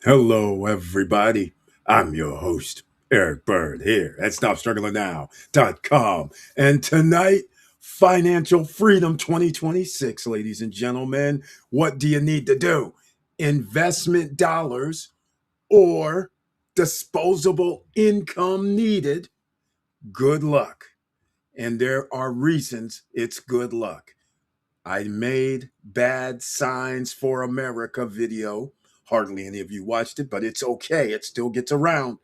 Hello, everybody. I'm your host, Eric Bird, here at StopStrugglingNow.com. And tonight, Financial Freedom 2026, ladies and gentlemen. What do you need to do? Investment dollars or disposable income needed? Good luck. And there are reasons it's good luck. I made Bad Signs for America video. Hardly any of you watched it, but it's okay. It still gets around.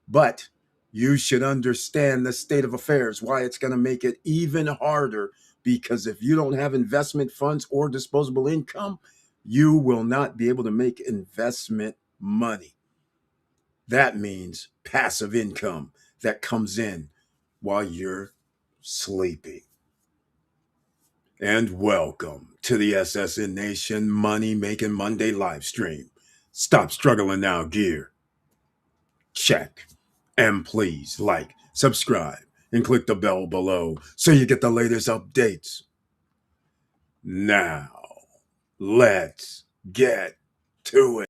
But you should understand the state of affairs, why it's going to make it even harder. Because if you don't have investment funds or disposable income, you will not be able to make investment money. That means passive income that comes in while you're sleeping. And welcome to the SSN Nation Money Making Monday live stream. Stop struggling now, gear. Check. And please like, subscribe, and click the bell below so you get the latest updates. Now, let's get to it.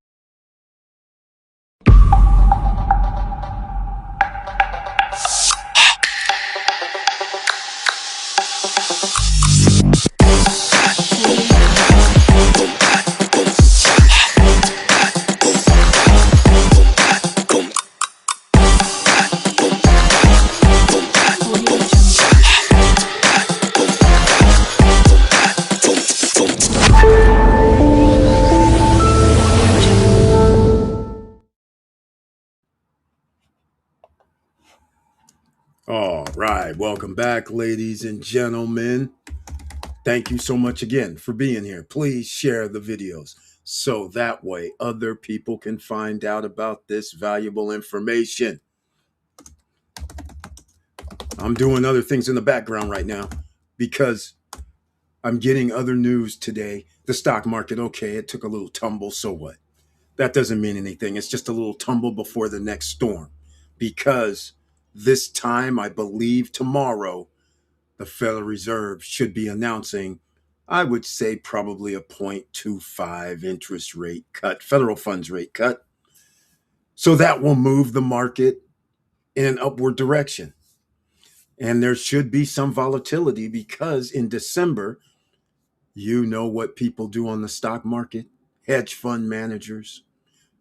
All right, welcome back, ladies and gentlemen. Thank you so much again for being here. Please share the videos so that way other people can find out about this valuable information. I'm doing other things in the background right now because I'm getting other news today. The stock market, okay, it took a little tumble, so what? That doesn't mean anything. It's just a little tumble before the next storm. Because this time, I believe tomorrow, the Federal Reserve should be announcing, I would say probably a 0.25 interest rate cut, federal funds rate cut. So that will move the market in an upward direction. And there should be some volatility because in December, you know what people do on the stock market? Hedge fund managers,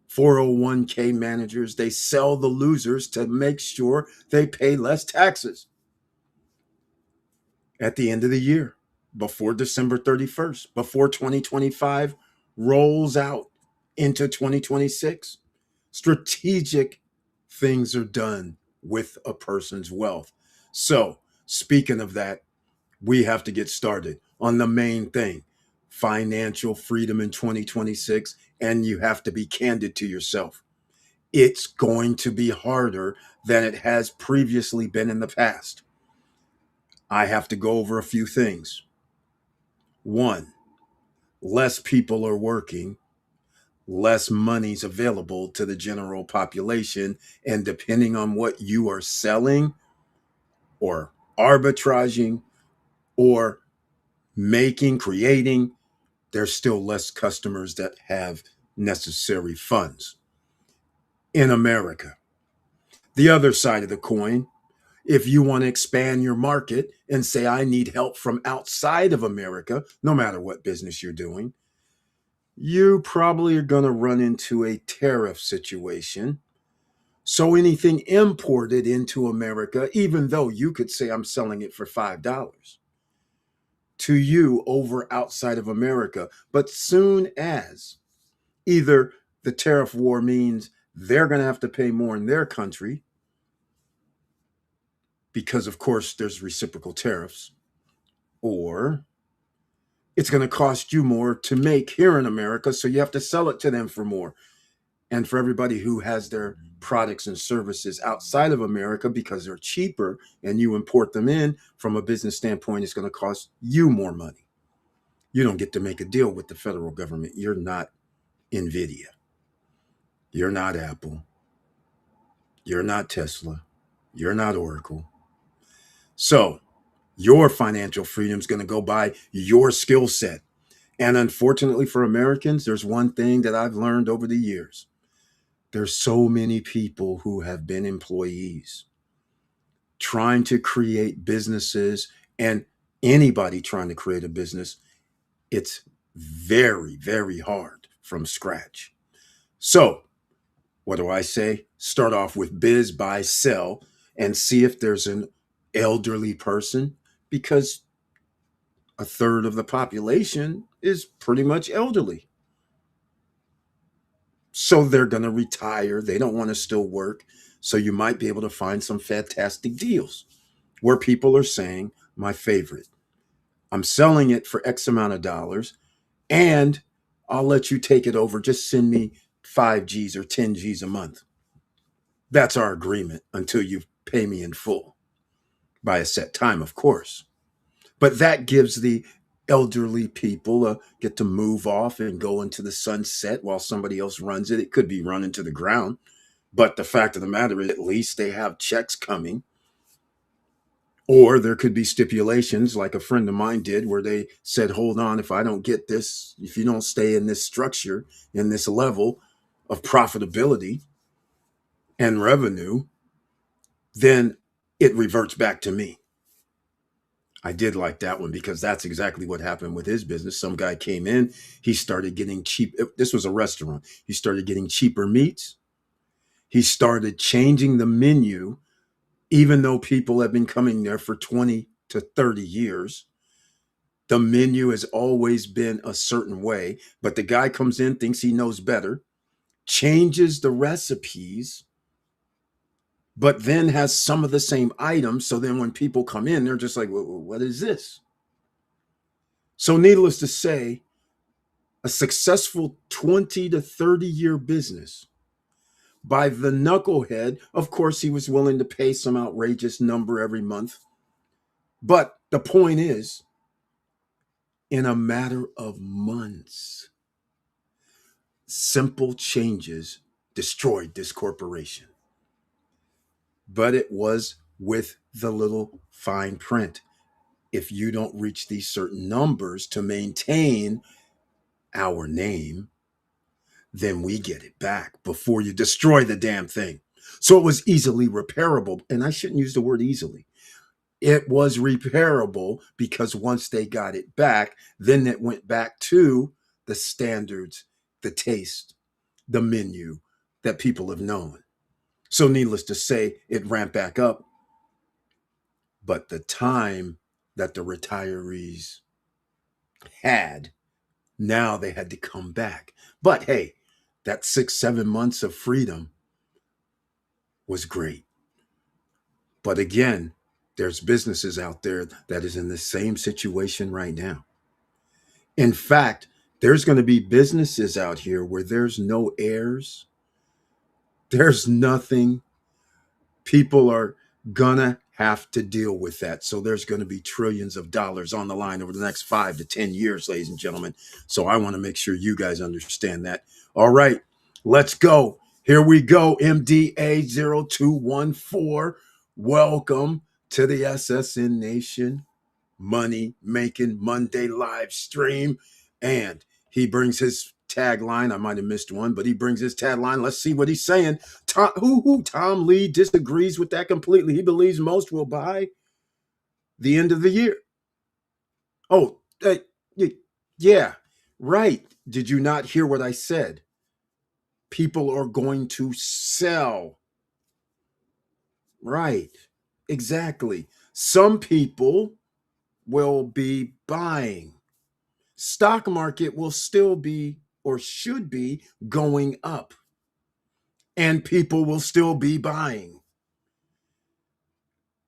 401k managers, they sell the losers to make sure they pay less taxes at the end of the year, before December 31st, before 2025 rolls out into 2026. Strategic things are done with a person's wealth. So, speaking of that, we have to get started on the main thing, financial freedom in 2026. And you have to be candid to yourself. It's going to be harder than it has previously been in the past. I have to go over a few things. One, less people are working, less money's available to the general population. And depending on what you are selling or arbitraging or creating, there's still less customers that have necessary funds in America. The other side of the coin, if you want to expand your market and say, I need help from outside of America, no matter what business you're doing, you probably are going to run into a tariff situation. So anything imported into America, even though you could say I'm selling it for $5 to you over outside of America, but soon as either the tariff war means they're going to have to pay more in their country, because of course there's reciprocal tariffs, or it's going to cost you more to make here in America, so you have to sell it to them for more. And for everybody who has their products and services outside of America because they're cheaper and you import them in, from a business standpoint, it's going to cost you more money. You don't get to make a deal with the federal government. You're not Nvidia. You're not Apple. You're not Tesla. You're not Oracle. So your financial freedom is going to go by your skill set. And unfortunately for Americans, there's one thing that I've learned over the years. There's so many people who have been employees trying to create businesses, and anybody trying to create a business, it's very, very hard from scratch. So, what do I say? Start off with biz, buy, sell, and see if there's an elderly person, because a third of the population is pretty much elderly. So they're going to retire. They don't want to still work. So you might be able to find some fantastic deals where people are saying, my favorite, I'm selling it for X amount of dollars, and I'll let you take it over. Just send me 5 G's or 10 G's a month. That's our agreement until you pay me in full by a set time, of course. But that gives the elderly people get to move off and go into the sunset while somebody else runs it. It could be run into the ground. But the fact of the matter is, at least they have checks coming. Or there could be stipulations like a friend of mine did where they said, hold on, if I don't get this, if you don't stay in this structure, in this level of profitability and revenue, then it reverts back to me. I did like that one because that's exactly what happened with his business. Some guy came in, he started getting cheap. This was a restaurant. He started getting cheaper meats. He started changing the menu, even though people have been coming there for 20 to 30 years. The menu has always been a certain way, but the guy comes in, thinks he knows better, changes the recipes, but then has some of the same items. So then when people come in, they're just like, what is this? So, needless to say, a successful 20 to 30-year business by the knucklehead. Of course, he was willing to pay some outrageous number every month. But the point is, in a matter of months, simple changes destroyed this corporation. But it was with the little fine print. If you don't reach these certain numbers to maintain our name, then we get it back before you destroy the damn thing. So it was easily repairable. And I shouldn't use the word easily. It was repairable because once they got it back, then it went back to the standards, the taste, the menu that people have known. So, needless to say, it ramped back up. But the time that the retirees had, now they had to come back. But hey, that 6, 7 months of freedom was great. But again, there's businesses out there that is in the same situation right now. In fact, there's going to be businesses out here where there's no heirs, there's nothing. People are gonna have to deal with that. So there's going to be trillions of dollars on the line over the next 5 to 10 years, ladies and gentlemen. So I want to make sure you guys understand that. All right, let's go. Here we go. MDA0214. Welcome to the SSN Nation Money Making Monday live stream. And he brings his tagline. I might have missed one, but he brings his tagline. Let's see what he's saying. Tom Lee disagrees with that completely. He believes most will buy the end of the year. Oh, yeah, right. Did you not hear what I said? People are going to sell. Right. Exactly. Some people will be buying. Stock market will still be or should be going up, and people will still be buying.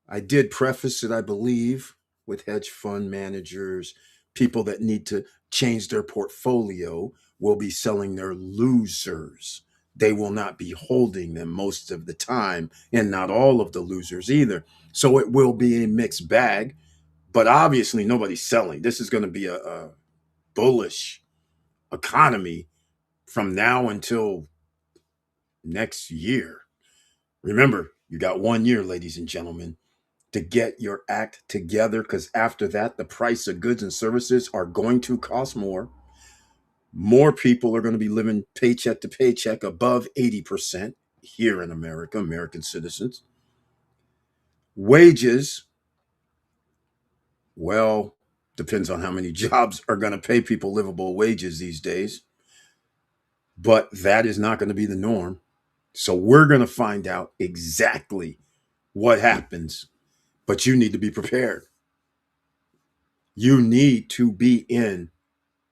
I did preface it, I believe, with hedge fund managers, people that need to change their portfolio will be selling their losers. They will not be holding them most of the time, and not all of the losers either. So it will be a mixed bag, but obviously nobody's selling. This is going to be a bullish economy from now until next year. Remember, you got 1 year, ladies and gentlemen, to get your act together, because after that, the price of goods and services are going to cost more. More people are going to be living paycheck to paycheck above 80% here in America, American citizens. Wages, well, depends on how many jobs are going to pay people livable wages these days, but that is not going to be the norm. So we're going to find out exactly what happens, but you need to be prepared. You need to be in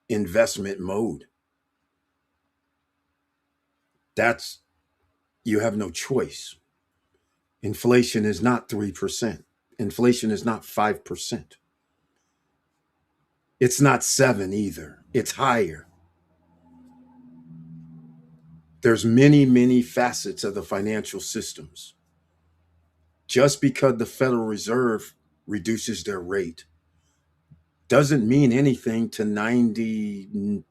investment mode. That's, you have no choice. Inflation is not 3%. Inflation is not 5%. It's not 7 either. It's higher. There's many, many facets of the financial systems. Just because the Federal Reserve reduces their rate doesn't mean anything to 95%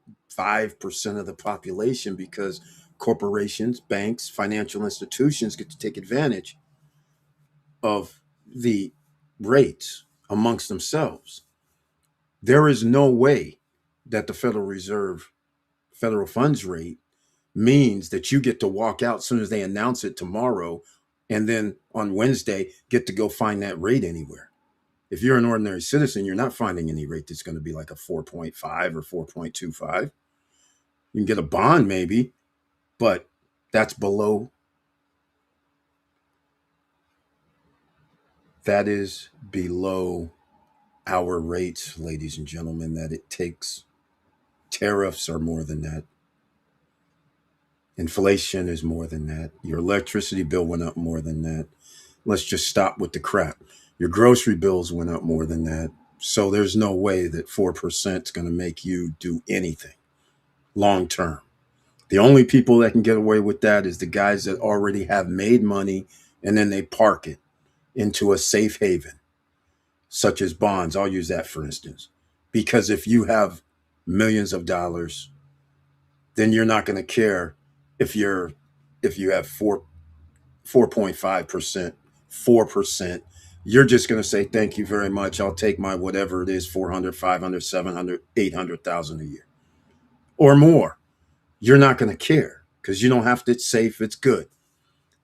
of the population, because corporations, banks, financial institutions get to take advantage of the rates amongst themselves. There is no way that the Federal Reserve federal funds rate means that you get to walk out as soon as they announce it tomorrow, and then on Wednesday get to go find that rate anywhere. If you're an ordinary citizen, you're not finding any rate that's going to be like a 4.5 or 4.25. You can get a bond maybe, but that's below, that is below our rates, ladies and gentlemen, that it takes. Tariffs are more than that. Inflation is more than that. Your electricity bill went up more than that. Let's just stop with the crap. Your grocery bills went up more than that. So there's no way that 4% is going to make you do anything long term. The only people that can get away with that is the guys that already have made money and then they park it into a safe haven, such as bonds. I'll use that for instance. Because if you have millions of dollars, then you're not going to care if you have 4.5%, 4%. You're just going to say, thank you very much. I'll take my whatever it is, 400, 500, 700, 800,000 a year or more. You're not going to care because you don't have to. It's safe. It's good.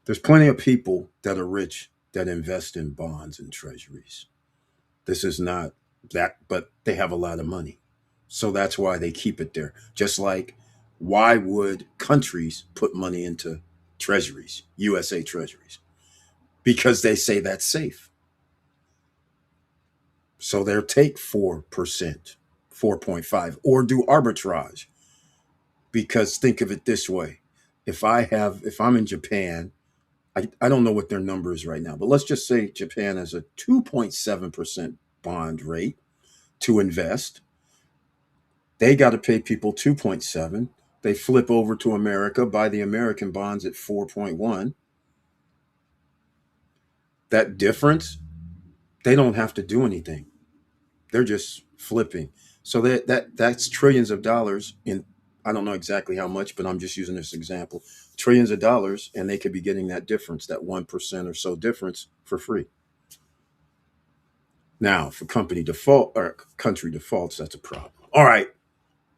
There's plenty of people that are rich that invest in bonds and treasuries. This is not that, but they have a lot of money. So that's why they keep it there. Just like, why would countries put money into treasuries, USA treasuries? Because they say that's safe. So they'll take 4%, 4.5, or do arbitrage. Because think of it this way. If I'm in Japan, I don't know what their number is right now, but let's just say Japan has a 2.7% bond rate to invest. They got to pay people 2.7. They flip over to America, buy the American bonds at 4.1. That difference, they don't have to do anything. They're just flipping. So that's trillions of dollars in, I don't know exactly how much, but I'm just using this example. Trillions of dollars, and they could be getting that difference, that 1% or so difference for free. Now, for company default or country defaults, that's a problem. All right,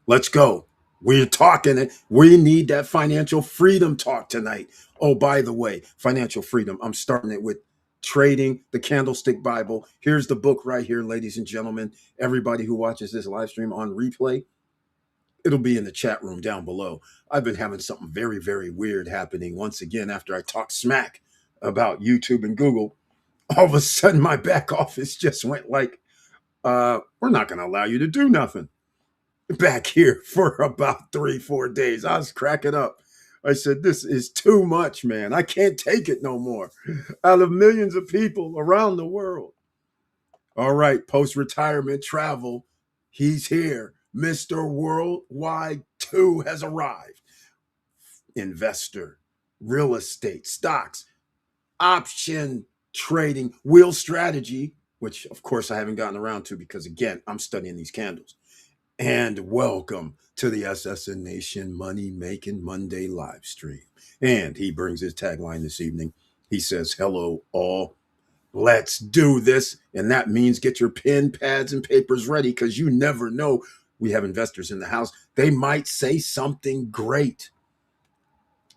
let's go. We're talking it. We need that financial freedom talk tonight. Oh, by the way, financial freedom. I'm starting it with Trading the Candlestick Bible. Here's the book right here, ladies and gentlemen. Everybody who watches this live stream on replay, it'll be in the chat room down below. I've been having something very, very weird happening once again after I talked smack about YouTube and Google. All of a sudden, my back office just went like, we're not going to allow you to do nothing back here for about 3-4 days. I was cracking up. I said, this is too much, man. I can't take it no more. Out of millions of people around the world. All right, post-retirement travel. He's here. Mr. Worldwide 2 has arrived. Investor, real estate, stocks, option trading, wheel strategy, which of course I haven't gotten around to because again, I'm studying these candles. And welcome to the SSN Nation Money Making Monday live stream. And he brings his tagline this evening. He says, hello, all. Let's do this. And that means get your pen, pads, and papers ready because you never know we have investors in the house. They might say something great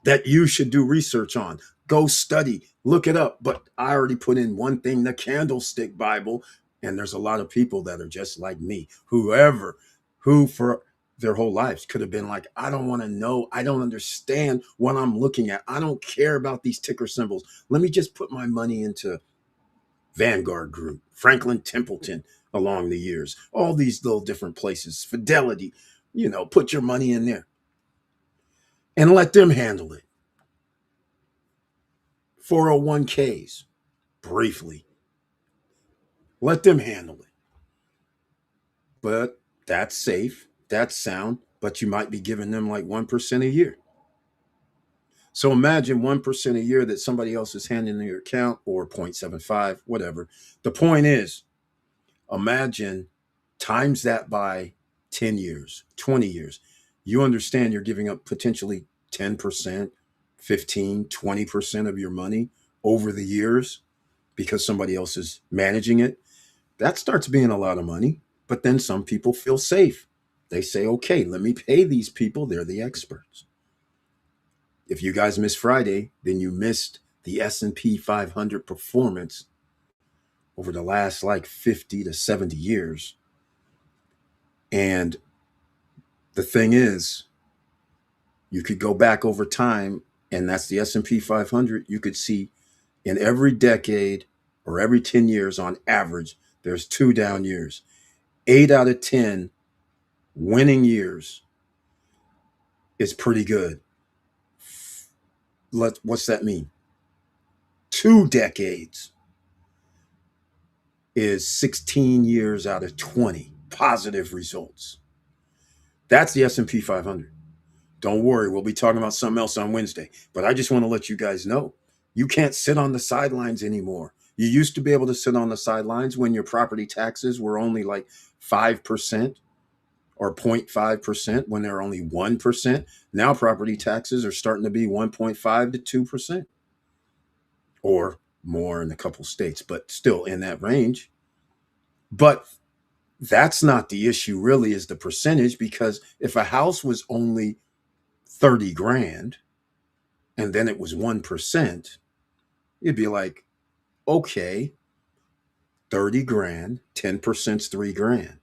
that you should do research on. Go study, look it up. But I already put in one thing, the Candlestick Bible. And there's a lot of people that are just like me, who for their whole lives could have been like, I don't want to know. I don't understand what I'm looking at. I don't care about these ticker symbols. Let me just put my money into Vanguard Group, Franklin Templeton along the years, all these little different places, Fidelity, put your money in there and let them handle it. 401ks, briefly, let them handle it. But that's safe, that's sound, but you might be giving them like 1% a year. So imagine 1% a year that somebody else is handing in your account, or 0.75, whatever. The point is, imagine times that by 10 years, 20 years. You understand you're giving up potentially 10%, 15, 20% of your money over the years because somebody else is managing it. That starts being a lot of money. But then some people feel safe. They say, okay, let me pay these people. They're the experts. If you guys missed Friday, then you missed the S&P 500 performance over the last like 50 to 70 years. And the thing is, you could go back over time, and that's the S&P 500. You could see in every decade or every 10 years on average, there's 2 down years. 8 out of 10 winning years is pretty good. What's that mean? 2 decades is 16 years out of 20 positive results. That's the S&P 500. Don't worry, we'll be talking about something else on Wednesday. But I just want to let you guys know, you can't sit on the sidelines anymore. You used to be able to sit on the sidelines when your property taxes were only like 5% or 0.5%, when they're only 1%. Now property taxes are starting to be 1.5 to 2%, or more in a couple states, but still in that range. But that's not the issue really, is the percentage, because if a house was only 30 grand and then it was 1%, you'd be like, okay, 30 grand, 10%'s 3 grand,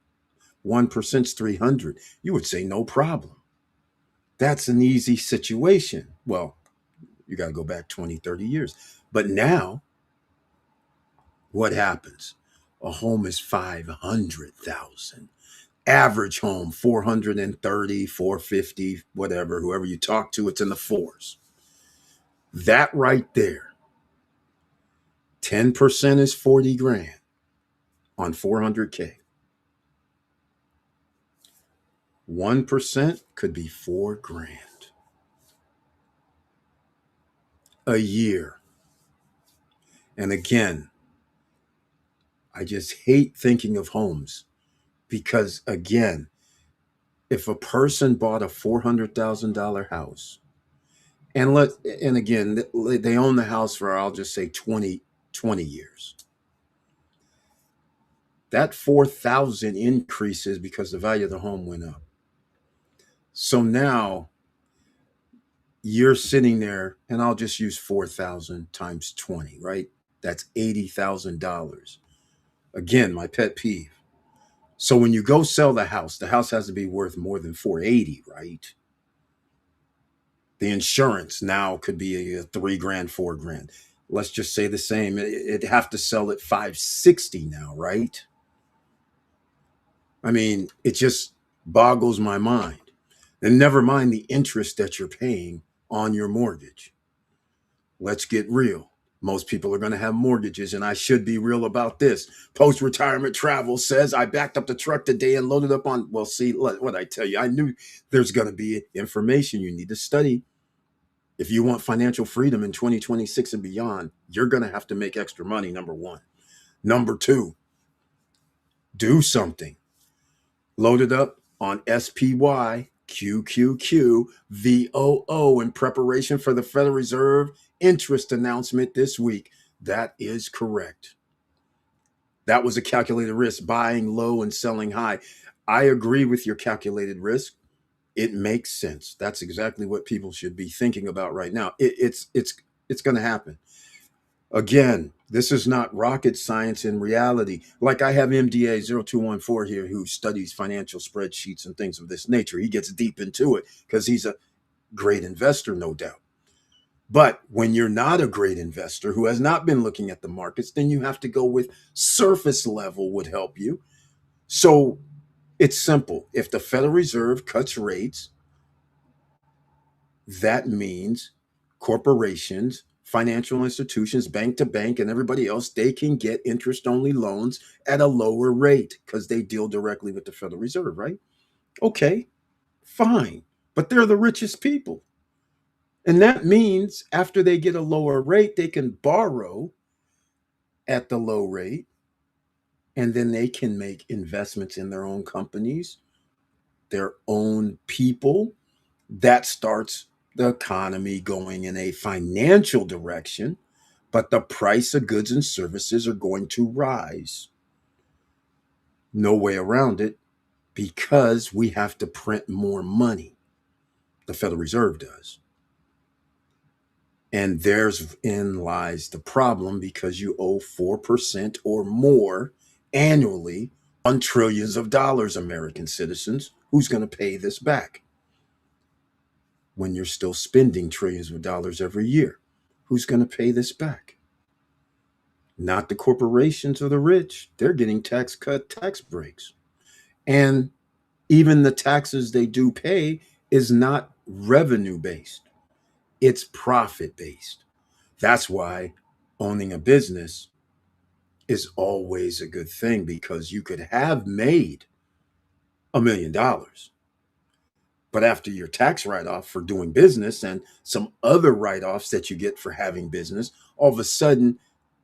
1%'s 300. You would say no problem. That's an easy situation. Well, you got to go back 20, 30 years. But now, what happens? A home is 500,000. Average home, 430, 450, whatever, whoever you talk to, it's in the fours. That right there, 10% is 40 grand on 400K. 1% could be 4 grand a year. And again, I just hate thinking of homes, because again, if a person bought a $400,000 house, and again, they own the house for, I'll just say 20 years. That 4,000 increases because the value of the home went up. So now you're sitting there, and I'll just use 4,000 times 20, right? That's $80,000. Again, my pet peeve. So when you go sell the house has to be worth more than 480, right? The insurance now could be a 3 grand, 4 grand. Let's just say the same. It'd have to sell at 560 now, right? I mean, it just boggles my mind. And never mind the interest that you're paying on your mortgage. Let's get real. Most people are going to have mortgages, and I should be real about this. Post-retirement travel says, I backed up the truck today and loaded up on, well, see, what I tell you, I knew there's going to be information you need to study. If you want financial freedom in 2026 and beyond, you're going to have to make extra money, number one. Number two, do something. Load it up on SPY, QQQ, VOO in preparation for the Federal Reserve interest announcement this week. That is correct. That was a calculated risk, buying low and selling high. I agree with your calculated risk. It makes sense. That's exactly what people should be thinking about right now. It's going to happen. Again, this is not rocket science in reality. Like I have MDA0214 here who studies financial spreadsheets and things of this nature. He gets deep into it because he's a great investor, no doubt. But when you're not a great investor who has not been looking at the markets, then you have to go with surface level would help you. So it's simple. If the Federal Reserve cuts rates, that means corporations, financial institutions, bank to bank, and everybody else, they can get interest only loans at a lower rate because they deal directly with the Federal Reserve, right? Okay, fine. But they're the richest people. And that means after they get a lower rate, they can borrow at the low rate and then they can make investments in their own companies, their own people. That starts the economy going in a financial direction, but the price of goods and services are going to rise. No way around it because we have to print more money. The Federal Reserve does. And therein lies the problem because you owe 4% or more annually on trillions of dollars, American citizens. Who's going to pay this back when you're still spending trillions of dollars every year? Who's going to pay this back? Not the corporations or the rich. They're getting tax cut, tax breaks. And even the taxes they do pay is not revenue based, it's profit based. That's why owning a business is always a good thing because you could have made $1 million. But after your tax write off for doing business and some other write offs that you get for having business, all of a sudden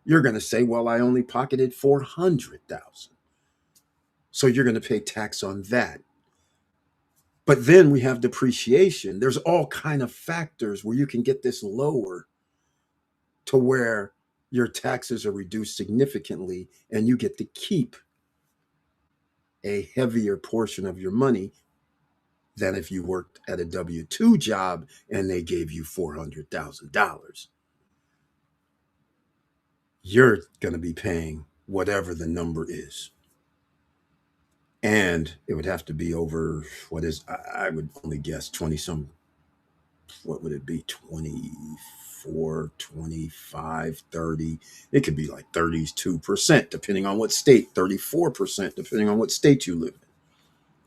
you're going to say, well, I only pocketed 400,000. So you're going to pay tax on that. But then we have depreciation. There's all kind of factors where you can get this lower to where your taxes are reduced significantly and you get to keep a heavier portion of your money than if you worked at a W 2 job and they gave you $400,000. You're going to be paying whatever the number is. And it would have to be over what is, I would only guess 20 some, what would it be? 24, 25, 30. It could be like 32%, depending on what state, 34%, depending on what state you live in.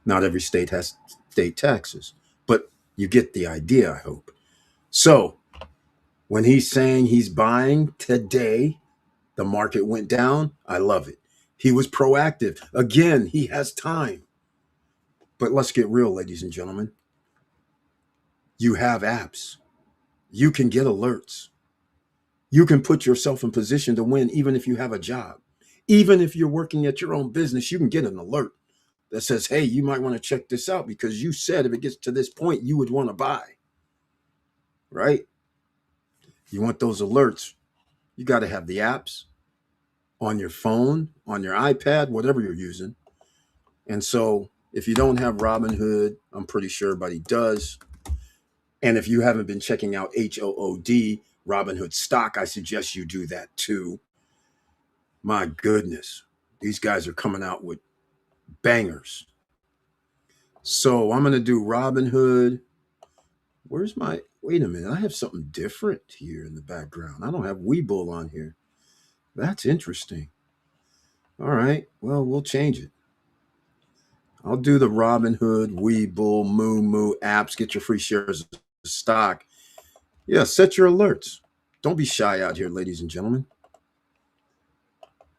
Not every state has state taxes, but you get the idea, I hope. So when he's saying he's buying today, the market went down. I love it. He was proactive. Again, he has time. But let's get real, ladies and gentlemen. You have apps. You can get alerts. You can put yourself in position to win even if you have a job. Even if you're working at your own business, you can get an alert that says, hey, you might want to check this out because you said if it gets to this point, you would want to buy. Right? You want those alerts. You got to have the apps on your phone, on your iPad, whatever you're using. And so if you don't have Robinhood, I'm pretty sure everybody does. And if you haven't been checking out HOOD, Robinhood stock, I suggest you do that too. My goodness, these guys are coming out with bangers. So I'm going to do Robinhood. Where's my, wait a minute, I have something different here in the background. I don't have Webull on here. That's interesting. All right, well, we'll change it. I'll do the Robinhood, Webull, Moo apps. Get your free shares of stock. Yeah, set your alerts. Don't be shy out here, ladies and gentlemen.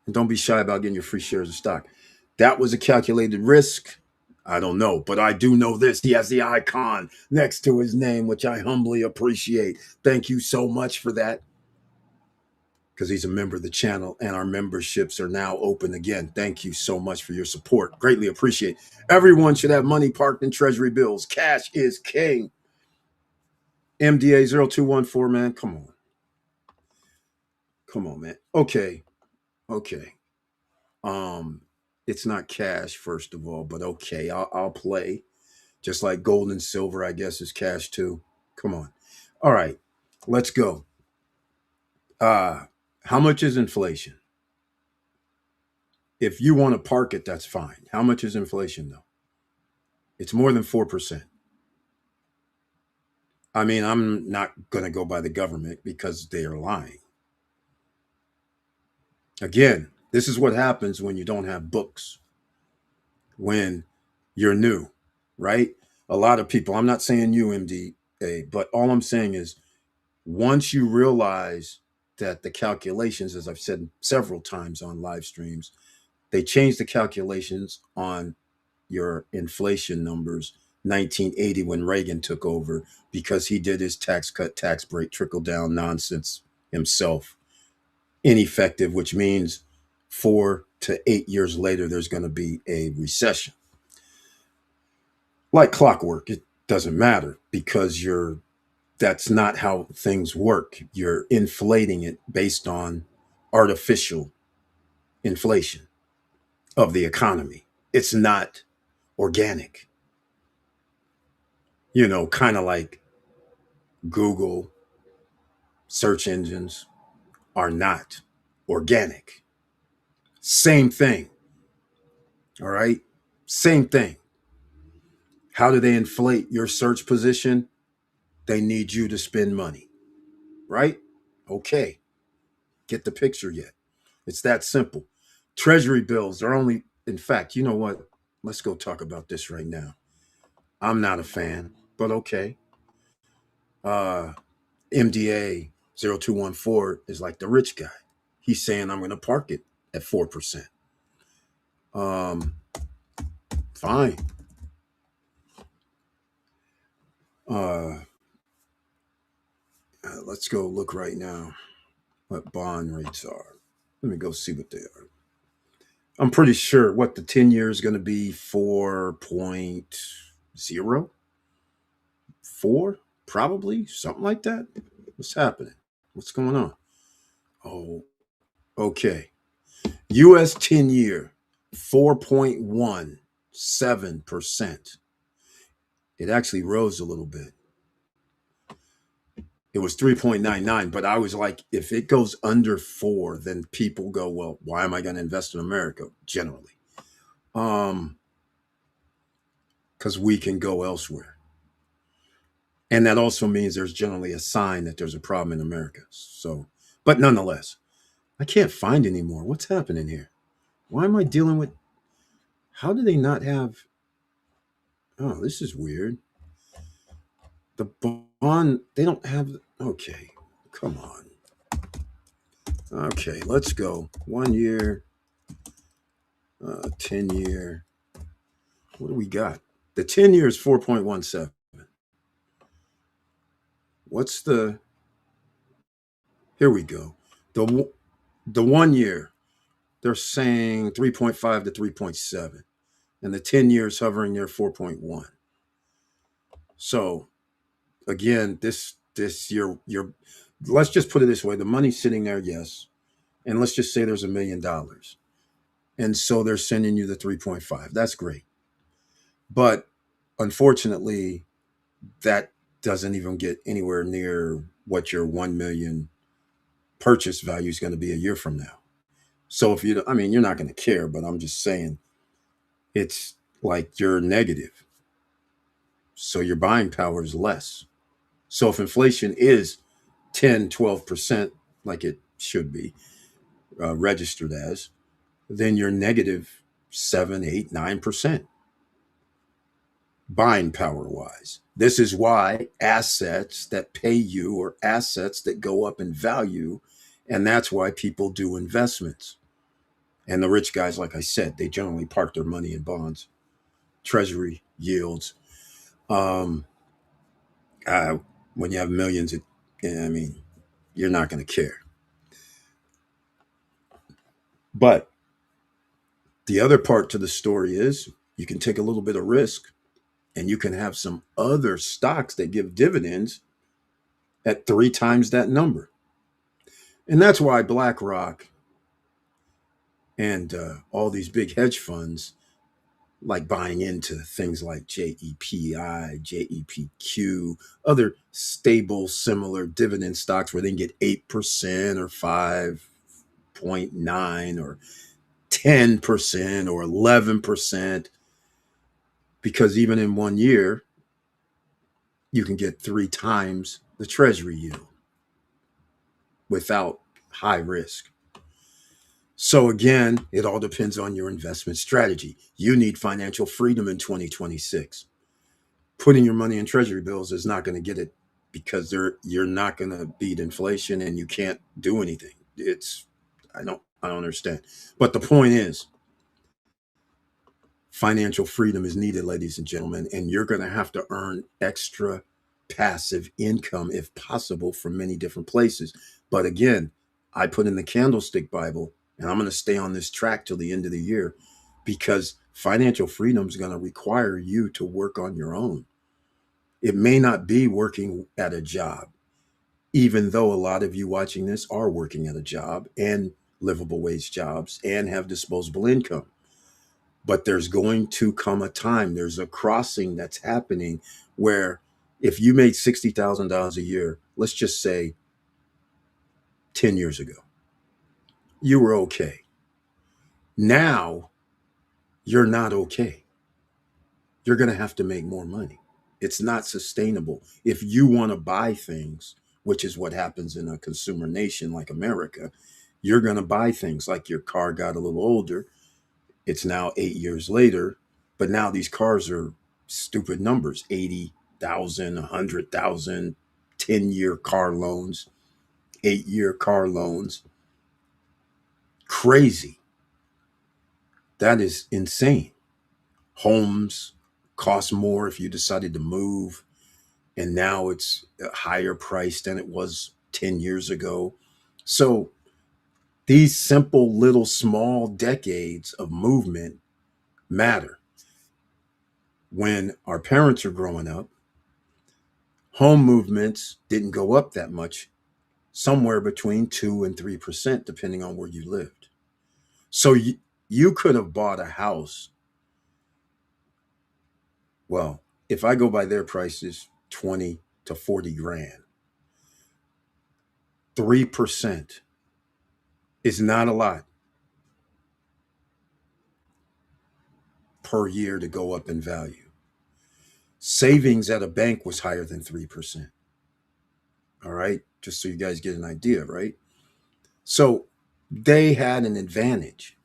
And don't be shy about getting your free shares of stock. That was a calculated risk. I don't know, but I do know this. He has the icon next to his name, which I humbly appreciate. Thank you so much for that. Because he's a member of the channel and our memberships are now open again. Thank you so much for your support. Greatly appreciate. Everyone should have money parked in treasury bills. Cash is king. MDA 0214, man. Come on. Come on, man. Okay. Um, it's not cash, first of all, but okay, I'll play. Just like gold and silver, I guess, is cash too. Come on. All right, let's go. Uh, how much is inflation? If you want to park it, that's fine. How much is inflation though? It's more than 4%. I mean, I'm not going to go by the government because they are lying. Again, this is what happens when you don't have books, when you're new, right? A lot of people, I'm not saying you, MDA, but all I'm saying is once you realize that the calculations, as I've said several times on live streams, they changed the calculations on your inflation numbers 1980 when Reagan took over because he did his tax cut, tax break, trickle down nonsense himself. Ineffective, which means 4 to 8 years later, there's going to be a recession. Like clockwork, it doesn't matter because that's not how things work. You're inflating it based on artificial inflation of the economy. It's not organic, kind of like Google search engines are not organic. Same thing. All right. Same thing. How do they inflate your search position? They need you to spend money, right? Okay. Get the picture yet? It's that simple. Treasury bills are only, in fact, you know what? Let's go talk about this right now. I'm not a fan, but okay. Uh, MDA 0214 is like the rich guy. He's saying I'm going to park it at 4%. Um, fine. Uh, let's go look right now what bond rates are. Let me go see what they are. I'm pretty sure what the 10 year is going to be 4.0, 4, probably something like that. What's happening? What's going on? Oh, okay. US 10 year, 4.17%. It actually rose a little bit. It was 3.99, but I was like, if it goes under 4, then people go, well, why am I going to invest in America generally? Because we can go elsewhere. And that also means there's generally a sign that there's a problem in America. So, but nonetheless, I can't find anymore. What's happening here? Why am I dealing with? How do they not have? Oh, this is weird. The bond, they don't have. Okay, come on. Okay, let's go. 1 year, 10 year. What do we got? The 10 year is 4.17. What's the? Here we go. The 1 year, they're saying 3.5 to 3.7. And the 10 years hovering near 4.1. So again, this you're let's just put it this way: the money's sitting there, yes, and let's just say there's $1 million, and so they're sending you the 3.5. That's great, but unfortunately, that doesn't even get anywhere near what your 1 million purchase value is going to be a year from now. So if you, I mean, you're not going to care, but I'm just saying it's like you're negative. So your buying power is less. So if inflation is 10, 12%, like it should be registered as, then you're negative 7, 8, 9% buying power wise. This is why assets that pay you are assets that go up in value. And that's why people do investments. And the rich guys, like I said, they generally park their money in bonds, treasury yields. Um, uh, when you have millions, I mean, you're not going to care. But the other part to the story is you can take a little bit of risk and you can have some other stocks that give dividends at 3 times that number. And that's why BlackRock And all these big hedge funds like buying into things like JEPI, JEPQ, other stable, similar dividend stocks where they can get 8% or 5.9 or 10% or 11%, because even in 1 year, you can get 3 times the treasury yield without high risk. So again, it all depends on your investment strategy. You need financial freedom in 2026. Putting your money in treasury bills is not going to get it, because you're not going to beat inflation and you can't do anything. I don't understand. But the point is, financial freedom is needed, ladies and gentlemen, and you're going to have to earn extra passive income if possible from many different places. But again, I put in the Candlestick Bible, and I'm going to stay on this track till the end of the year, because financial freedom is going to require you to work on your own. It may not be working at a job, even though a lot of you watching this are working at a job and livable wage jobs and have disposable income. But there's going to come a time, there's a crossing that's happening where if you made $60,000 a year, let's just say 10 years ago, you were okay. Now you're not okay. You're going to have to make more money. It's not sustainable. If you want to buy things, which is what happens in a consumer nation like America, you're going to buy things like your car got a little older. It's now 8 years later, but now these cars are stupid numbers: 80,000, 100,000, 10-year car loans, 8-year car loans. Crazy. That is insane. Homes cost more if you decided to move, and now it's a higher price than it was 10 years ago. So these simple little small decades of movement matter. When our parents are growing up, home movements didn't go up that much, somewhere between 2 and 3%, depending on where you lived. So you could have bought a house. Well, if I go by their prices, 20 to 40 grand. 3% is not a lot per year to go up in value. Savings at a bank was higher than 3%. All right. Just so you guys get an idea, right? So they had an advantage.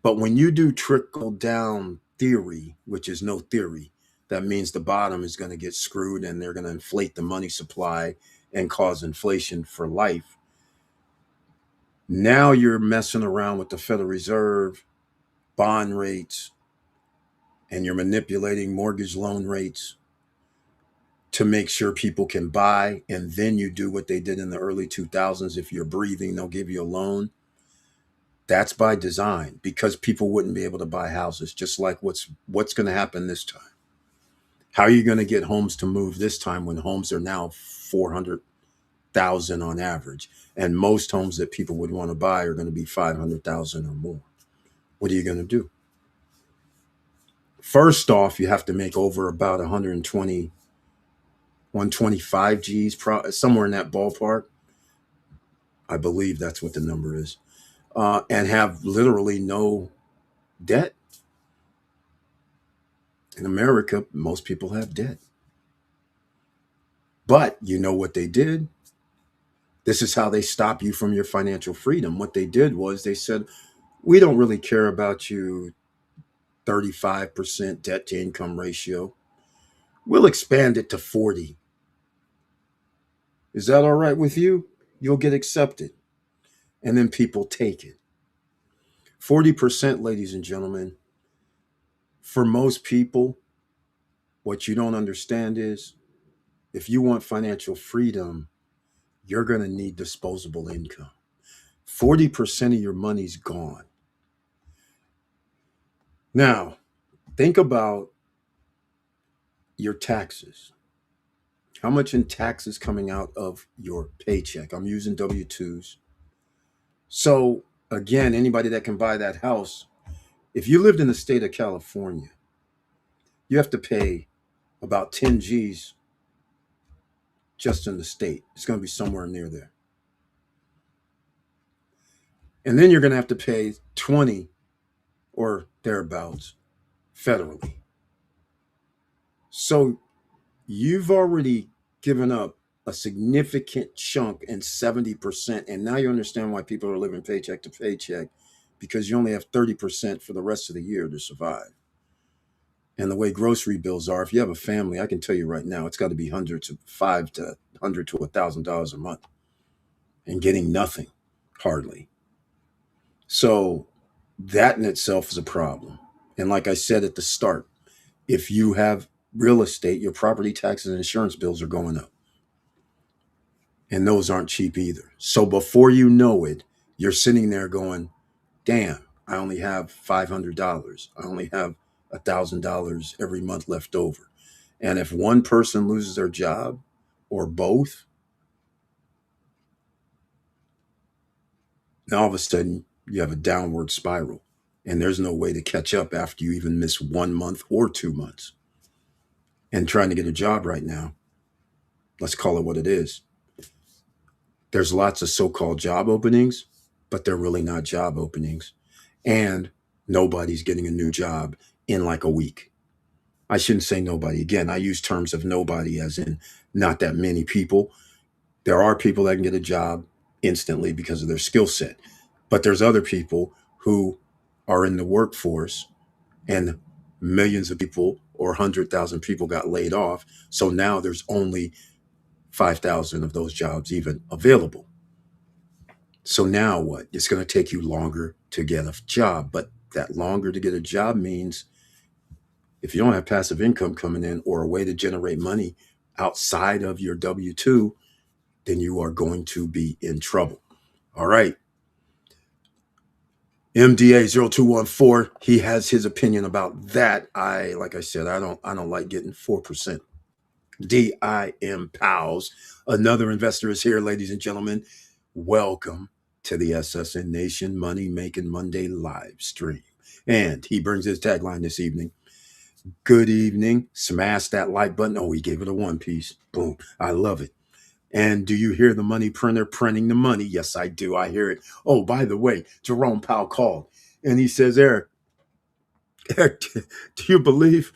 But when you do trickle down theory, which is no theory, that means the bottom is going to get screwed and they're going to inflate the money supply and cause inflation for life. Now you're messing around with the Federal Reserve, bond rates, and you're manipulating mortgage loan rates to make sure people can buy. And then you do what they did in the early 2000s. If you're breathing, they'll give you a loan. That's by design, because people wouldn't be able to buy houses, just like what's going to happen this time. How are you going to get homes to move this time when homes are now 400,000 on average, and most homes that people would want to buy are going to be 500,000 or more? What are you going to do? First off, you have to make over about 120, 125 G's, somewhere in that ballpark. I believe that's what the number is, and have literally no debt. In America, most people have debt. But you know what they did? This is how they stop you from your financial freedom. What they did was they said, we don't really care about you 35% debt to income ratio. We'll expand it to 40. Is that all right with you? You'll get accepted. And then people take it. 40%, ladies and gentlemen, for most people, what you don't understand is, if you want financial freedom, you're going to need disposable income. 40% of your money's gone. Now, think about your taxes. How much in taxes coming out of your paycheck? I'm using W-2s. So Again, anybody that can buy that house, if you lived in the state of California, you have to pay about 10 G's just in the state. It's going to be somewhere near there. And then you're going to have to pay 20 or thereabouts federally. So you've already given up a significant chunk and 70%. And now you understand why people are living paycheck to paycheck, because you only have 30% for the rest of the year to survive. And the way grocery bills are, if you have a family, I can tell you right now, it's got to be hundreds of five to hundred to $1,000 a month and getting nothing, hardly. So that in itself is a problem. And like I said at the start, if you have real estate, your property taxes and insurance bills are going up. And those aren't cheap either. So before you know it, you're sitting there going, damn, I only have $500. I only have $1,000 every month left over. And if one person loses their job or both, now all of a sudden you have a downward spiral. And there's no way to catch up after you even miss 1 month or 2 months. And trying to get a job right now, let's call it what it is. There's lots of so-called job openings, but they're really not job openings. And nobody's getting a new job in like a week. I shouldn't say nobody. Again, I use terms of nobody as in not that many people. There are people that can get a job instantly because of their skill set, but there's other people who are in the workforce and millions of people or 100,000 people got laid off. So now there's only 5,000 of those jobs even available. So now what? It's going to take you longer to get a job, but that longer to get a job means if you don't have passive income coming in or a way to generate money outside of your W 2, then you are going to be in trouble. All right. MDA0214, he has his opinion about that. Like I said, I don't like getting 4%. DIM Pals, another investor is here, ladies and gentlemen. Welcome to the SSN Nation Money Making Monday live stream. And he brings his tagline this evening. Good evening. Smash that like button. Oh, he gave it a one piece. Boom. I love it. And do you hear the money printer printing the money? Yes, I do. I hear it. Oh, by the way, Jerome Powell called and he says, Eric, do you believe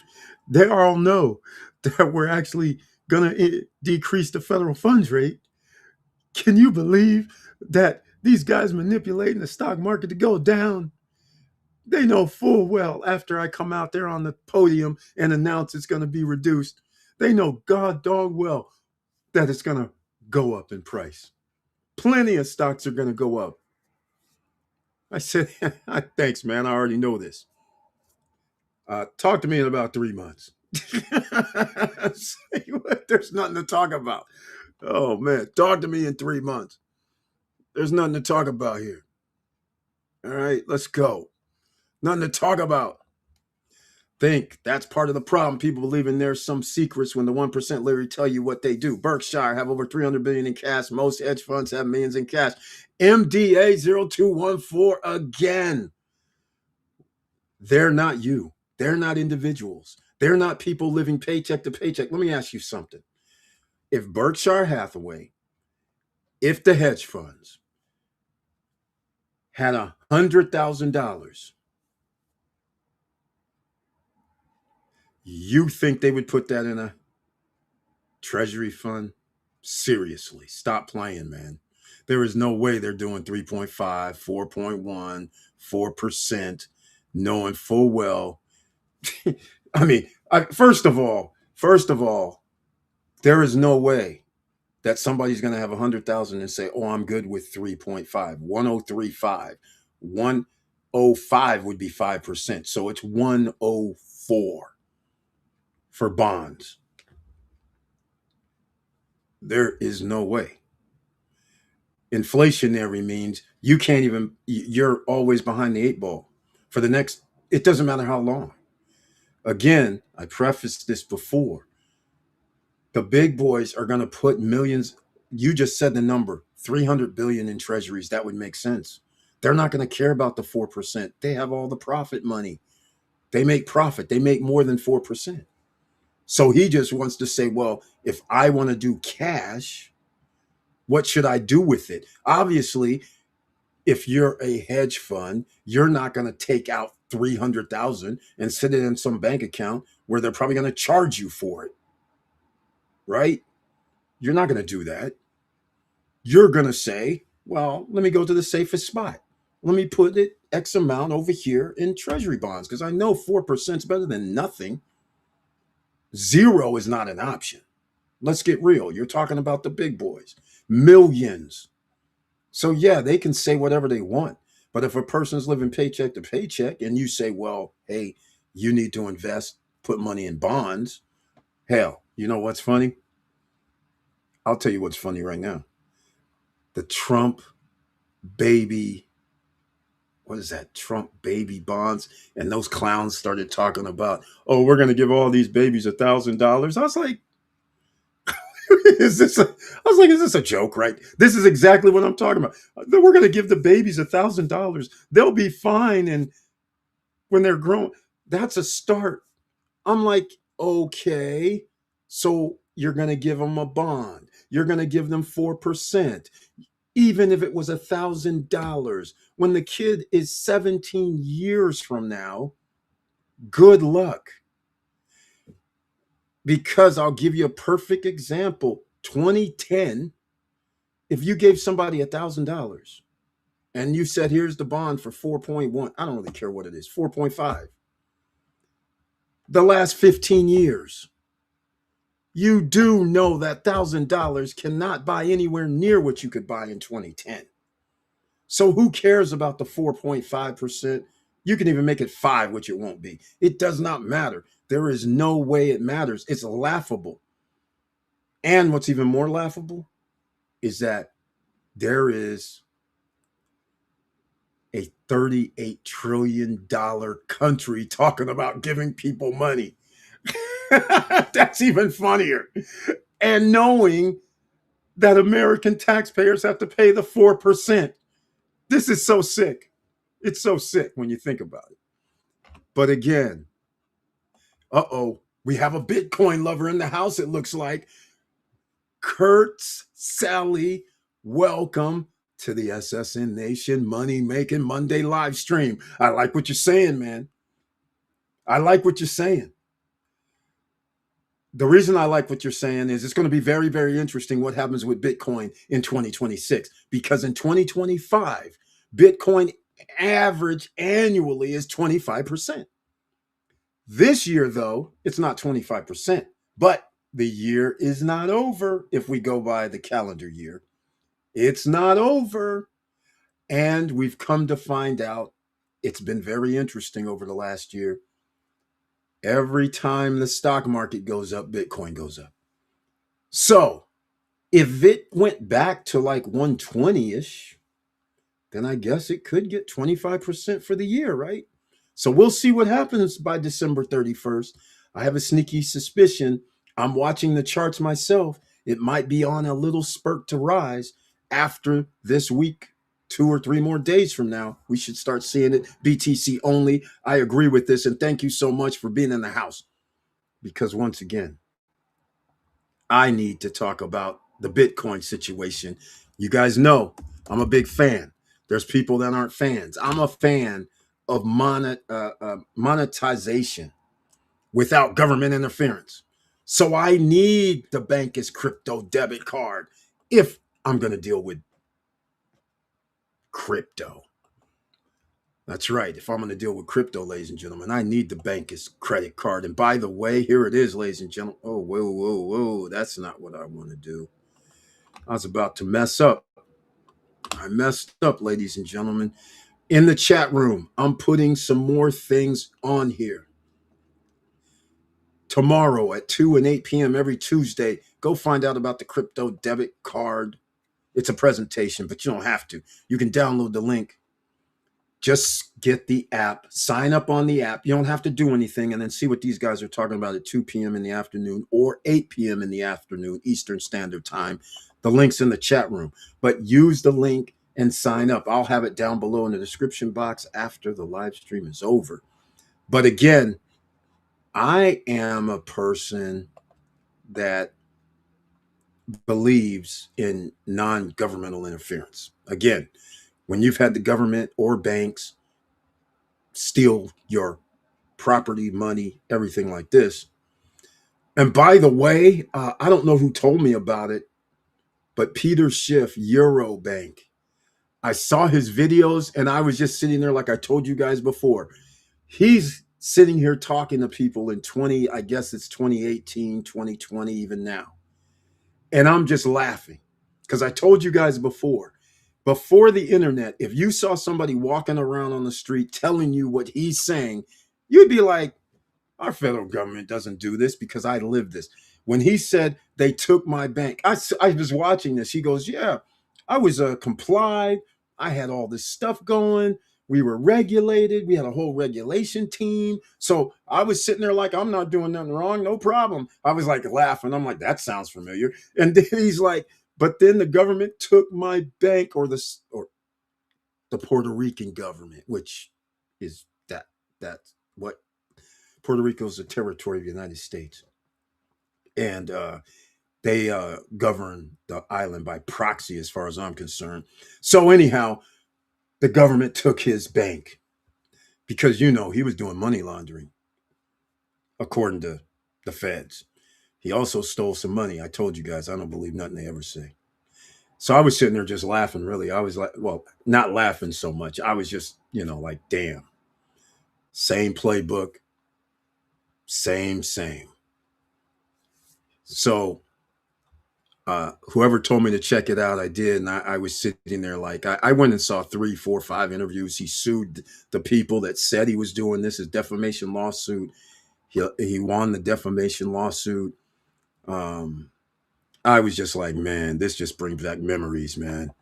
they all know that we're actually going to decrease the federal funds rate? Can you believe that these guys manipulating the stock market to go down? They know full well after I come out there on the podium and announce it's going to be reduced, they know god dog well that it's going to go up in price. Plenty of stocks are going to go up. I said, thanks, man. I already know this. Talk to me in about 3 months. There's nothing to talk about. Oh, man. Talk to me in 3 months. There's nothing to talk about here. All right, let's go. Nothing to talk about. Think that's part of the problem. People believing there's some secrets when the 1% literally tell you what they do. Berkshire have over 300 billion in cash. Most hedge funds have millions in cash. MDA 0214 again. They're not you. They're not individuals. They're not people living paycheck to paycheck. Let me ask you something. If Berkshire Hathaway, if the hedge funds had $100,000, you think they would put that in a treasury fund? Seriously, stop playing, man. There is no way they're doing 3.5, 4.1, 4%, knowing full well. I mean, first of all, there is no way that somebody's going to have 100,000 and say, "Oh, I'm good with 3.5, 1035, 105 would be 5%, so it's 104 for bonds." There is no way. Inflationary means you can't even. You're always behind the eight ball for the next. It doesn't matter how long. Again, I prefaced this before. The big boys are going to put millions. You just said the number 300 billion in treasuries. That would make sense. They're not going to care about the 4%. They have all the profit money. They make profit. They make more than 4%. So he just wants to say, well, if I want to do cash, what should I do with it? Obviously, if you're a hedge fund, you're not going to take out 300,000 and sit it in some bank account where they're probably going to charge you for it. Right? You're not going to do that. You're going to say, well, let me go to the safest spot. Let me put it X amount over here in treasury bonds because I know 4% is better than nothing. Zero is not an option. Let's get real. You're talking about the big boys, millions. So, yeah, they can say whatever they want. But if a person's living paycheck to paycheck and you say, well, hey, you need to invest, put money in bonds. Hell, you know what's funny? I'll tell you what's funny right now. The Trump baby, what is that? Trump baby bonds. And those clowns started talking about, oh, we're going to give all these babies $1,000. I was like, is this a joke, right? This is exactly what I'm talking about. We're going to give the babies $1,000. They'll be fine. And when they're grown, that's a start. I'm like, okay, so you're going to give them a bond. You're going to give them 4%. Even if it was $1,000, when the kid is 17 years from now, good luck. Because I'll give you a perfect example. 2010, if you gave somebody $1,000 and you said, here's the bond for 4.1, I don't really care what it is, 4.5. The last 15 years, you do know that $1,000 cannot buy anywhere near what you could buy in 2010. So who cares about the 4.5%? You can even make it 5, which it won't be. It does not matter. There is no way it matters. It's laughable. And what's even more laughable is that there is a $38 trillion country talking about giving people money. That's even funnier. And knowing that American taxpayers have to pay the 4%. This is so sick. It's so sick when you think about it. But again, we have a Bitcoin lover in the house, it looks like. Kurtz Sally, welcome to the SSN Nation Money Making Monday live stream. I like what you're saying, man. I like what you're saying. The reason I like what you're saying is it's going to be very, very interesting what happens with Bitcoin in 2026. Because in 2025, Bitcoin average annually is 25%. This year, though, it's not 25%. But the year is not over if we go by the calendar year. It's not over. And we've come to find out it's been very interesting over the last year. Every time the stock market goes up, Bitcoin goes up. So if it went back to like 120-ish, then I guess it could get 25% for the year, right? So we'll see what happens by December 31st. I have a sneaky suspicion. I'm watching the charts myself. It might be on a little spurt to rise after this week. 2 or 3 more days from now, we should start seeing it. BTC only. I agree with this. And thank you so much for being in the house. Because once again, I need to talk about the Bitcoin situation. You guys know I'm a big fan. There's people that aren't fans. I'm a fan of monetization without government interference. So I need the Bancus crypto debit card if I'm going to deal with crypto. That's right. If I'm going to deal with crypto, ladies and gentlemen, I need the Bancus credit card. And by the way, here it is, ladies and gentlemen. Oh, whoa. That's not what I want to do. I was about to mess up. I messed up, ladies and gentlemen. In the chat room, I'm putting some more things on here. Tomorrow at 2 and 8 p.m. every Tuesday, go find out about the crypto debit card. It's a presentation, but you don't have to. You can download the link. Just get the app, sign up on the app. You don't have to do anything, and then see what these guys are talking about at 2 p.m. in the afternoon or 8 p.m. in the afternoon, Eastern Standard Time. The link's in the chat room. But use the link and sign up. I'll have it down below in the description box after the live stream is over. But again, I am a person that believes in non-governmental interference. Again, when you've had the government or banks steal your property, money, everything like this. And by the way, I don't know who told me about it, but Peter Schiff, Eurobank. I saw his videos and I was just sitting there like I told you guys before. He's sitting here talking to people in 20, I guess it's 2018, 2020, even now. And I'm just laughing because I told you guys before the internet, if you saw somebody walking around on the street telling you what he's saying, you'd be like, our federal government doesn't do this because I live this. When he said they took my bank, I was watching this. He goes, yeah, I was complied. I had all this stuff going. We were regulated. We had a whole regulation team. So I was sitting there like, I'm not doing nothing wrong. No problem. I was like laughing. I'm like, that sounds familiar. And then he's like, but then the government took my bank, or the Puerto Rican government, which is that's what Puerto Rico is a territory of the United States, and they govern the island by proxy, as far as I'm concerned. So anyhow, the government took his bank because he was doing money laundering, according to the feds. He also stole some money. I told you guys I don't believe nothing they ever say. So I was sitting there just laughing. Really, I was like, well, not laughing so much. I was just, like, damn, same playbook, same. So whoever told me to check it out, I did. And I was sitting there like, I went and saw 3, 4, 5 interviews. He sued the people that said he was doing this, his defamation lawsuit. He won the defamation lawsuit. I was just like, man, this just brings back memories, man.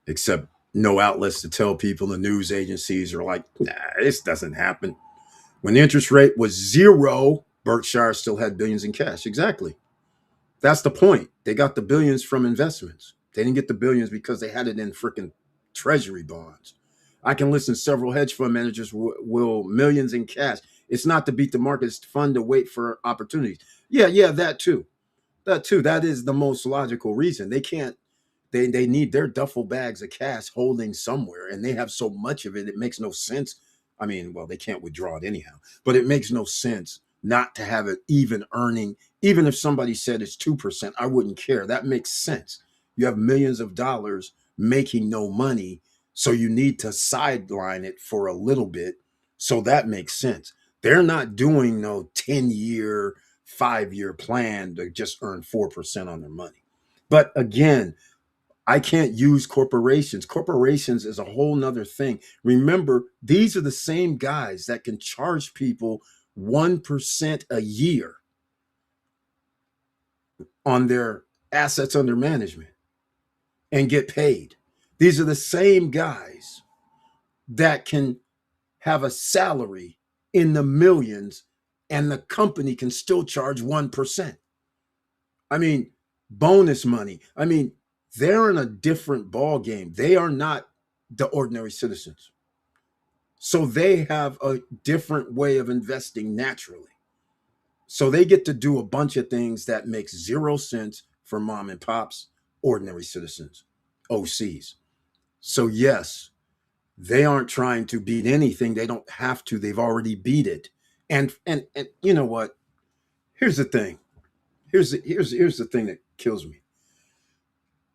Except no outlets to tell people. The news agencies are like, nah, this doesn't happen. When the interest rate was 0, Berkshire still had billions in cash. Exactly. That's the point. They got the billions from investments. They didn't get the billions because they had it in freaking treasury bonds. I can listen to several hedge fund managers will millions in cash. It's not to beat the market. It's fun to wait for opportunities. Yeah, that too. That is the most logical reason. They need their duffel bags of cash holding somewhere, and they have so much of it, it makes no sense. I mean, well, they can't withdraw it anyhow, but it makes no sense not to have it even earning. Even if somebody said it's 2%, I wouldn't care. That makes sense. You have millions of dollars making no money, so you need to sideline it for a little bit. So that makes sense. They're not doing no 10-year, 5-year plan to just earn 4% on their money. But again, I can't use corporations. Corporations is a whole nother thing. Remember, these are the same guys that can charge people 1% a year on their assets under management and get paid. These are the same guys that can have a salary in the millions and the company can still charge 1%. I mean, bonus money. I mean, they're in a different ball game. They are not the ordinary citizens. So they have a different way of investing naturally. So they get to do a bunch of things that makes 0 sense for mom and pops, ordinary citizens, OCs. So yes, they aren't trying to beat anything. They don't have to. They've already beat it. And you know what? Here's the thing. Here's the thing that kills me.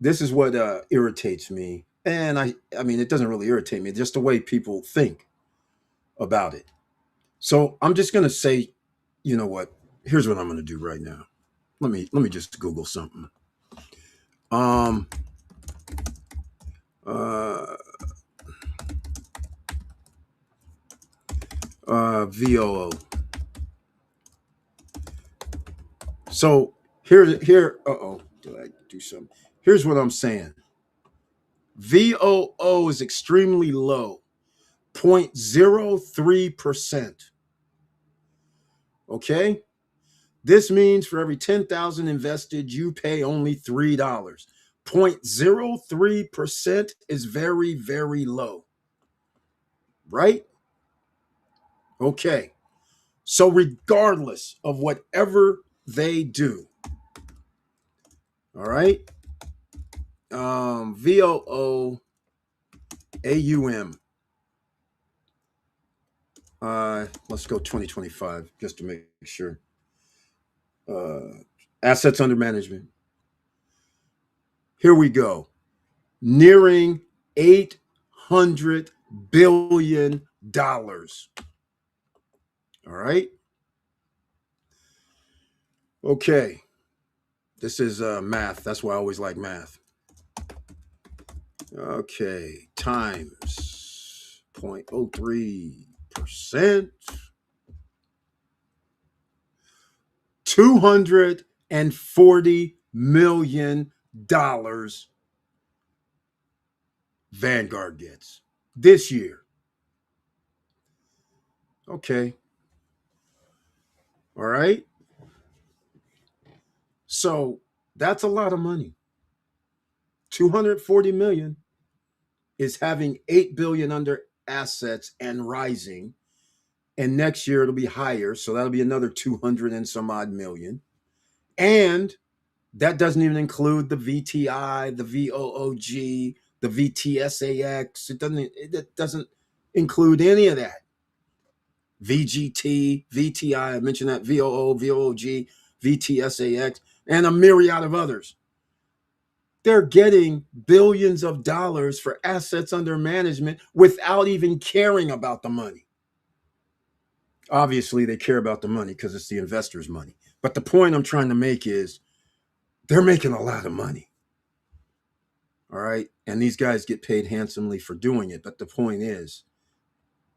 This is what irritates me. And I mean, it doesn't really irritate me, just the way people think about it. So I'm just gonna say, you know what? Here's what I'm gonna do right now. Let me just Google something. Um uh VOO. So here uh-oh, did I do something? Here's what I'm saying. VOO is extremely low, 0.03%. Okay? This means for every 10,000 invested, you pay only $3. 0.03% is very, very low, right? Okay. So regardless of whatever they do, all right, VOO AUM. Let's go 2025 just to make sure. Assets under management. Here we go. Nearing $800 billion. All right. Okay. This is math. That's why I always like math. Okay. Times 0.03%. $240 million Vanguard gets this year. Okay. All right. So that's a lot of money. 240 million is having 8 billion under assets and rising. And next year it'll be higher. So that'll be another 200 and some odd million. And that doesn't even include the VTI, the VOOG, the VTSAX. It doesn't include any of that. VGT, VTI, I mentioned that, VOO, VOOG, VTSAX, and a myriad of others. They're getting billions of dollars for assets under management without even caring about the money. Obviously, they care about the money because it's the investors' money. But the point I'm trying to make is they're making a lot of money. All right. And these guys get paid handsomely for doing it. But the point is,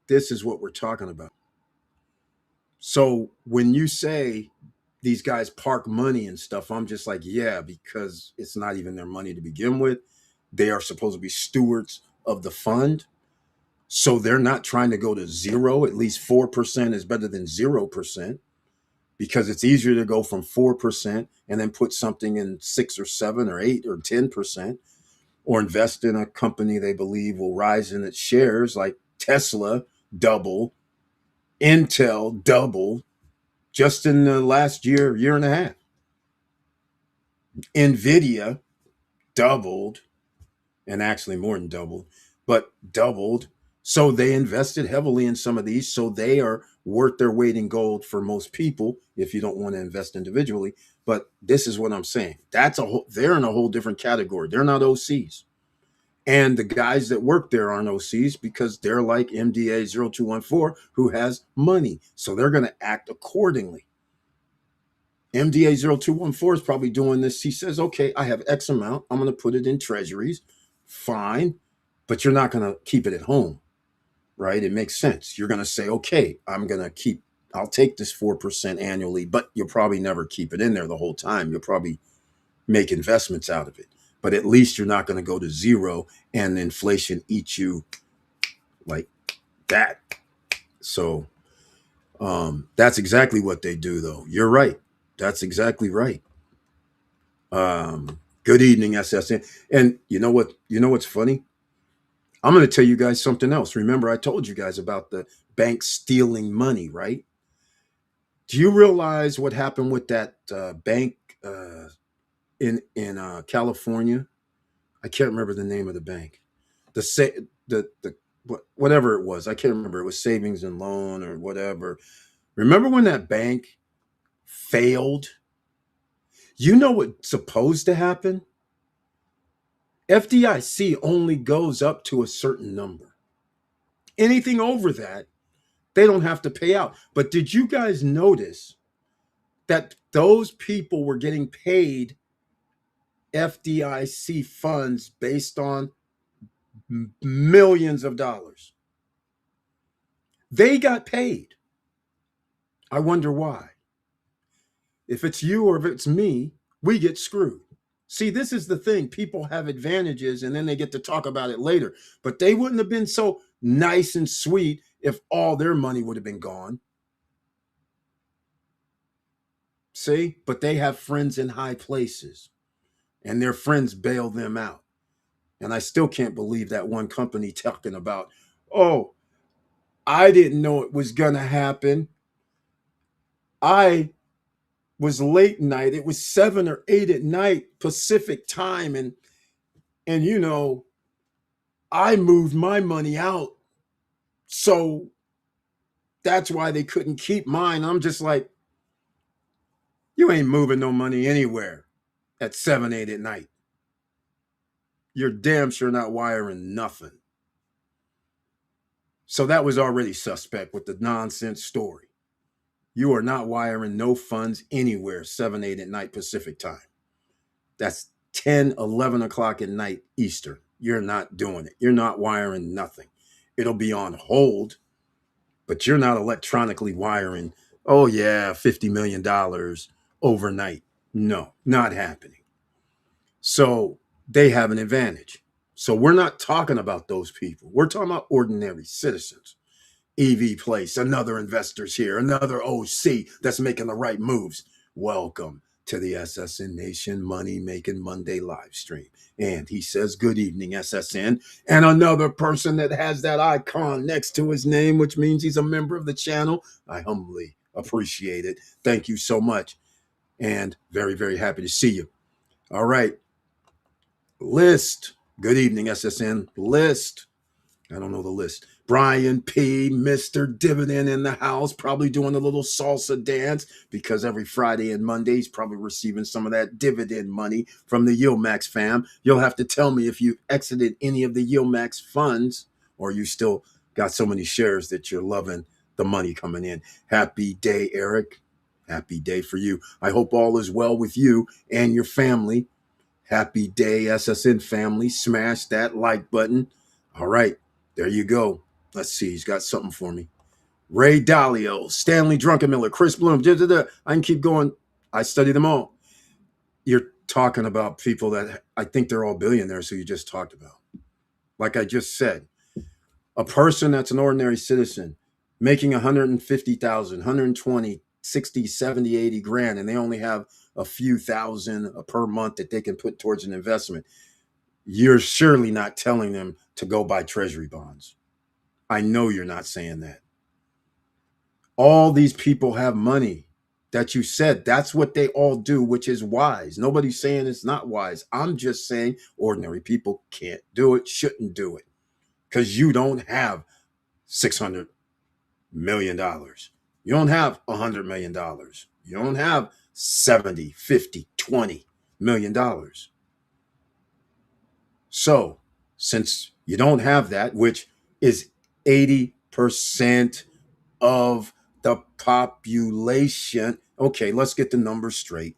this is what we're talking about. So when you say these guys park money and stuff, I'm just like, yeah, because it's not even their money to begin with. They are supposed to be stewards of the fund. So they're not trying to go to zero. At least 4% is better than 0%, because it's easier to go from 4% and then put something in 6 or 7 or 8 or 10%, or invest in a company they believe will rise in its shares, like Tesla double, Intel double, just in the last year and a half. Nvidia doubled, and actually more than doubled, but doubled. So they invested heavily in some of these. So they are worth their weight in gold for most people if you don't want to invest individually. But this is what I'm saying. They're in a whole different category. They're not OCs. And the guys that work there aren't OCs because they're like MDA 0214 who has money. So they're going to act accordingly. MDA 0214 is probably doing this. He says, okay, I have X amount. I'm going to put it in treasuries. Fine. But you're not going to keep it at home, right? It makes sense. You're going to say, okay, I'll take this 4% annually, but you'll probably never keep it in there the whole time. You'll probably make investments out of it. But at least you're not going to go to zero and inflation eats you like that. So that's exactly what they do, though. You're right. That's exactly right. Good evening, SSN. And you know what? You know what's funny? I'm going to tell you guys something else. Remember, I told you guys about the bank stealing money, right? Do you realize what happened with that bank in California? I can't remember the name of the bank. The whatever it was, I can't remember. It was savings and loan or whatever. Remember when that bank failed? You know what's supposed to happen? FDIC only goes up to a certain number. Anything over that, they don't have to pay out. But did you guys notice that those people were getting paid FDIC funds based on millions of dollars? They got paid. I wonder why. If it's you or if it's me, we get screwed. See, this is the thing. People have advantages and then they get to talk about it later. But they wouldn't have been so nice and sweet if all their money would have been gone. See? But they have friends in high places. and their friends bail them out. And I still can't believe that one company talking about, oh, I didn't know it was going to happen. I was late night. It was 7 or 8 at night Pacific time. And I moved my money out. So that's why they couldn't keep mine. I'm just like, you ain't moving no money anywhere at 7, 8 at night. You're damn sure not wiring nothing. So that was already suspect with the nonsense story. You are not wiring no funds anywhere 7, 8 at night Pacific time. That's 10, 11 o'clock at night Eastern. You're not doing it. You're not wiring nothing. It'll be on hold, but you're not electronically wiring, oh yeah, $50 million overnight. No, not happening. So they have an advantage. So we're not talking about those people. We're talking about ordinary citizens. EV Place, another investor's here, another OC that's making the right moves. Welcome to the SSN Nation Money Making Monday live stream. And he says, good evening, SSN. And another person that has that icon next to his name, which means he's a member of the channel. I humbly appreciate it. Thank you so much. And very, very happy to see you. All right. List. Good evening, SSN. List. I don't know the list. Brian P., Mr. Dividend in the house, probably doing a little salsa dance because every Friday and Monday he's probably receiving some of that dividend money from the Yilmax fam. You'll have to tell me if you exited any of the Yilmax funds or you still got so many shares that you're loving the money coming in. Happy day, Eric. Happy day for you. I hope all is well with you and your family. Happy day, SSN family. Smash that like button. All right. There you go. Let's see. He's got something for me. Ray Dalio, Stanley Druckenmiller, Chris Bloom. I can keep going. I study them all. You're talking about people that I think they're all billionaires who you just talked about. Like I just said, a person that's an ordinary citizen making 150,000, 120, 60, 70, 80 grand, and they only have a few thousand per month that they can put towards an investment. You're surely not telling them to go buy treasury bonds. I know you're not saying that. All these people have money that you said. That's what they all do, which is wise. Nobody's saying it's not wise. I'm just saying ordinary people can't do it, shouldn't do it, because you don't have $600 million. You don't have $100 million. You don't have 70, 50, $20 million. So, since you don't have that, which is 80% of the population, okay, let's get the numbers straight.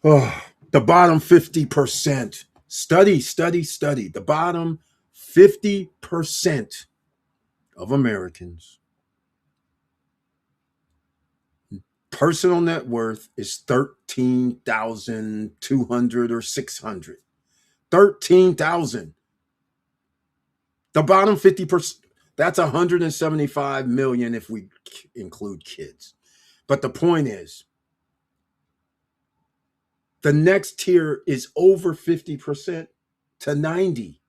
Oh, the bottom 50%, study. The bottom 50% of Americans, personal net worth is 13,200 or 600. 13,000. The bottom 50%, that's 175 million if we include kids. But the point is, the next tier is over 50% to 90.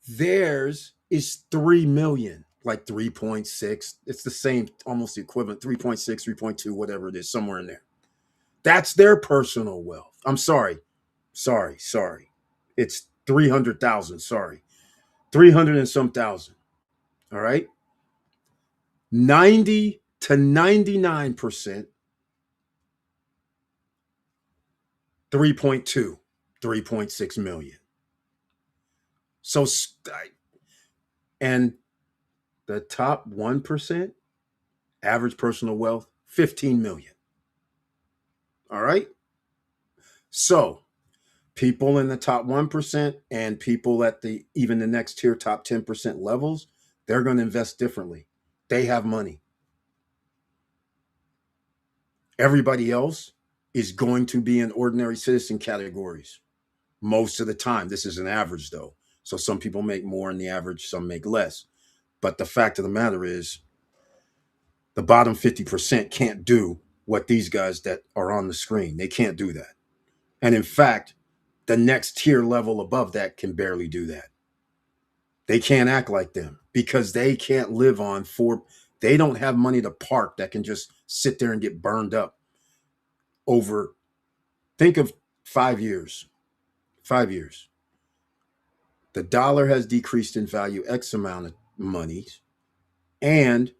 Theirs is 3 million, like 3.6. It's the same, almost the equivalent, 3.6, 3.2, whatever it is, somewhere in there. That's their personal wealth. I'm sorry. It's 300,000, sorry. 300 and some thousand. All right. 90 to 99%, 3.2, 3.6 million. So, and the top 1%, average personal wealth, 15 million. All right. So, people in the top 1% and people at even the next tier, top 10% levels, they're going to invest differently. They have money. Everybody else is going to be in ordinary citizen categories most of the time. This is an average, though. So some people make more in the average, some make less. But the fact of the matter is, the bottom 50% can't do what these guys that are on the screen, they can't do that. And in fact, the next tier level above that can barely do that. They can't act like them because they can't live on four. They don't have money to park that can just sit there and get burned up over. Think of 5 years. 5 years. The dollar has decreased in value X amount of money, and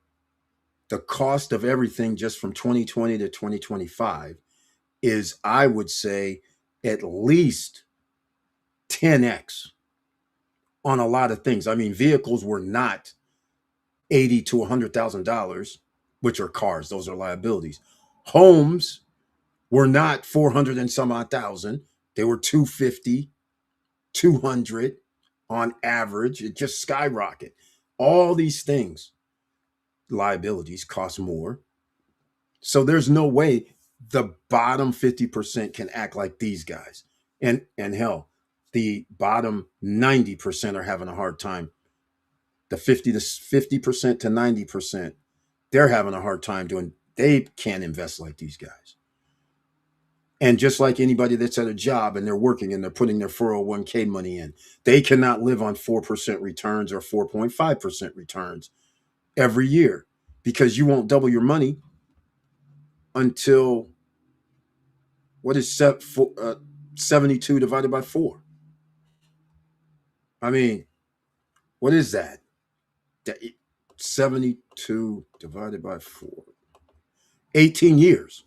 the cost of everything just from 2020 to 2025 is, I would say, at least 10x on a lot of things. I mean, vehicles were not 80 to $100,000, which are cars; those are liabilities. Homes were not 400 and some odd thousand; they were 250, 200 on average. It just skyrocketed. All these things, liabilities cost more. So there's no way the bottom 50% can act like these guys. And hell, the bottom 90% are having a hard time. The 50% to 90%, they're having a hard time doing. They can't invest like these guys. And just like anybody that's at a job and they're working and they're putting their 401k money in, they cannot live on 4% returns or 4.5% returns every year, because you won't double your money until, what is 72 divided by 4? I mean, what is that? 72 divided by 4. 18 years.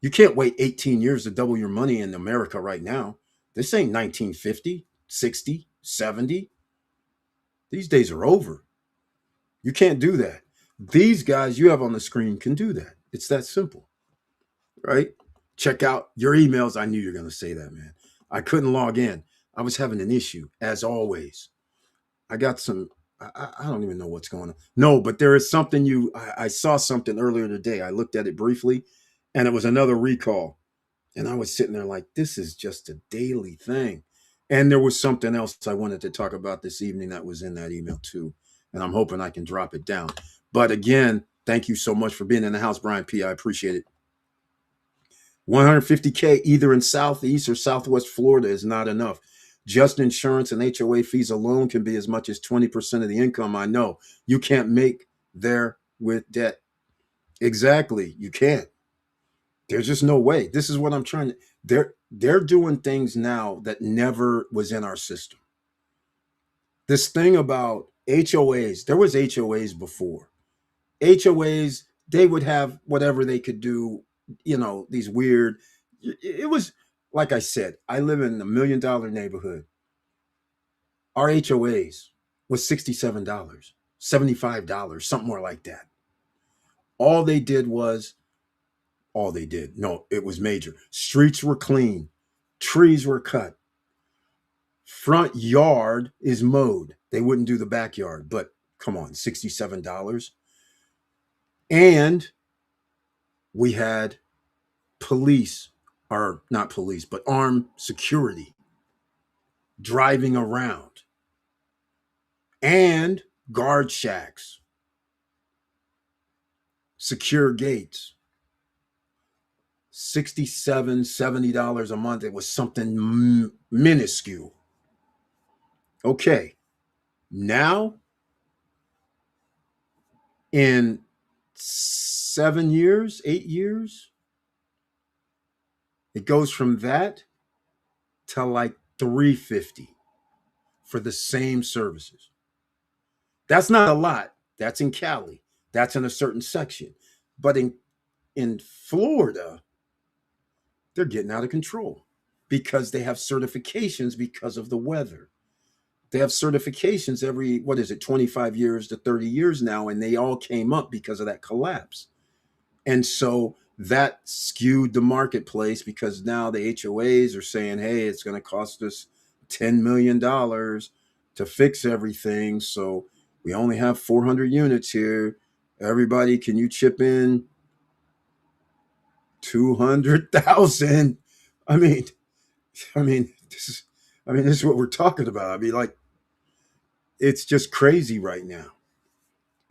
You can't wait 18 years to double your money in America right now. This ain't 1950, 60, 70. These days are over. You can't do that. These guys you have on the screen can do that. It's that simple, right? Check out your emails. I knew you were going to say that, man. I couldn't log in. I was having an issue, as always. I got some, I don't even know what's going on. No, but there is something I saw something earlier today. I looked at it briefly, and it was another recall. And I was sitting there like, this is just a daily thing. And there was something else I wanted to talk about this evening that was in that email too. And I'm hoping I can drop it down. But again, thank you so much for being in the house, Brian P. I appreciate it. 150K either in Southeast or Southwest Florida is not enough. Just insurance and HOA fees alone can be as much as 20% of the income. I know you can't make there with debt. Exactly. You can't. There's just no way. This is what I'm trying to. They're doing things now that never was in our system. This thing about HOAs, there was HOAs before. HOAs, they would have whatever they could do, these weird. It was, like I said, I live in a $1 million neighborhood. Our HOAs was $67, $75, something more like that. All they did was, all they did. No, it was major. Streets were clean, trees were cut, front yard is mowed. They wouldn't do the backyard, but come on, $67. And we had police, or not police, but armed security driving around, and guard shacks, secure gates. $67, $70 a month. It was something minuscule. Okay. Now, in 7 years, 8 years, it goes from that to like 350 for the same services. That's not a lot. That's in Cali. That's in a certain section. But in Florida, they're getting out of control because they have certifications because of the weather. They have certifications every, 25 years to 30 years now, and they all came up because of that collapse. And so that skewed the marketplace, because now the HOAs are saying, hey, it's going to cost us $10 million to fix everything. So we only have 400 units here. Everybody, can you chip in 200,000? I mean, this is what we're talking about. I mean, like, it's just crazy right now.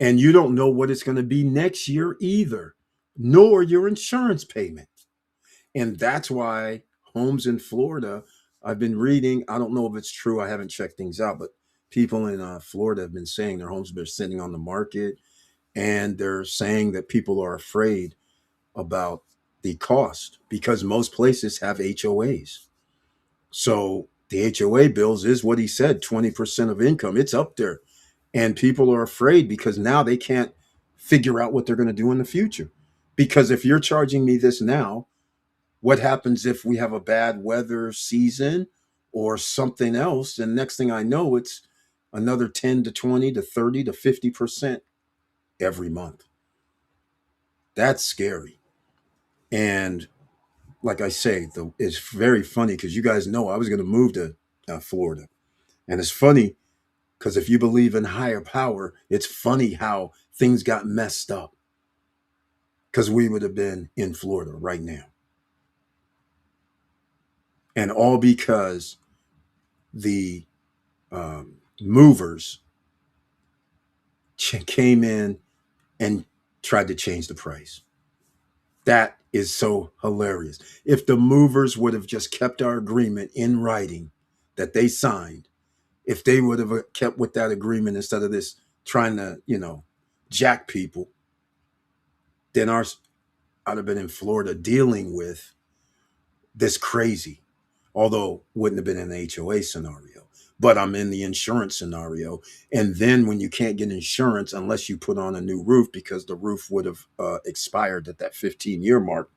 And you don't know what it's going to be next year either, nor your insurance payment. And that's why homes in Florida, I've been reading, I don't know if it's true, I haven't checked things out, but people in Florida have been saying their homes have been sitting on the market, and they're saying that people are afraid about the cost because most places have HOAs. So the HOA bills is what he said, 20% of income. It's up there. And people are afraid because now they can't figure out what they're going to do in the future. Because if you're charging me this now, what happens if we have a bad weather season or something else? And next thing I know, it's another 10 to 20 to 30 to 50% every month. That's scary. And like I say, it's very funny because you guys know I was going to move to Florida. And it's funny because if you believe in higher power, it's funny how things got messed up because we would have been in Florida right now. And all because the movers came in and tried to change the price. That is so hilarious. If the movers would have just kept our agreement in writing that they signed, if they would have kept with that agreement instead of this trying to, jack people, then I'd have been in Florida dealing with this crazy. Although wouldn't have been an HOA scenario, but I'm in the insurance scenario. And then when you can't get insurance unless you put on a new roof because the roof would have expired at that 15-year mark,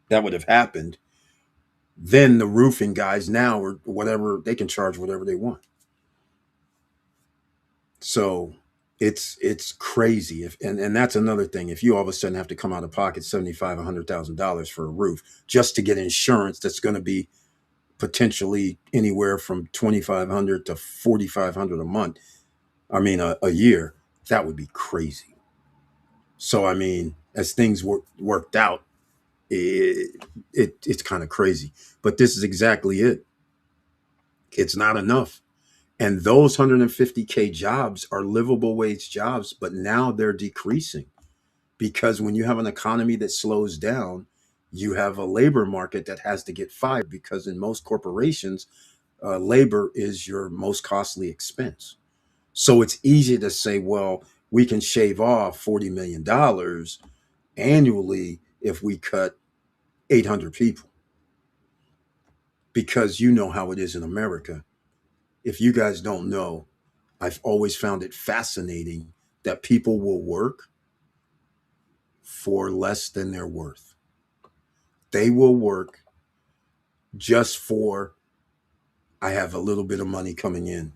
that would have happened. Then the roofing guys now or whatever they can charge whatever they want. So it's crazy. And that's another thing. If you all of a sudden have to come out of pocket $100,000 for a roof just to get insurance, that's going to be potentially anywhere from 2,500 to 4,500 a month. I mean, a year. That would be crazy. So I mean, as things worked out, it's kind of crazy. But this is exactly it. It's not enough. And those 150K jobs are livable wage jobs, but now they're decreasing because when you have an economy that slows down, you have a labor market that has to get fired because in most corporations, labor is your most costly expense. So it's easy to say, well, we can shave off $40 million annually if we cut 800 people because you know how it is in America. If you guys don't know, I've always found it fascinating that people will work for less than their worth. They will work just for, I have a little bit of money coming in.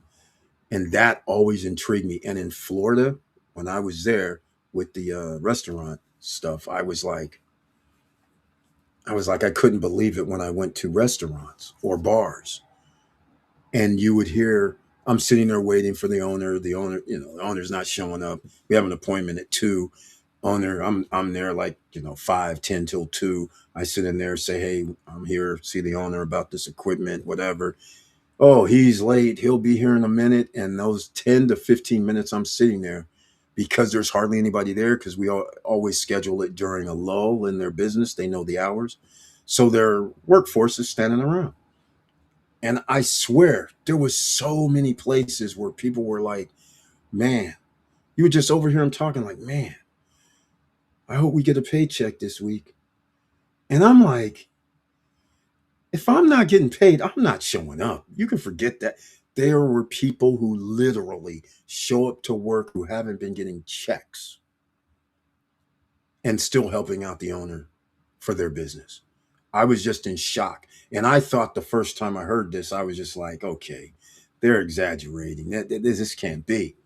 And that always intrigued me. And in Florida, when I was there with the restaurant stuff, I couldn't believe it when I went to restaurants or bars, and you would hear, I'm sitting there waiting for the owner. The owner's not showing up. We have an appointment at 2. Owner, I'm there like 5:10 till 2. I sit in there, say, hey, I'm here, see the owner about this equipment, whatever. Oh, he's late. He'll be here in a minute. And those 10 to 15 minutes I'm sitting there because there's hardly anybody there because we always schedule it during a lull in their business. They know the hours. So their workforce is standing around. And I swear there was so many places where people were like, man, you would just overhear them talking like, man, I hope we get a paycheck this week. And I'm like, if I'm not getting paid, I'm not showing up. You can forget that. There were people who literally show up to work who haven't been getting checks and still helping out the owner for their business. I was just in shock. And I thought the first time I heard this, I was just like, okay, they're exaggerating. This can't be.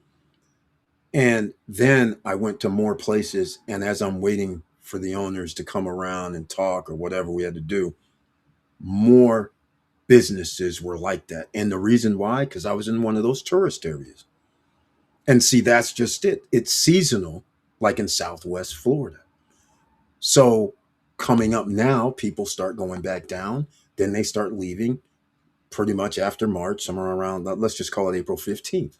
And then I went to more places. And as I'm waiting for the owners to come around and talk or whatever we had to do, more businesses were like that. And the reason why, because I was in one of those tourist areas. And see, that's just it. It's seasonal, like in Southwest Florida. So coming up now, people start going back down. Then they start leaving pretty much after March, somewhere around, let's just call it April 15th.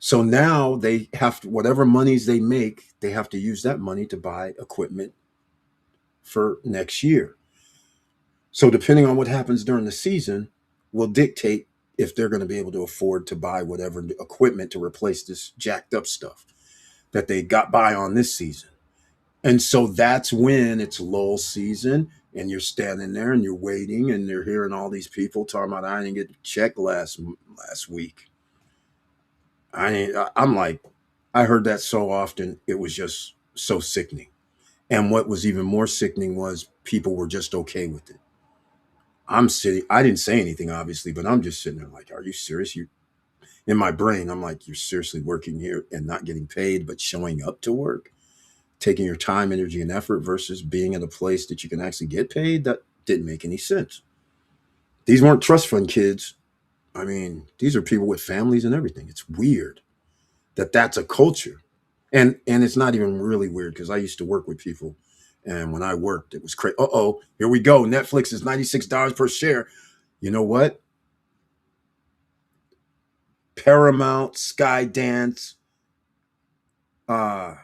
So now they have to, whatever monies they make, they have to use that money to buy equipment for next year. So depending on what happens during the season will dictate if they're going to be able to afford to buy whatever equipment to replace this jacked up stuff that they got by on this season. And so that's when it's lull season and you're standing there and you're waiting and you're hearing all these people talking about, I didn't get a check last week. I'm like, I heard that so often, it was just so sickening. And what was even more sickening was people were just okay with it. I'm sitting, I didn't say anything, obviously, but I'm just sitting there like, are you serious? You, in my brain, I'm like, you're seriously working here and not getting paid, but showing up to work, taking your time, energy, and effort versus being in a place that you can actually get paid? That didn't make any sense. These weren't trust fund kids. I mean, these are people with families and everything. It's weird that that's a culture. And it's not even really weird because I used to work with people, and when I worked, it was crazy. Uh-oh, here we go. Netflix is $96 per share. You know what? Paramount, Skydance, uh,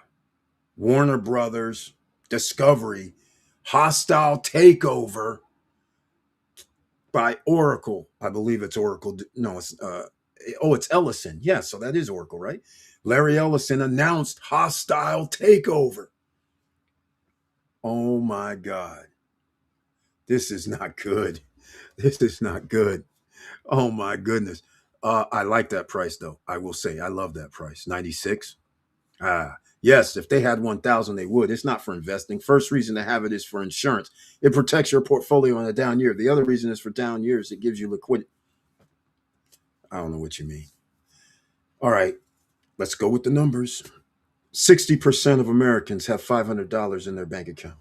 Warner Brothers, Discovery, hostile takeover by Oracle. I believe it's Oracle. No, it's Ellison. Yeah, so that is Oracle, right? Larry Ellison announced hostile takeover. Oh my God. This is not good. This is not good. Oh my goodness. I like that price though. I will say I love that price. 96. Yes, if they had 1,000, they would. It's not for investing. First reason to have it is for insurance. It protects your portfolio in a down year. The other reason is for down years. It gives you liquidity. I don't know what you mean. All right, let's go with the numbers. 60% of Americans have $500 in their bank account.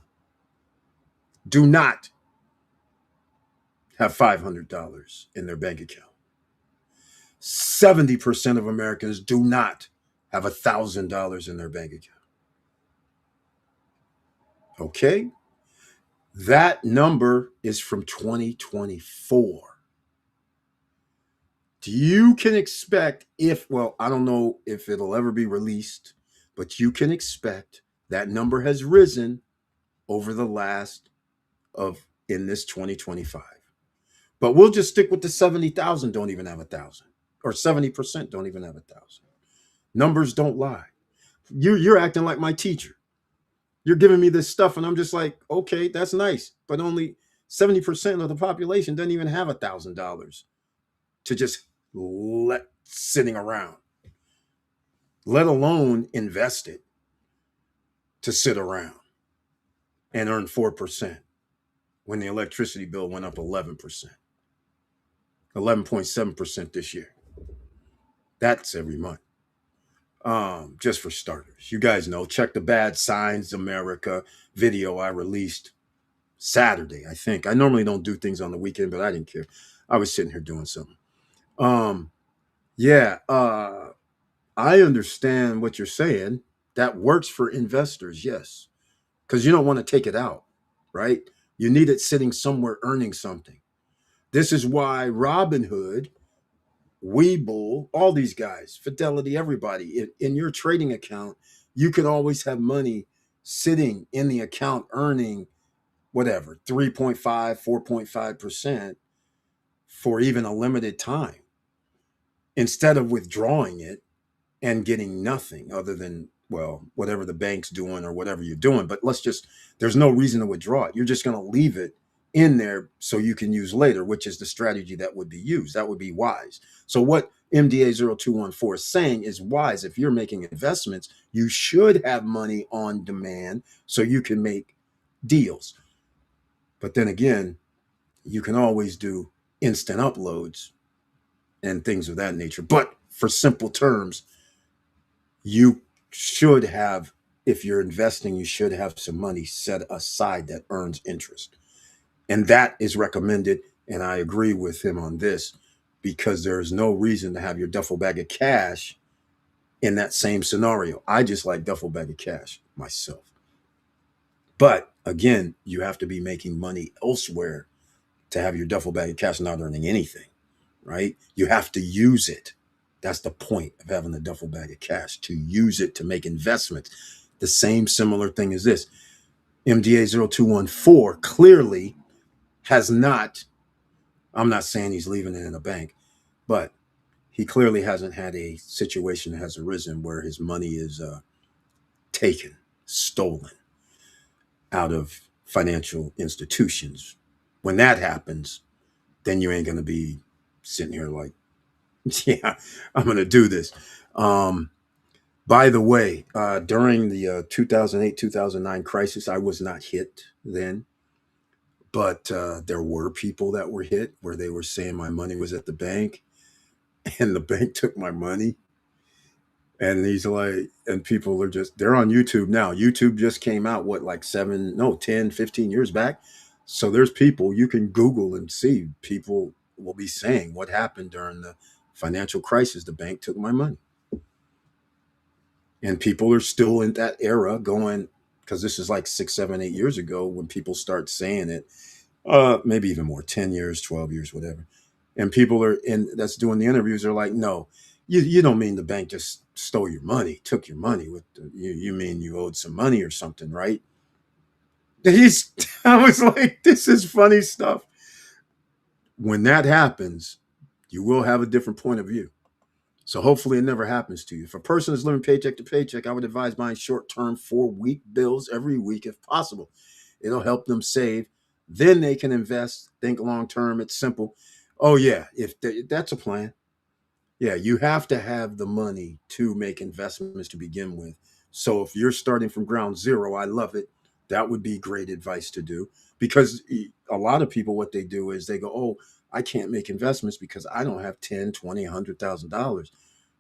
Do not have $500 in their bank account. 70% of Americans do not have $1,000 in their bank account. Okay? That number is from 2024. You can expect, if, well, I don't know if it'll ever be released, but you can expect that number has risen over the last of in this 2025. But we'll just stick with the 70,000 don't even have 1,000, or 70% don't even have 1,000. Numbers don't lie. You're acting like my teacher. You're giving me this stuff, and I'm just like, okay, that's nice, but only 70% of the population doesn't even have $1,000 to just let sitting around, let alone invest it to sit around and earn 4% when the electricity bill went up 11%, 11.7% this year. That's every month. Just for starters, you guys know, check the Bad Signs America video I released Saturday, I think. I normally don't do things on the weekend, but I didn't care. I was sitting here doing something. Um, yeah, I understand what you're saying. That works for investors, yes, because you don't want to take it out, right? You need it sitting somewhere earning something. This is why Robinhood, Webull, all these guys, Fidelity, everybody, in your trading account, you can always have money sitting in the account earning whatever, 3.5, 4.5% for even a limited time instead of withdrawing it and getting nothing other than, well, whatever the bank's doing or whatever you're doing. But there's no reason to withdraw it. You're just going to leave it in there so you can use later, which is the strategy that would be used. That would be wise. So what MDA0214 is saying is wise. If you're making investments, you should have money on demand so you can make deals. But then again, you can always do instant uploads and things of that nature. But for simple terms, you should have, if you're investing, you should have some money set aside that earns interest. And that is recommended. And I agree with him on this because there is no reason to have your duffel bag of cash in that same scenario. I just like duffel bag of cash myself. But again, you have to be making money elsewhere to have your duffel bag of cash not earning anything, right? You have to use it. That's the point of having a duffel bag of cash, to use it to make investments. The same similar thing as this. MDA0214 clearly has not, I'm not saying he's leaving it in a bank, but he clearly hasn't had a situation that has arisen where his money is taken, stolen out of financial institutions. When that happens, then you ain't going to be sitting here like, yeah, I'm going to do this. Um, by the way, during the 2008 2009 crisis, I was not hit then, but there were people that were hit where they were saying my money was at the bank and the bank took my money. And he's like, and people are just, they're on YouTube now. YouTube just came out, what, like 7, no, 10, 15 years back. So there's people you can Google and see. People will be saying what happened during the financial crisis. The bank took my money. And people are still in that era going, because this is like 6, 7, 8 years ago when people start saying it, maybe even more, 10 years, 12 years, whatever. And people are in that's doing the interviews are like, no, you don't mean the bank just stole your money, took your money with you mean you owed some money or something, right? He's I was like, this is funny stuff. When that happens, you will have a different point of view. So hopefully it never happens to you. If a person is living paycheck to paycheck, I would advise buying short-term 4-week bills every week if possible. It'll help them save. Then they can invest, think long-term. It's simple. Oh yeah, that's a plan. Yeah, you have to have the money to make investments to begin with. So if you're starting from ground zero, I love it. That would be great advice to do because a lot of people, what they do is they go, oh, I can't make investments because I don't have 10, 20, $100,000.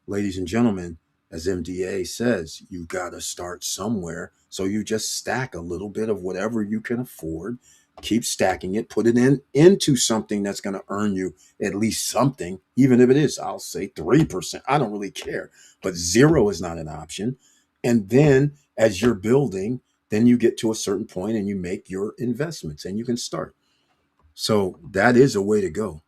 Ladies and gentlemen, as MDA says, you got to start somewhere. So you just stack a little bit of whatever you can afford, keep stacking it, put it into something that's going to earn you at least something, even if it is, I'll say 3%. I don't really care, but zero is not an option. And then as you're building, then you get to a certain point and you make your investments and you can start. So that is a way to go.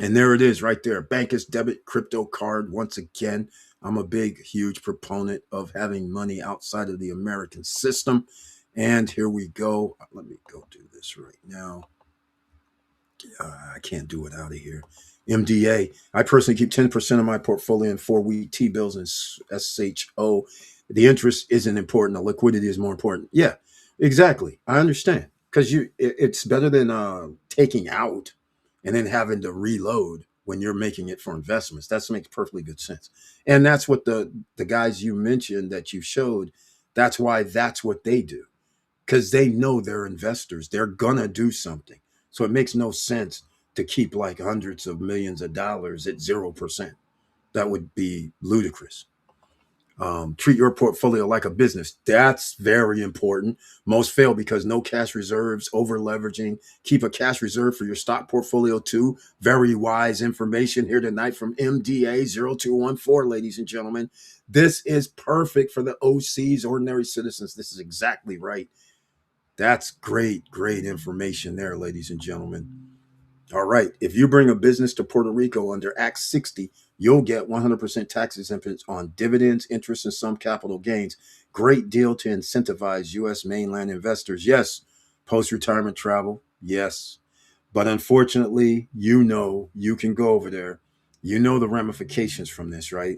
And there it is right there. Bancus debit crypto card. Once again, I'm a big, huge proponent of having money outside of the American system. And here we go. Let me go do this right now. I can't do it out of here. MDA. I personally keep 10% of my portfolio in 4-week T bills and SHO. The interest isn't important. The liquidity is more important. Yeah, exactly. I understand because it's better than taking out and then having to reload when you're making it for investments. That makes perfectly good sense. And that's what the guys you mentioned that you showed. That's why that's what they do because they know they're investors. They're gonna do something. So it makes no sense to keep like hundreds of millions of dollars at 0%. That would be ludicrous. Treat your portfolio like a business. That's very important. Most fail because no cash reserves, over leveraging. Keep a cash reserve for your stock portfolio too. Very wise information here tonight from MDA0214, ladies and gentlemen. This is perfect for the OCs, ordinary citizens. This is exactly right. That's great, great information there, ladies and gentlemen. All right. If you bring a business to Puerto Rico under Act 60, you'll get 100% tax exemptions on dividends, interest, and some capital gains. Great deal to incentivize U.S. mainland investors. Yes. Post retirement travel. Yes. But unfortunately, you can go over there. You know the ramifications from this, right?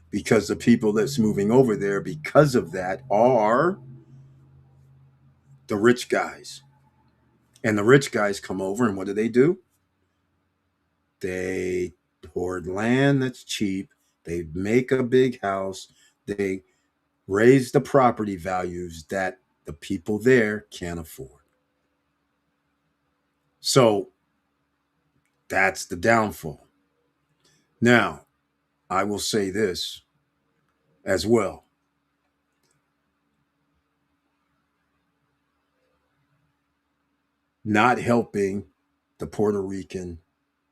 Because the people that's moving over there because of that are the rich guys. And the rich guys come over, and what do? They hoard land that's cheap. They make a big house. They raise the property values that the people there can't afford. So that's the downfall. Now, I will say this as well. Not helping the Puerto Rican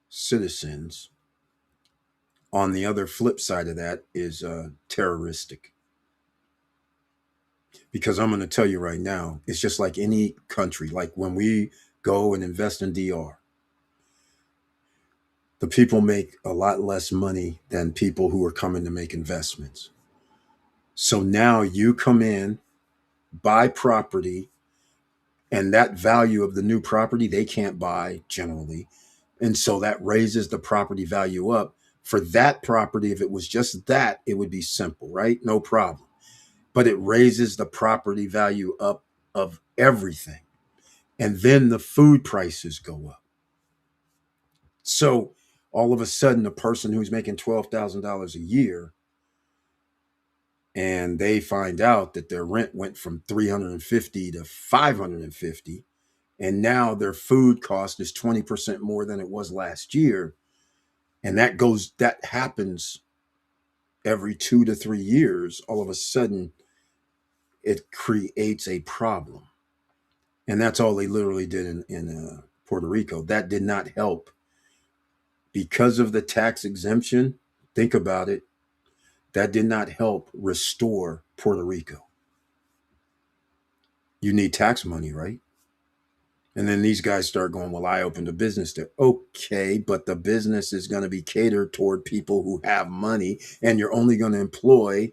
citizens on the other flip side of that is terroristic. Because I'm going to tell you right now, it's just like any country. Like when we go and invest in DR, the people make a lot less money than people who are coming to make investments. So now you come in, buy property, And that value of the new property they can't buy generally. And so that raises the property value up. For that property, if it was just that, it would be simple, right? No problem. But it raises the property value up of everything. And then the food prices go up. So all of a sudden, a person who's making $12,000 a year and they find out that their rent went from 350 to 550, and now their food cost is 20% more than it was last year, and that happens every 2 to 3 years. All of a sudden it creates a problem. And that's all they literally did in Puerto Rico. That did not help because of the tax exemption. Think about it. That did not help restore Puerto Rico. You need tax money, right? And then these guys start going, well, I opened a business there. Okay, but the business is going to be catered toward people who have money, and you're only going to employ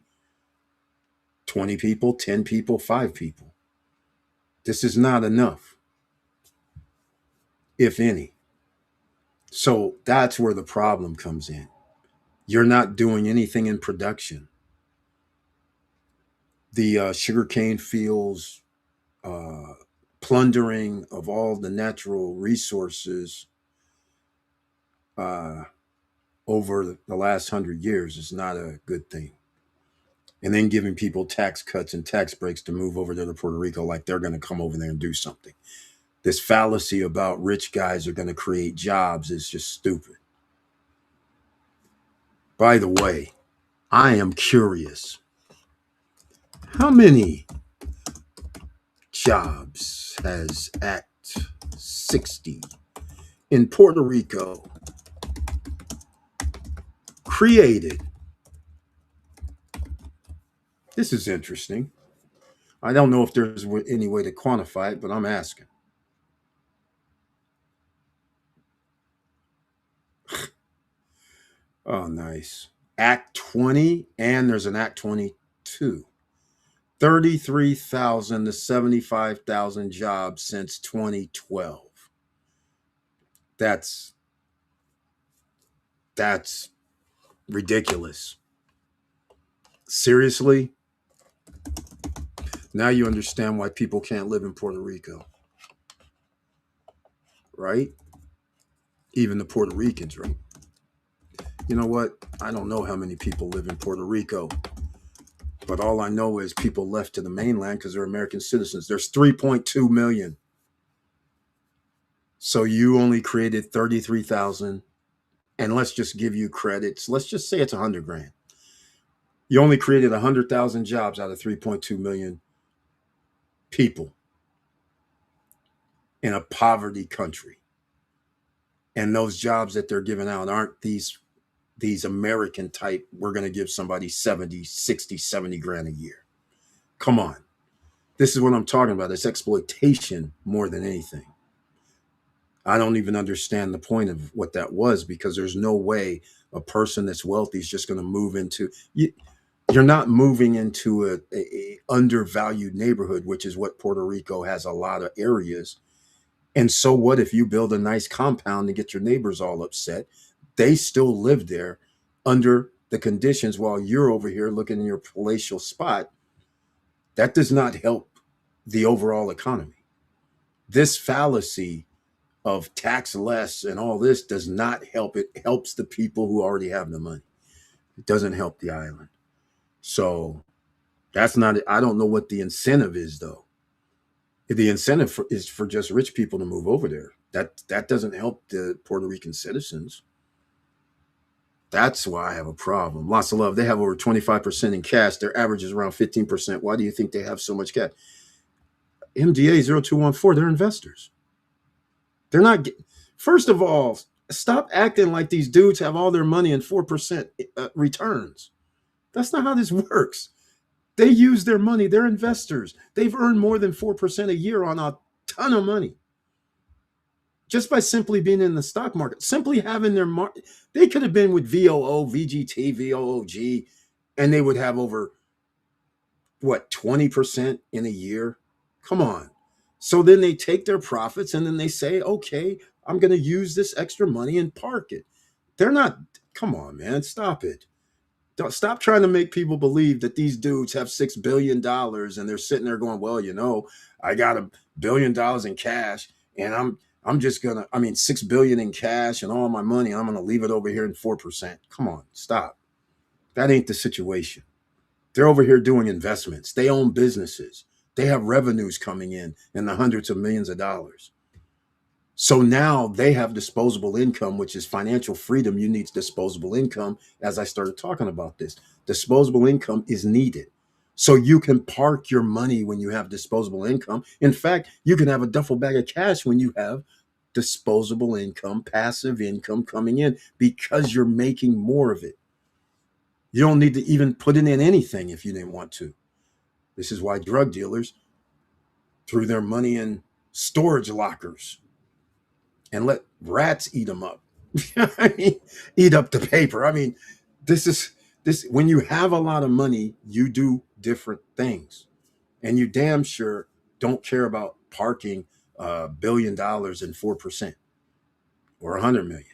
20 people, 10 people, 5 people. This is not enough, if any. So that's where the problem comes in. You're not doing anything in production. The sugarcane fields, uh, plundering of all the natural resources uh, over the last 100 years is not a good thing. And then giving people tax cuts and tax breaks to move over there to Puerto Rico like they're going to come over there and do something. This fallacy about rich guys are going to create jobs is just stupid. By the way, I am curious. How many jobs has Act 60 in Puerto Rico created? This is interesting. I don't know if there's any way to quantify it, but I'm asking. Oh, nice. Act 20, and there's an Act 22. 33,000 to 75,000 jobs since 2012. That's that's ridiculous. Seriously? Now you understand why people can't live in Puerto Rico, right? Even the Puerto Ricans, right? You know what? I don't know how many people live in Puerto Rico, but all I know is people left to the mainland because they're American citizens. There's 3.2 million. So you only created 33,000, and let's just give you credits. Let's just say it's 100 grand. You only created 100,000 jobs out of 3.2 million people in a poverty country. And those jobs that they're giving out aren't these American type, we're going to give somebody 70, 60, 70 grand a year. Come on. This is what I'm talking about. It's exploitation more than anything. I don't even understand the point of what that was, because there's no way a person that's wealthy is just going to move into you're not moving into a undervalued neighborhood, which is what Puerto Rico has, a lot of areas. And so what if you build a nice compound and get your neighbors all upset? They still live there under the conditions while you're over here looking in your palatial spot. That does not help the overall economy. This fallacy of tax less and all this does not help. It helps the people who already have the money. It doesn't help the island. So that's not it. I don't know what the incentive is, though. The incentive is for just rich people to move over there. That doesn't help the Puerto Rican citizens. That's why I have a problem. Lots of love. They have over 25% in cash. Their average is around 15%. Why do you think they have so much cash? MDA 0214, they're investors. They're not. First of all, stop acting like these dudes have all their money in 4% returns. That's not how this works. They use their money. They're investors. They've earned more than 4% a year on a ton of money. Just by simply being in the stock market, simply having their market. They could have been with VOO, VGT, VOOG, and they would have over, what, 20% in a year? Come on. So then they take their profits and then they say, okay, I'm going to use this extra money and park it. They're not, come on, man, stop it. Stop trying to make people believe that these dudes have $6 billion and they're sitting there going, well, I got $1 billion in cash and I'm just gonna, I mean, 6 billion in cash and all my money, I'm gonna leave it over here in 4%. Come on, stop. That ain't the situation. They're over here doing investments. They own businesses. They have revenues coming in the hundreds of millions of dollars. So now they have disposable income, which is financial freedom. You need disposable income. As I started talking about this, disposable income is needed. So you can park your money when you have disposable income. In fact, you can have a duffel bag of cash when you have disposable income, passive income coming in because you're making more of it. You don't need to even put it in anything if you didn't want to. This is why drug dealers threw their money in storage lockers and let rats eat them up. I mean, eat up the paper. I mean, this is this when you have a lot of money, you do different things. And you damn sure don't care about parking $1 billion in 4% or 100 million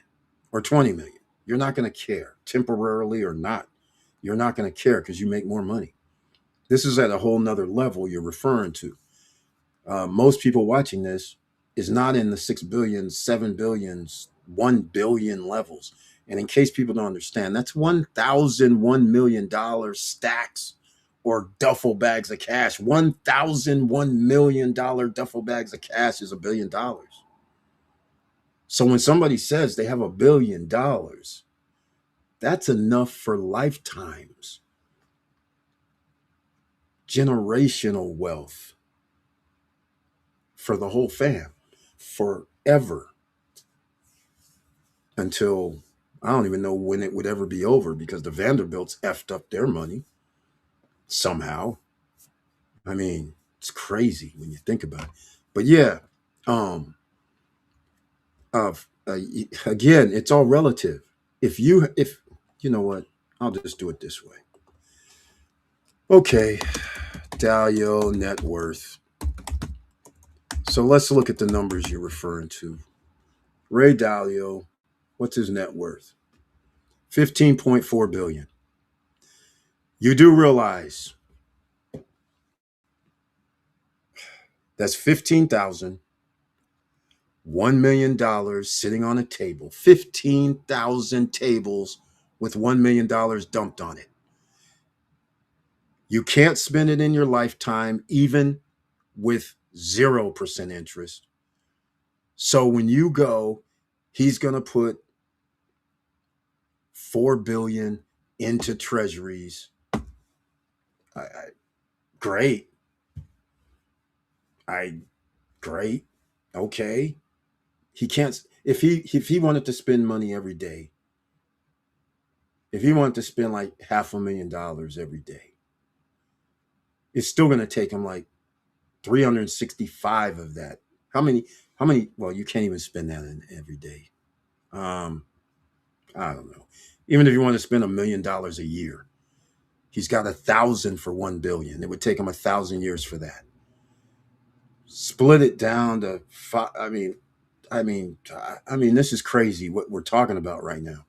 or 20 million. You're not going to care temporarily or not. You're not going to care because you make more money. This is at a whole nother level you're referring to. Most people watching this is not in the 6 billion, 7 billions, 1 billion levels. And in case people don't understand, that's $1,001 million stacks or duffel bags of cash. $1,001 million duffel bags of cash is $1 billion. So when somebody says they have $1 billion, that's enough for lifetimes, generational wealth for the whole fam forever until I don't even know when it would ever be over because the Vanderbilts effed up their money somehow. I mean, it's crazy when you think about it. But yeah, um, uh, uh, again, it's all relative. If you know what, I'll just do it this way. Okay, Dalio net worth. So let's look at the numbers you're referring to. Ray Dalio, what's his net worth? 15.4 billion. You do realize that's 15,000 $1 million sitting on a table, 15,000 tables with $1 million dumped on it. You can't spend it in your lifetime, even with 0% interest. So when you go, he's going to put 4 billion into treasuries. Great. I great. Okay. He can't if he wanted to spend money every day, if he wanted to spend like $500,000 every day, it's still going to take him like 365 of that. How many? How many? Well, you can't even spend that in every day. Um, I don't know. Even if you want to spend $1 million a year, he's got 1,000 for 1 billion. It would take him 1,000 years for that. Split it down to five. I mean, this is crazy what we're talking about right now.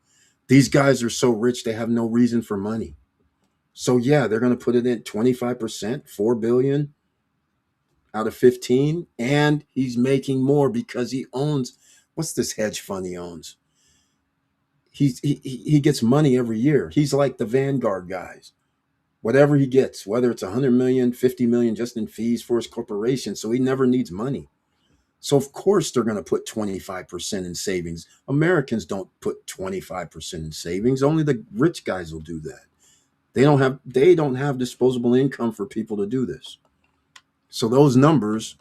These guys are so rich they have no reason for money. So yeah, they're going to put it in 25%, 4 billion out of 15, and he's making more because he owns what's this hedge fund he owns? He gets money every year. He's like the Vanguard guys. Whatever he gets, whether it's 100 million, 50 million just in fees for his corporation, so he never needs money. So of course they're going to put 25% in savings. Americans don't put 25% in savings. Only the rich guys will do that. They don't have disposable income for people to do this. So those numbers,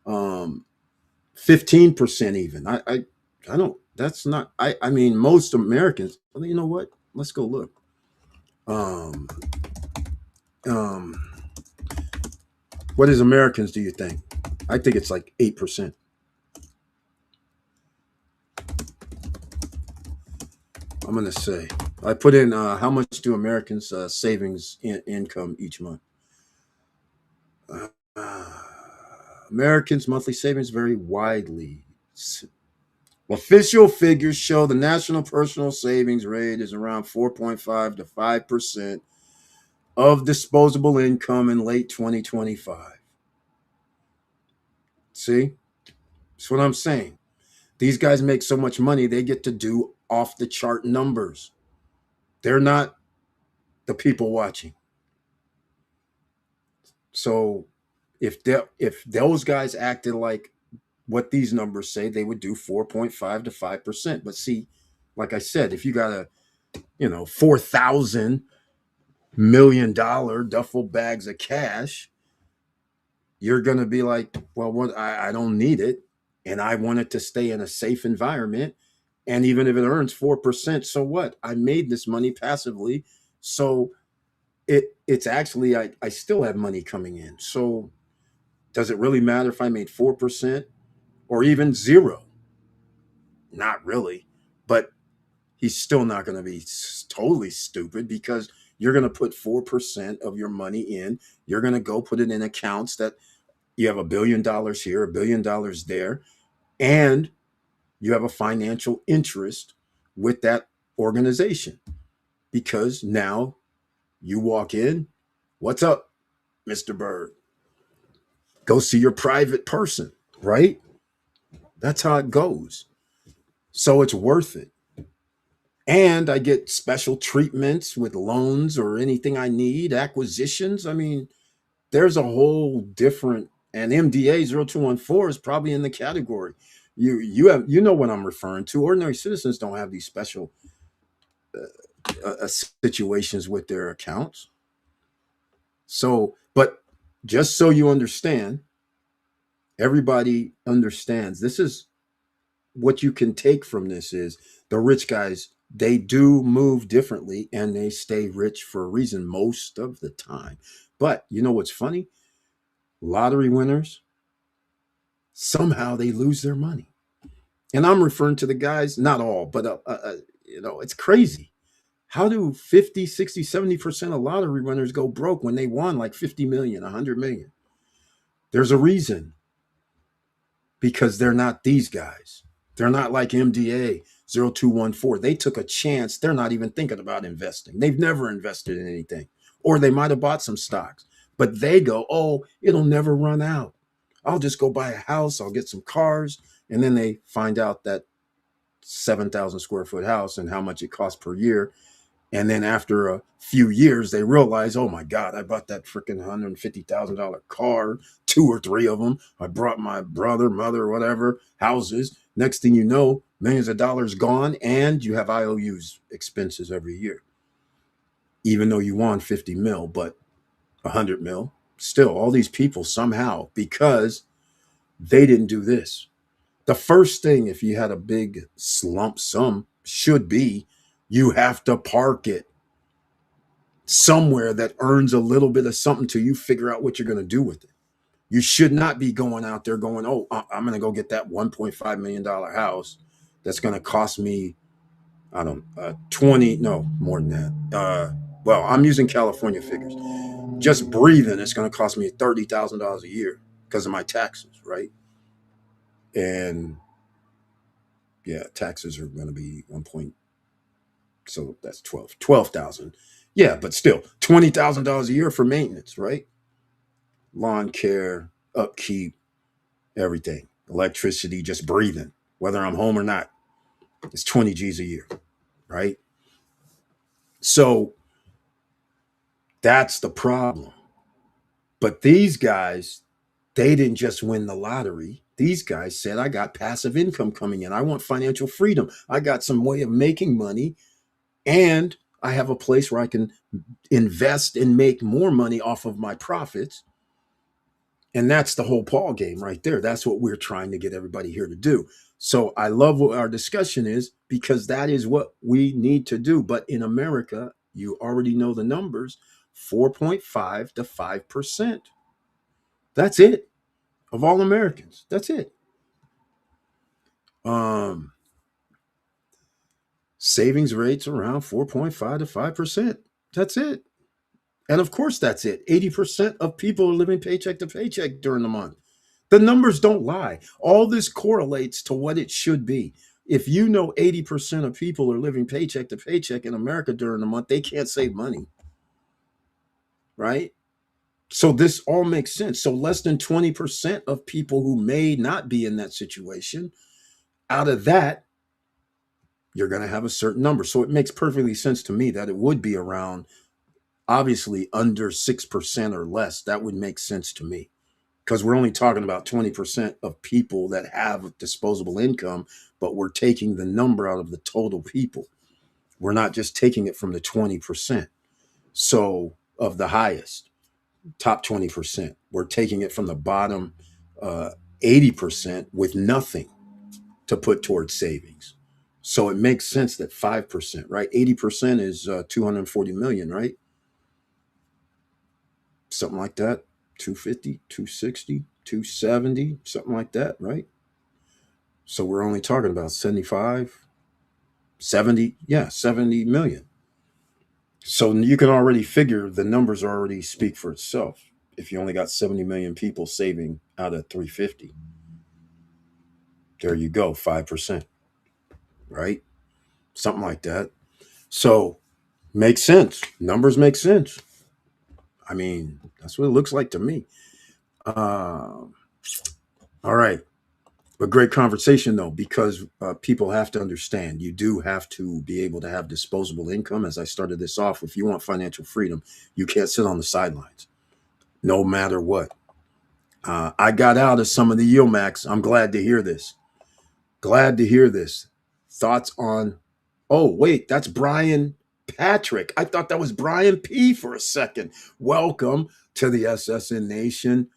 15% even. I don't. That's not. I mean, most Americans. Well, you know what? Let's go look. Um, um, what is Americans? Do you think? I think it's like 8%. I'm gonna say. I put in how much do Americans savings income each month? Uh, Americans' monthly savings vary widely. Official figures show the national personal savings rate is around 4.5 to 5% of disposable income in late 2025. See? That's what I'm saying. These guys make so much money, they get to do off the chart numbers. They're not the people watching. So if those guys acted like what these numbers say, they would do 4.5 to 5%. But see, like I said, if you got a, $4,000 million duffel bags of cash, you're going to be like, well, what? I don't need it. And I want it to stay in a safe environment. And even if it earns 4%, so what? I made this money passively. So it's actually, I still have money coming in. So does it really matter if I made 4% or even zero? Not really. But he's still not going to be totally stupid because you're going to put 4% of your money in. You're going to go put it in accounts that you have $1 billion here, $1 billion there, and you have a financial interest with that organization because now you walk in, what's up, Mr. Bird? Go see your private person, right? That's how it goes. So it's worth it. And I get special treatments with loans or anything I need, acquisitions. I mean, there's a whole different, and MDA 0214 is probably in the category. You know what I'm referring to. Ordinary citizens don't have these special situations with their accounts. So, but just so you understand, everybody understands this is what you can take from this is the rich guys, they do move differently and they stay rich for a reason most of the time. But you know what's funny? Lottery winners, somehow they lose their money. And I'm referring to the guys, not all, but it's crazy. How do 50, 60, 70% of lottery winners go broke when they won like 50 million, 100 million? There's a reason, because they're not these guys. They're not like MDA 0214. They took a chance. They're not even thinking about investing. They've never invested in anything. Or they might have bought some stocks, but they go, oh, it'll never run out. I'll just go buy a house. I'll get some cars. And then they find out that 7,000 square foot house and how much it costs per year. And then after a few years, they realize, oh my God, I bought that freaking $150,000 car, two or three of them. I brought my brother, mother, whatever, houses. Next thing you know, millions of dollars gone, and you have IOUs expenses every year. Even though you won 50 mil, but 100 mil, still all these people somehow, because they didn't do this. The first thing, if you had a big lump sum, should be you have to park it somewhere that earns a little bit of something till you figure out what you're going to do with it. You should not be going out there going, oh, I'm going to go get that $1.5 million house that's going to cost me, I don't 20, no, more than that. Well, I'm using California figures. Just breathing, it's going to cost me $30,000 a year because of my taxes, right? And yeah, taxes are going to be 1. So that's 12,000. Yeah, but still $20,000 a year for maintenance, right? Lawn care, upkeep, everything, electricity, just breathing, whether I'm home or not. It's 20 G's a year, right? So that's the problem. But these guys, they didn't just win the lottery. These guys said, I got passive income coming in. I want financial freedom. I got some way of making money, and I have a place where I can invest and make more money off of my profits. And that's the whole ball game right there. That's what we're trying to get everybody here to do. So I love what our discussion is, because that is what we need to do. But in America, you already know the numbers, 4.5 to 5%. That's it, of all Americans. That's it. Um, Savings rates around 4.5 to 5%. That's it. And of course, that's it. 80% of people are living paycheck to paycheck during the month. The numbers don't lie. All this correlates to what it should be. If you know 80% of people are living paycheck to paycheck in America during the month, they can't save money, right? So this all makes sense. So less than 20% of people who may not be in that situation, out of that, you're going to have a certain number. So it makes perfectly sense to me that it would be around, obviously, under 6% or less. That would make sense to me because we're only talking about 20% of people that have disposable income, but we're taking the number out of the total people. We're not just taking it from the 20%. So of the highest, top 20%, we're taking it from the bottom uh, 80% with nothing to put towards savings. So it makes sense that 5%, right? 80% is 240 million, right? Something like that. 250, 260, 270, something like that, right? So we're only talking about 75, 70, yeah, 70 million. So you can already figure the numbers already speak for itself. If you only got 70 million people saving out of 350, there you go, 5%, right? Something like that. So makes sense. Numbers make sense. I mean, that's what it looks like to me. Uh, all right. But great conversation, though, because people have to understand you do have to be able to have disposable income. As I started this off, if you want financial freedom, you can't sit on the sidelines no matter what. I got out of some of the yield max. I'm glad to hear this. Glad to hear this. Thoughts on, oh, wait, that's Brian Patrick. I thought that was Brian P for a second. Welcome to the SSN Nation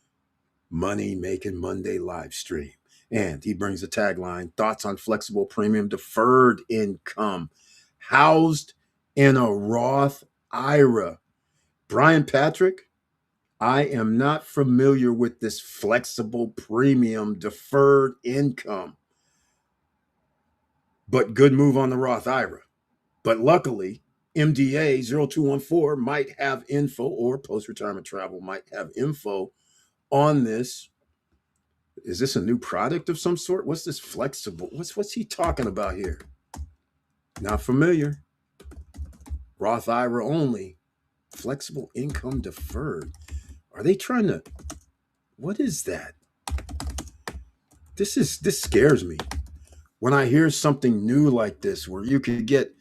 Money Making Monday live stream. And he brings a tagline, thoughts on flexible premium deferred income housed in a Roth IRA. Brian Patrick, I am not familiar with this flexible premium deferred income, but good move on the Roth IRA. But luckily, MDA 0214 might have info, or post retirement travel might have info on this. Is this a new product of some sort? What's this flexible? What's he talking about here? Not familiar. Roth IRA only. Flexible income deferred. Are they trying to? What is that? This scares me. When I hear something new like this, where you could get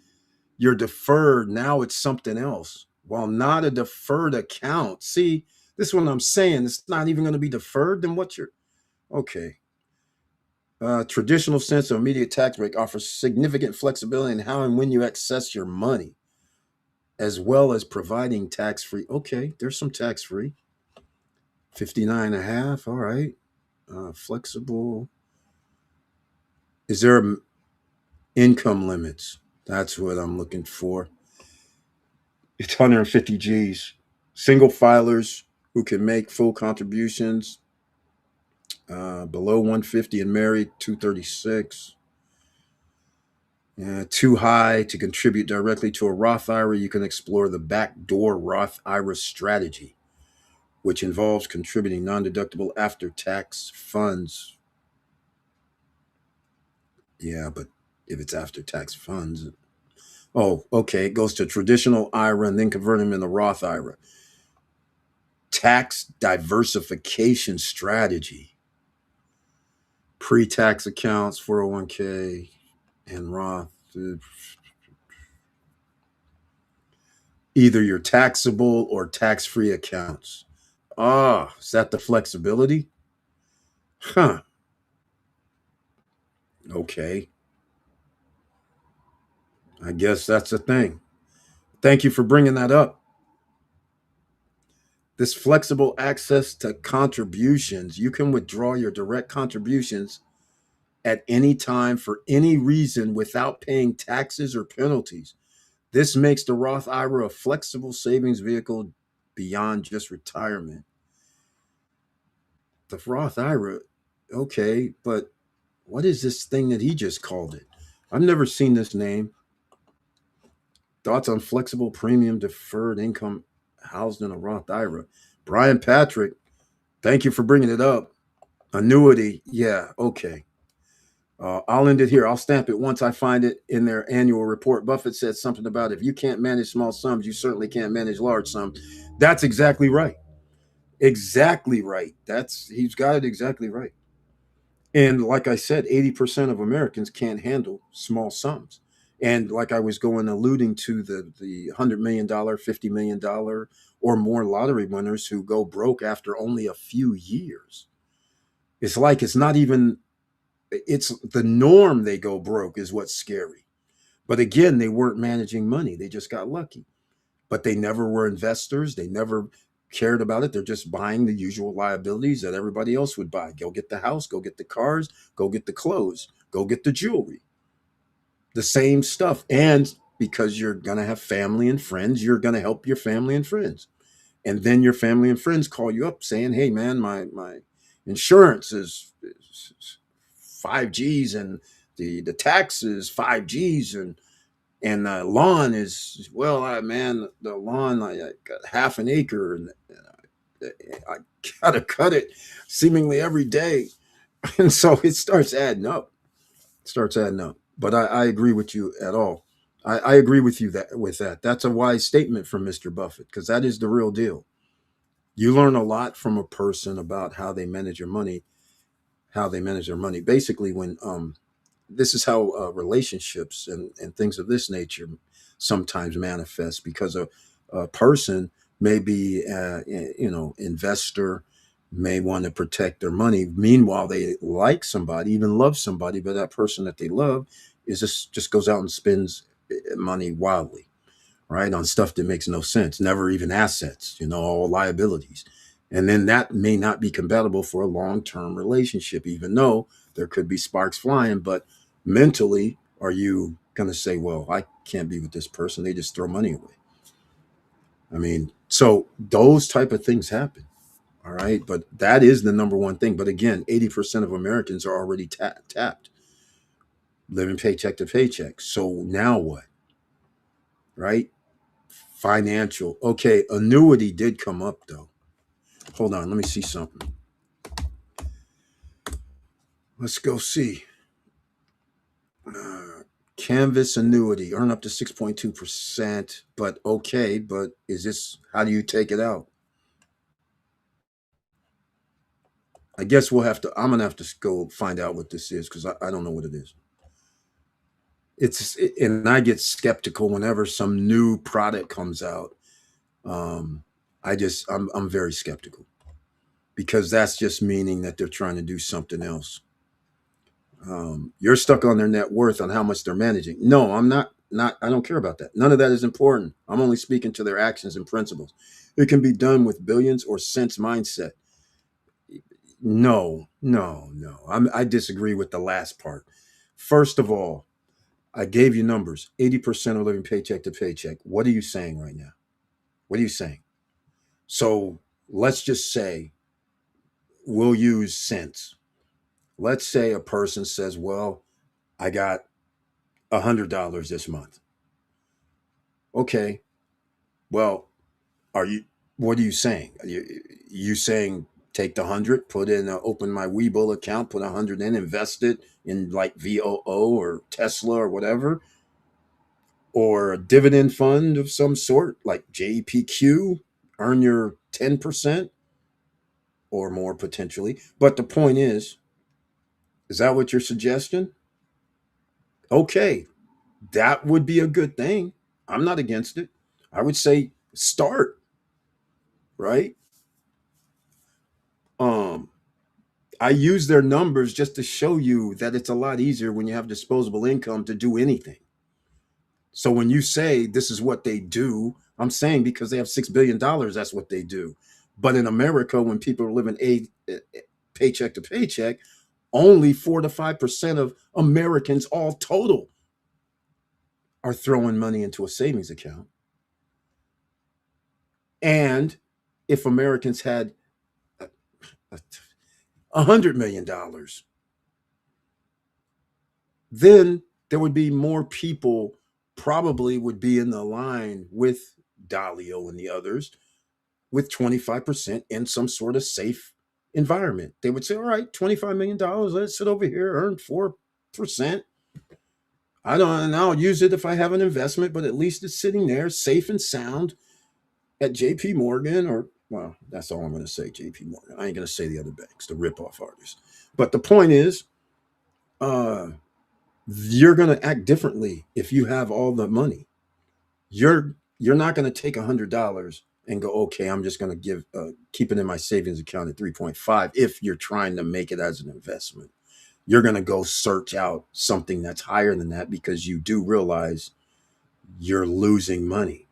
your deferred, now it's something else. While not a deferred account. See, this is what I'm saying. It's not even going to be deferred. Then what you're okay. Traditional sense of immediate tax break offers significant flexibility in how and when you access your money, as well as providing tax free. Okay, there's some tax free. 59 and a half. All right. Flexible. Is there income limits? That's what I'm looking for. It's 150 G's. Single filers who can make full contributions below 150 and married 236. Too high to contribute directly to a Roth IRA, you can explore the backdoor Roth IRA strategy, which involves contributing non-deductible after-tax funds. Yeah, but if it's after-tax funds, oh, okay, it goes to traditional IRA and then converting them into Roth IRA. Tax diversification strategy. Pre-tax accounts, 401k, and Roth. Either your taxable or tax-free accounts. Ah, is that the flexibility? Huh. Okay. I guess that's the thing. Thank you for bringing that up. This flexible access to contributions, you can withdraw your direct contributions at any time for any reason without paying taxes or penalties. This makes the Roth IRA a flexible savings vehicle beyond just retirement. The Roth IRA, okay, but what is this thing that he just called it? I've never seen this name. Thoughts on flexible premium deferred income housed in a Roth IRA. Brian Patrick, thank you for bringing it up. Annuity, yeah, okay. I'll end it here. I'll stamp it once I find it in their annual report. Buffett said something about if you can't manage small sums, you certainly can't manage large sums. That's exactly right. Exactly right. That's he's got it exactly right. And like I said, 80% of Americans can't handle small sums. And like I was going alluding to the $100 million, $50 million or more lottery winners who go broke after only a few years. It's like it's not even it's the norm they go broke is what's scary. But again, they weren't managing money. They just got lucky. But they never were investors. They never cared about it. They're just buying the usual liabilities that everybody else would buy. Go get the house, go get the cars, go get the clothes, go get the jewelry. The same stuff. And because you're going to have family and friends, you're going to help your family and friends. And then your family and friends call you up saying, "Hey man, my insurance is 5 G's and the tax is 5 G's and the lawn is well, man, the lawn I got half an acre and I gotta cut it seemingly every day." And so it starts adding up. It starts adding up. But I agree with you at all. I agree with you that with that. That's a wise statement from Mr. Buffett because that is the real deal. You learn a lot from a person about how they manage your money, how they manage their money. Basically, when this is how relationships and things of this nature sometimes manifest because a person may be investor may want to protect their money, meanwhile they like somebody, even love somebody, but that person that they love is just goes out and spends money wildly, right, on stuff that makes no sense, never even assets, all liabilities. And then that may not be compatible for a long-term relationship, even though there could be sparks flying. But mentally, are you going to say, well, I can't be with this person? They just throw money away. I mean, so those type of things happen. All right. But that is the number one thing. But again, 80% of Americans are already tapped, living paycheck to paycheck. So now what? Right? Financial. Okay. Annuity did come up though. Hold on. Let me see something. Let's go see. Uh, Canvas annuity earn up to 6.2%. But okay. But is this, how do you take it out? I guess I'm going to have to go find out what this is because I don't know what it is. And I get skeptical whenever some new product comes out. Um, I'm very skeptical because that's just meaning that they're trying to do something else. You're stuck on their net worth on how much they're managing. No, I'm not. Not. I don't care about that. None of that is important. I'm only speaking to their actions and principles. It can be done with billions or cents mindset. No, no, no. I disagree with the last part. First of all, I gave you numbers. 80% are living paycheck to paycheck. What are you saying right now? What are you saying? So let's just say we'll use cents. Let's say a person says, well, I got $100 this month. Okay. Well, are you, what are you saying? You saying take the 100, put in, open my Webull account, put 100 in, invest it in like VOO or Tesla or whatever, or a dividend fund of some sort like JPQ, earn your 10% or more potentially. But the point is that what you're suggesting? Okay, that would be a good thing. I'm not against it. I would say start, right? Um, I use their numbers just to show you that it's a lot easier when you have disposable income to do anything. So when you say this is what they do, I'm saying because they have $6 billion, that's what they do. But in America, when people are living paycheck to paycheck, only 4 to 5% of Americans, all total, are throwing money into a savings account. And if Americans had $100 million, then there would be more people probably would be in the line with Dalio and the others with 25% in some sort of safe environment. They would say, all right, $25 million, let it sit over here, earn 4%. I don't, and I'll use it if I have an investment, but at least it's sitting there safe and sound at JP Morgan or, well, that's all I'm going to say, JP Morgan. I ain't going to say the other banks, the ripoff artists. But the point is, uh, you're going to act differently if you have all the money. You're not going to take $100 and go, okay, I'm just going to keep it in my savings account at 3.5 if you're trying to make it as an investment. You're going to go search out something that's higher than that because you do realize you're losing money.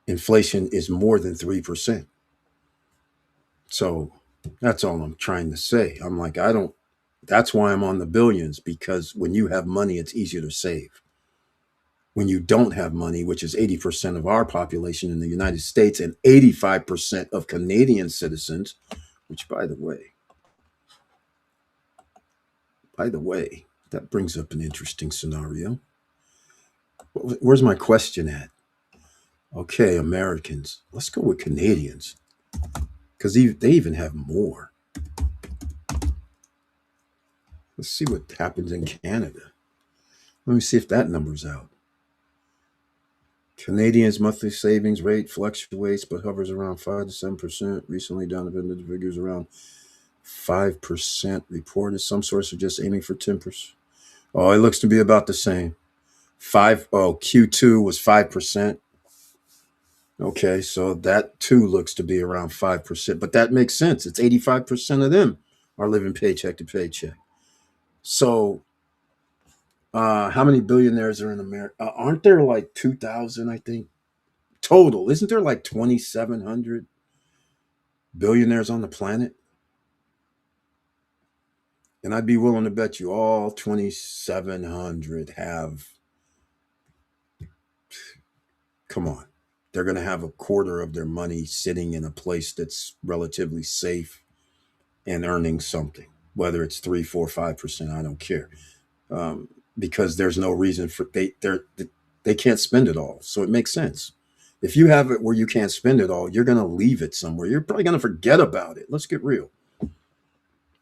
Inflation is more than 3%. So that's all I'm trying to say. I'm like, that's why I'm on the billions, because when you have money, it's easier to save. When you don't have money, which is 80% of our population in the United States and 85% of Canadian citizens, which by the way, that brings up an interesting scenario. Where's my question at? Okay, Americans. Let's go with Canadians because they even have more. Let's see what happens in Canada. Let me see if that number's out. Canadians' monthly savings rate fluctuates but hovers around 5 to 7%. Recently, down to figures around 5% reported. Some sources are just aiming for 10%. Oh, it looks to be about the same. Q2 was 5%. Okay, so that too looks to be around 5%, but that makes sense. It's 85% of them are living paycheck to paycheck. So, how many billionaires are in America? Aren't there like 2,000, I think, total? Isn't there like 2,700 billionaires on the planet? And I'd be willing to bet you all 2,700 have, come on, they're going to have a quarter of their money sitting in a place that's relatively safe and earning something, whether it's 3, 4, 5%. I don't care, because there's no reason for they can't spend it all. So it makes sense. If you have it where you can't spend it all, you're going to leave it somewhere. You're probably going to forget about it. Let's get real.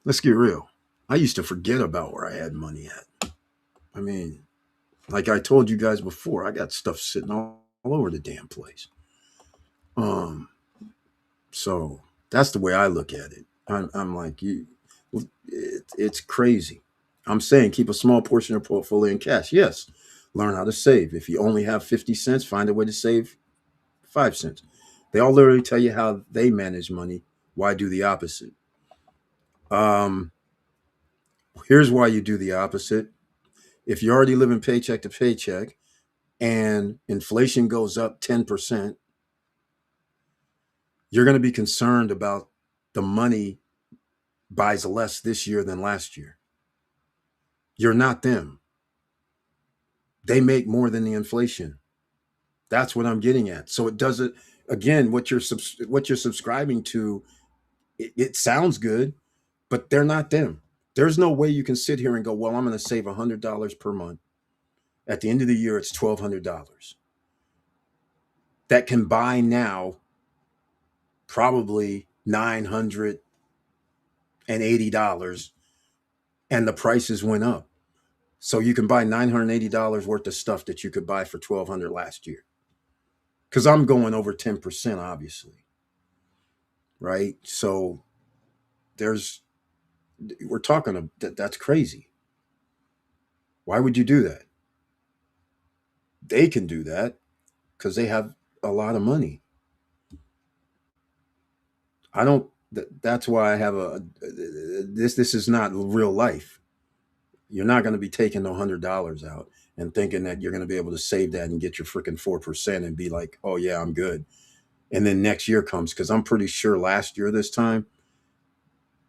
Let's get real. I used to forget about where I had money at. I mean, like I told you guys before, I got stuff sitting all over the damn place. Um, so that's the way I look at it. I'm like, it's crazy. I'm saying keep a small portion of your portfolio in cash. Yes, learn how to save. If you only have 50 cents, find a way to save 5 cents. They all literally tell you how they manage money. Why do the opposite? Um, Here's why you do the opposite. If you're already living paycheck to paycheck and inflation goes up 10%, you're going to be concerned about the money buys less this year than last year. You're not them. They make more than the inflation. That's what I'm getting at. So it doesn't. Again, what you're subscribing to, it sounds good, but they're not them. There's no way you can sit here and go, well, I'm going to save $100 per month. At the end of the year, it's $1,200. That can buy now probably $980, and the prices went up. So you can buy $980 worth of stuff that you could buy for $1,200 last year. Because I'm going over 10%, obviously. Right? So we're talking, that's crazy. Why would you do that? They can do that because they have a lot of money. I don't, that's why I have this is not real life. You're not going to be taking no $100 out and thinking that you're going to be able to save that and get your freaking 4% and be like, oh yeah, I'm good. And then next year comes, because I'm pretty sure last year this time,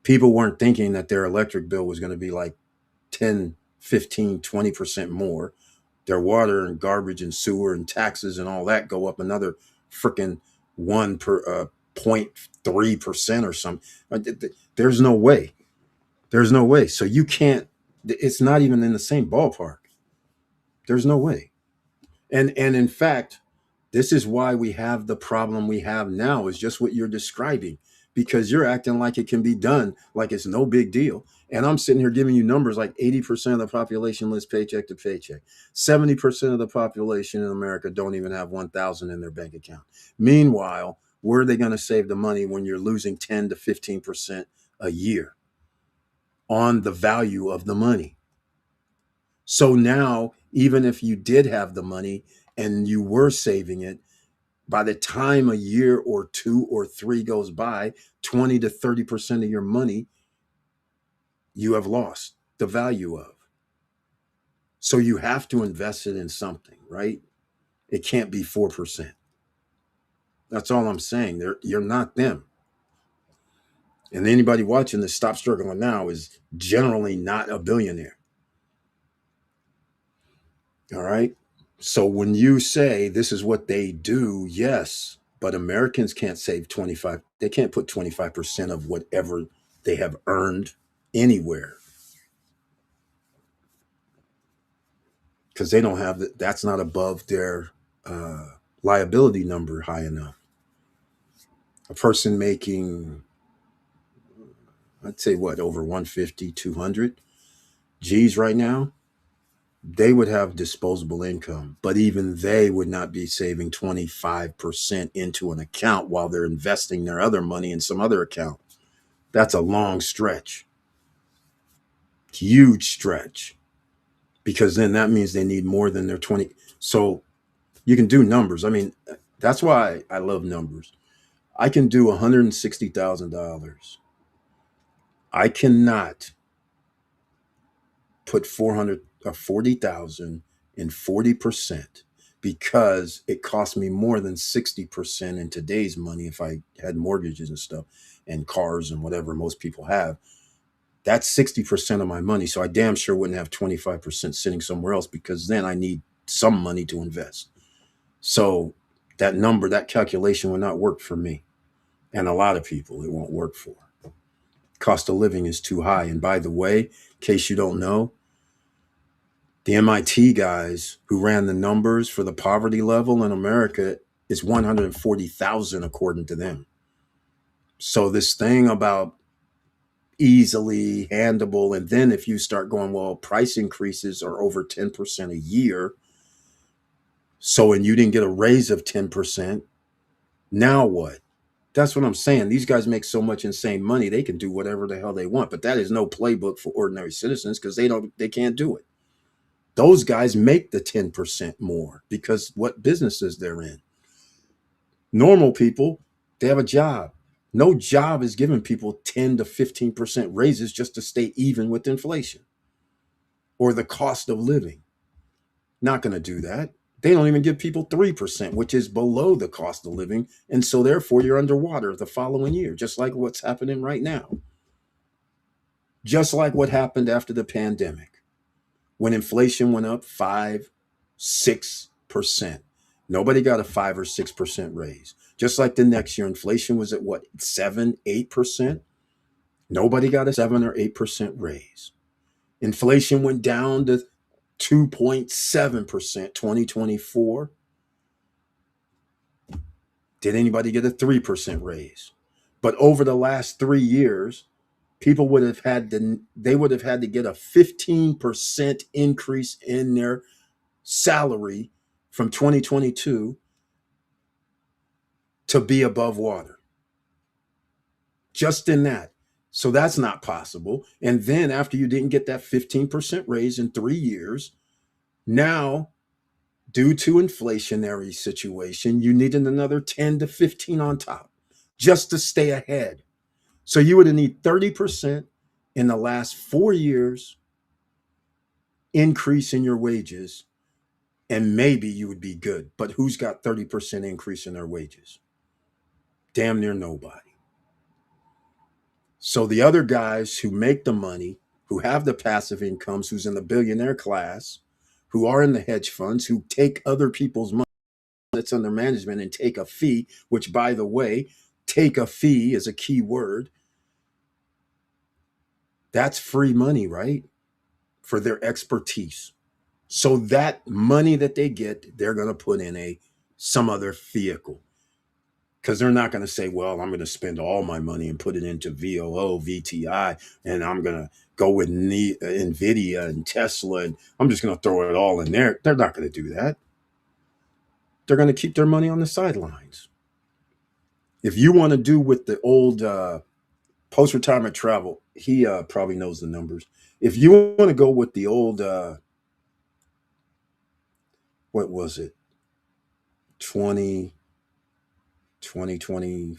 people weren't thinking that their electric bill was going to be like 10, 15, 20% more. Their water and garbage and sewer and taxes and all that go up another freaking 1.3% or something. There's no way. There's no way. So you can't, it's not even in the same ballpark. There's no way. And in fact, this is why we have the problem we have now, is just what you're describing. because you're acting like it can be done, like it's no big deal. And I'm sitting here giving you numbers like 80% of the population lives paycheck to paycheck. 70% of the population in America don't even have 1,000 in their bank account. Meanwhile, where are they going to save the money when you're losing 10 to 15% a year on the value of the money? So now, even if you did have the money and you were saving it, by the time a year or two or three goes by, 20 to 30% of your money you have lost the value of. So you have to invest it in something, right? It can't be 4%. That's all I'm saying. You're not them. And anybody watching this Stop Struggling Now is generally not a billionaire. All right. So when you say this is what they do, yes, but Americans can't save 25, they can't put 25% of whatever they have earned anywhere because they don't have that's not above their liability number high enough. A person making, I'd say what, over 150, 200 G's right now, they would have disposable income, but even they would not be saving 25% into an account while they're investing their other money in some other account. That's a long stretch, huge stretch, because then that means they need more than their 20. So you can do numbers. I mean, that's why I love numbers. I can do $160,000. I cannot put 400 or 40,000 in 40% because it cost me more than 60% in today's money if I had mortgages and stuff and cars and whatever most people have. That's 60% of my money. So I damn sure wouldn't have 25% sitting somewhere else because then I need some money to invest. So that number, that calculation would not work for me. And a lot of people it won't work for. Cost of living is too high. And by the way, in case you don't know, the MIT guys who ran the numbers for the poverty level in America is 140,000 according to them. So this thing about easily handable, and then if you start going, well, price increases are over 10% a year. So, and you didn't get a raise of 10%. Now what? That's what I'm saying. These guys make so much insane money, they can do whatever the hell they want. But that is no playbook for ordinary citizens because they can't do it. Those guys make the 10% more because what businesses they're in. Normal people, they have a job. No job is giving people 10 to 15% raises just to stay even with inflation or the cost of living. Not going to do that. They don't even give people 3%, which is below the cost of living. And so therefore you're underwater the following year, just like what's happening right now. Just like what happened after the pandemic, when inflation went up 5, 6%. Nobody got a 5 or 6% raise. Just like the next year, inflation was at what, 7, 8%? Nobody got a 7 or 8% raise. Inflation went down to 2.7% 2024. Did anybody get a 3% raise? But over the last 3 years, people would have had to get a 15% increase in their salary from 2022 to be above water. Just in that. So that's not possible. And then after you didn't get that 15% raise in 3 years, now due to inflationary situation, you needed another 10 to 15 on top just to stay ahead. So you would have need 30% in the last 4 years increase in your wages, and maybe you would be good. But who's got 30% increase in their wages? Damn near nobody. So the other guys who make the money, who have the passive incomes, who's in the billionaire class, who are in the hedge funds, who take other people's money that's under management and take a fee, which by the way, take a fee is a key word. That's free money, right? For their expertise. So that money that they get, they're going to put in some other vehicle. because they're not going to say, well, I'm going to spend all my money and put it into VOO, VTI, and I'm going to go with NVIDIA and Tesla, and I'm just going to throw it all in there. They're not going to do that. They're going to keep their money on the sidelines. If you want to do with the old post-retirement travel, he probably knows the numbers. If you want to go with the old, what was it, 20, 20, 20,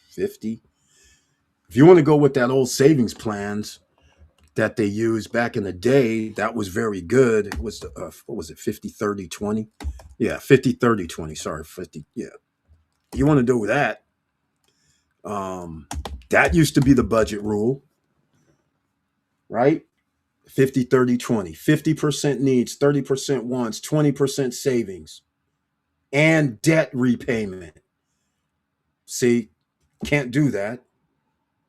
50? If you want to go with that old savings plans that they used back in the day, that was very good. It was, what was it, 50, 30, 20? Yeah, 50, 30, 20. Sorry, 50. Yeah. You want to do that. Um, that used to be the budget rule, right? 50, 30, 20. 50% needs, 30% wants, 20% savings, and debt repayment. See, can't do that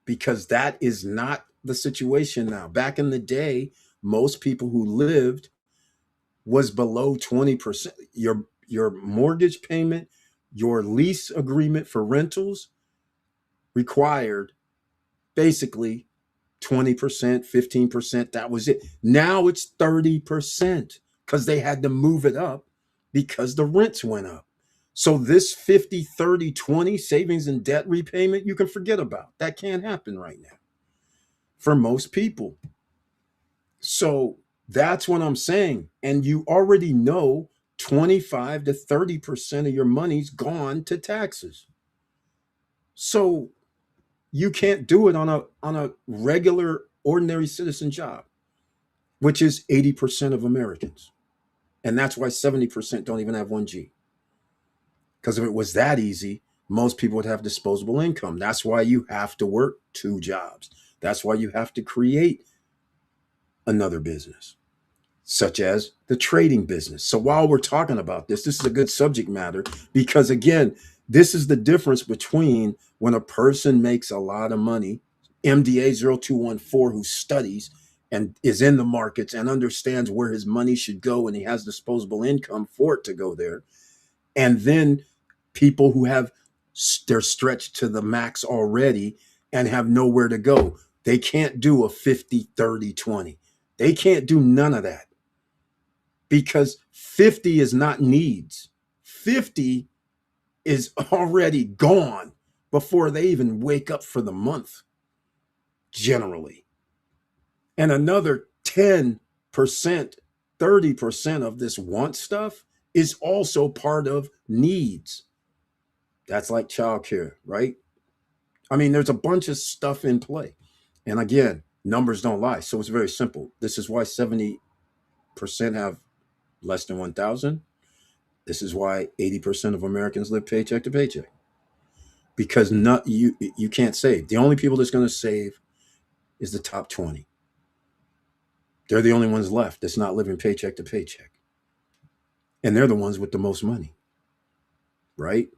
because that is not the situation now. Back in the day, most people who lived was below 20%. Your mortgage payment, your lease agreement for rentals required basically 20%, 15%. That was it. Now it's 30% because they had to move it up because the rents went up. So this 50, 30, 20 savings and debt repayment, you can forget about. That can't happen right now for most people. So that's what I'm saying. And you already know 25 to 30% of your money's gone to taxes. So you can't do it on a regular ordinary citizen job, which is 80% of Americans. And that's why 70% don't even have 1G. Because if it was that easy, most people would have disposable income. That's why you have to work two jobs. That's why you have to create another business, such as the trading business. So while we're talking about this is a good subject matter because, again, this is the difference between when a person makes a lot of money, MDA 0214, who studies and is in the markets and understands where his money should go and he has disposable income for it to go there. And then people who have, they're stretched to the max already and have nowhere to go. They can't do a 50, 30, 20. They can't do none of that because 50 is not needs. 50 is already gone before they even wake up for the month, generally. And another 10%, 30% of this want stuff is also part of needs. That's like childcare, right? I mean, there's a bunch of stuff in play. And again, numbers don't lie. So it's very simple. This is why 70% have less than 1,000. This is why 80% of Americans live paycheck to paycheck. Because you can't save. The only people that's going to save is the top 20. They're the only ones left that's not living paycheck to paycheck. And they're the ones with the most money, right?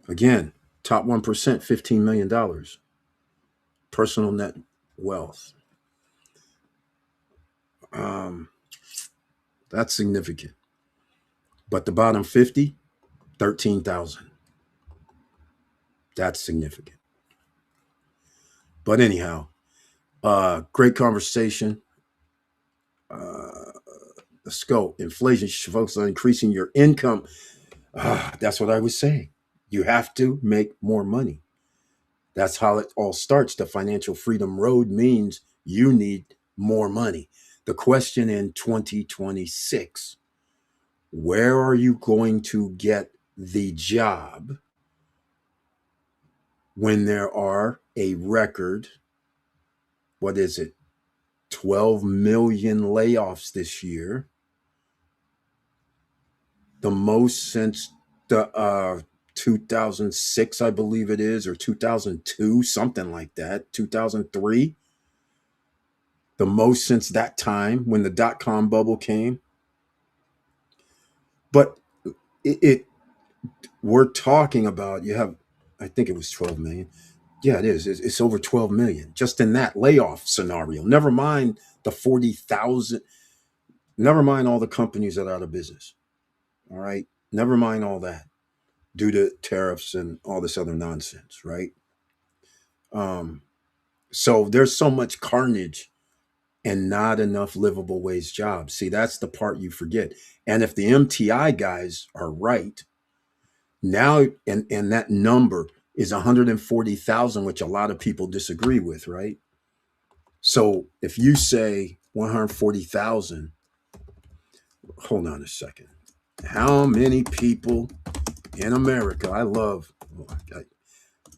Again, top 1%, $15 million. Personal net wealth. That's significant. But the bottom 50, 13,000. That's significant. But anyhow, great conversation. Let's go. Inflation should focus on increasing your income. That's what I was saying. You have to make more money. That's how it all starts. The financial freedom road means you need more money. The question in 2026, where are you going to get the job when there are a record, what is it, 12 million layoffs this year? The most since the 2006, I believe it is, or 2002, something like that, 2003. The most since that time when the dot-com bubble came. But it we're talking about, you have, I think it was 12 million. Yeah, it is. It's over 12 million just in that layoff scenario. Never mind the 40,000. Never mind all the companies that are out of business. All right. Never mind all that. due to tariffs and all this other nonsense, right? Um, so there's so much carnage and not enough livable wage jobs. See, that's the part you forget. And if the MTI guys are right, now and that number is 140,000, which a lot of people disagree with, right? So if you say 140,000, hold on a second. How many people in America, I love,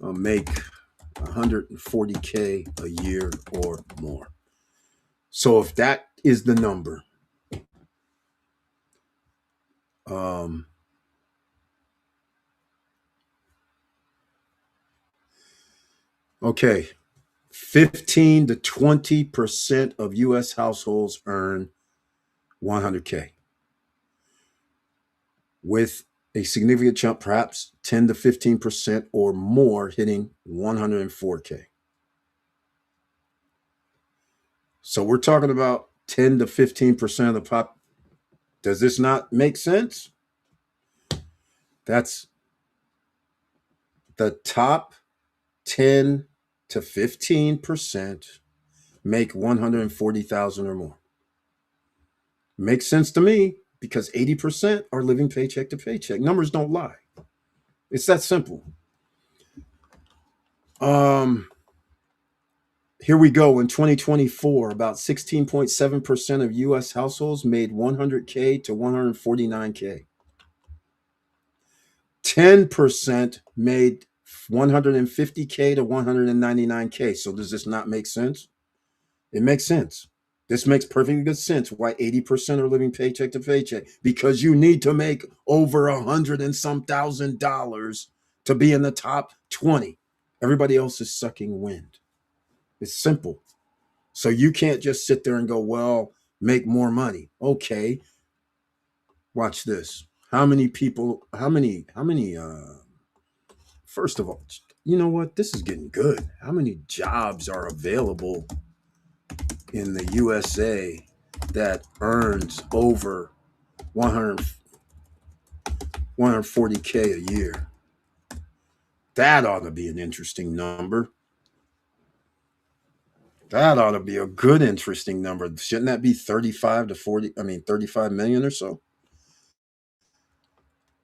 make 140K a year or more? So if that is the number, um, okay, 15 to 20% of US households earn 100K, with a significant chunk, perhaps 10 to 15% or more, hitting 104K. So we're talking about 10 to 15% of the pop. Does this not make sense? That's the top 10 to 15% make 140,000 or more. Makes sense to me because 80% are living paycheck to paycheck. Numbers don't lie. It's that simple. Um, Here we go. In 2024, about 16.7% of US households made 100K to 149K. 10% made 150K to 199K. So does this not make sense? It makes sense. This makes perfectly good sense why 80% are living paycheck to paycheck, because you need to make over 100 and some $1,000 to be in the top 20. Everybody else is sucking wind. It's simple. So you can't just sit there and go, well, make more money. Okay, watch this. How many people, first of all, you know what? This is getting good. How many jobs are available in the USA that earns over 100, 140K a year? That ought to be an interesting number. That ought to be a good, interesting number. Shouldn't that be 35 to 40? I mean, 35 million or so?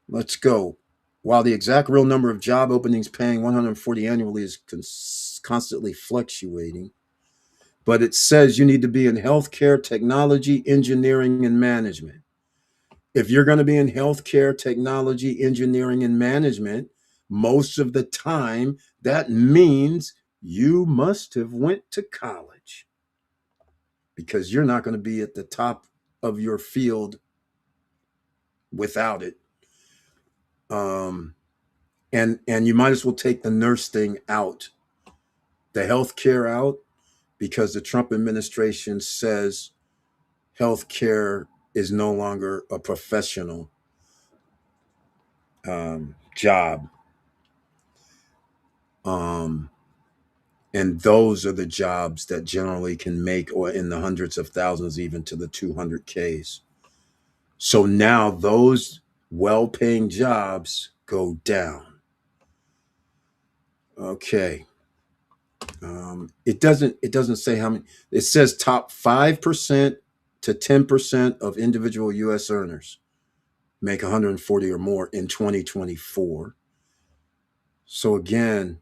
Let's go. While the exact real number of job openings paying 140 annually is constantly fluctuating, but it says you need to be in healthcare, technology, engineering, and management. If you're going to be in healthcare, technology, engineering, and management, most of the time that means you must have went to college, because you're not going to be at the top of your field without it. Um, and you might as well take the nurse thing out, the healthcare out, because the Trump administration says healthcare is no longer a professional job. Um, and those are the jobs that generally can make, or in the hundreds of thousands, even to the 200Ks. So now those well-paying jobs go down. Okay. It doesn't say how many. It says top 5% to 10% of individual U.S. earners make 140 or more in 2024. So again,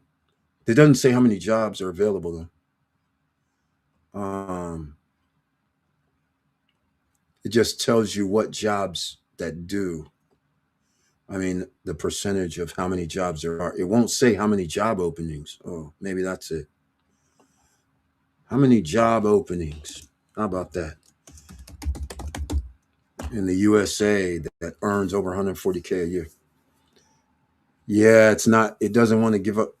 it doesn't say how many jobs are available. It just tells you what jobs that do. I mean, the percentage of how many jobs there are. It won't say how many job openings. Oh, maybe that's it. How many job openings? How about that? In the USA that earns over 140K a year. Yeah, it's not, it doesn't want to give up.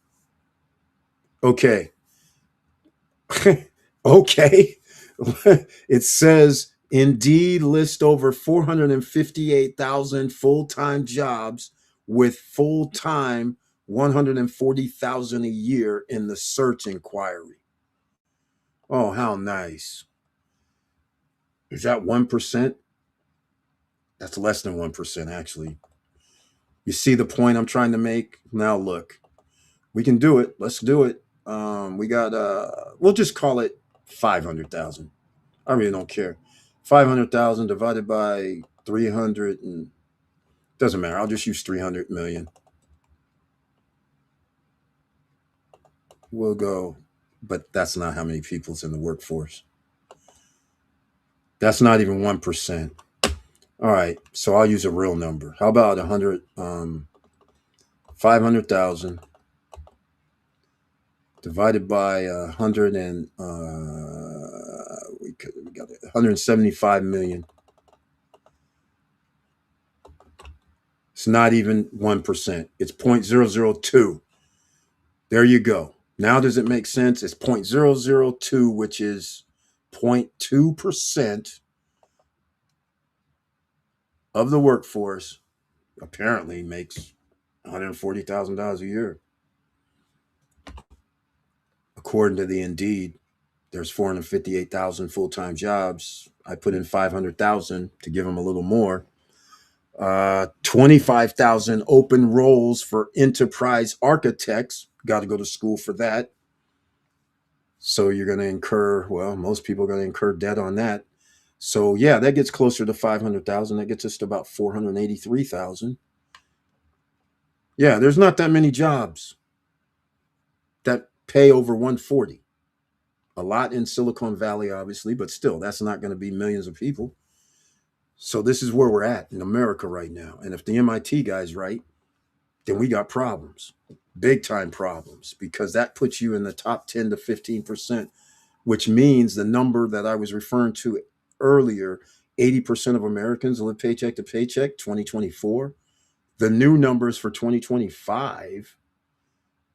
Okay. Okay. It says Indeed lists over 458,000 full-time jobs with full-time 140,000 a year in the search inquiry. Oh, how nice. Is that 1%? That's less than 1%, actually. You see the point I'm trying to make? Now look, we can do it. Let's do it. We got we'll just call it 500,000. I really don't care. 500,000 divided by 300 and doesn't matter. I'll just use 300 million. We'll go, but that's not how many people's in the workforce. That's not even 1%. All right, so I'll use a real number. How about 100 500,000 divided by 100 and we got 175 million. It's not even 1%. It's 0.002. There you go. Now does it make sense? It's 0.002, which is 0.2% of the workforce apparently makes $140,000 a year. According to the Indeed, there's 458,000 full-time jobs. I put in 500,000 to give them a little more. 25,000 open roles for enterprise architects. Got to go to school for that. So you're going to incur, well, most people are going to incur debt on that. So yeah, that gets closer to 500,000. That gets us to about 483,000. Yeah, there's not that many jobs that pay over 140. A lot in Silicon Valley, obviously, but still, that's not going to be millions of people. So this is where we're at in America right now. And if the MIT guy's right, then we got problems, big time problems, because that puts you in the top 10 to 15%, which means the number that I was referring to earlier, 80% of Americans live paycheck to paycheck, 2024. The new numbers for 2025,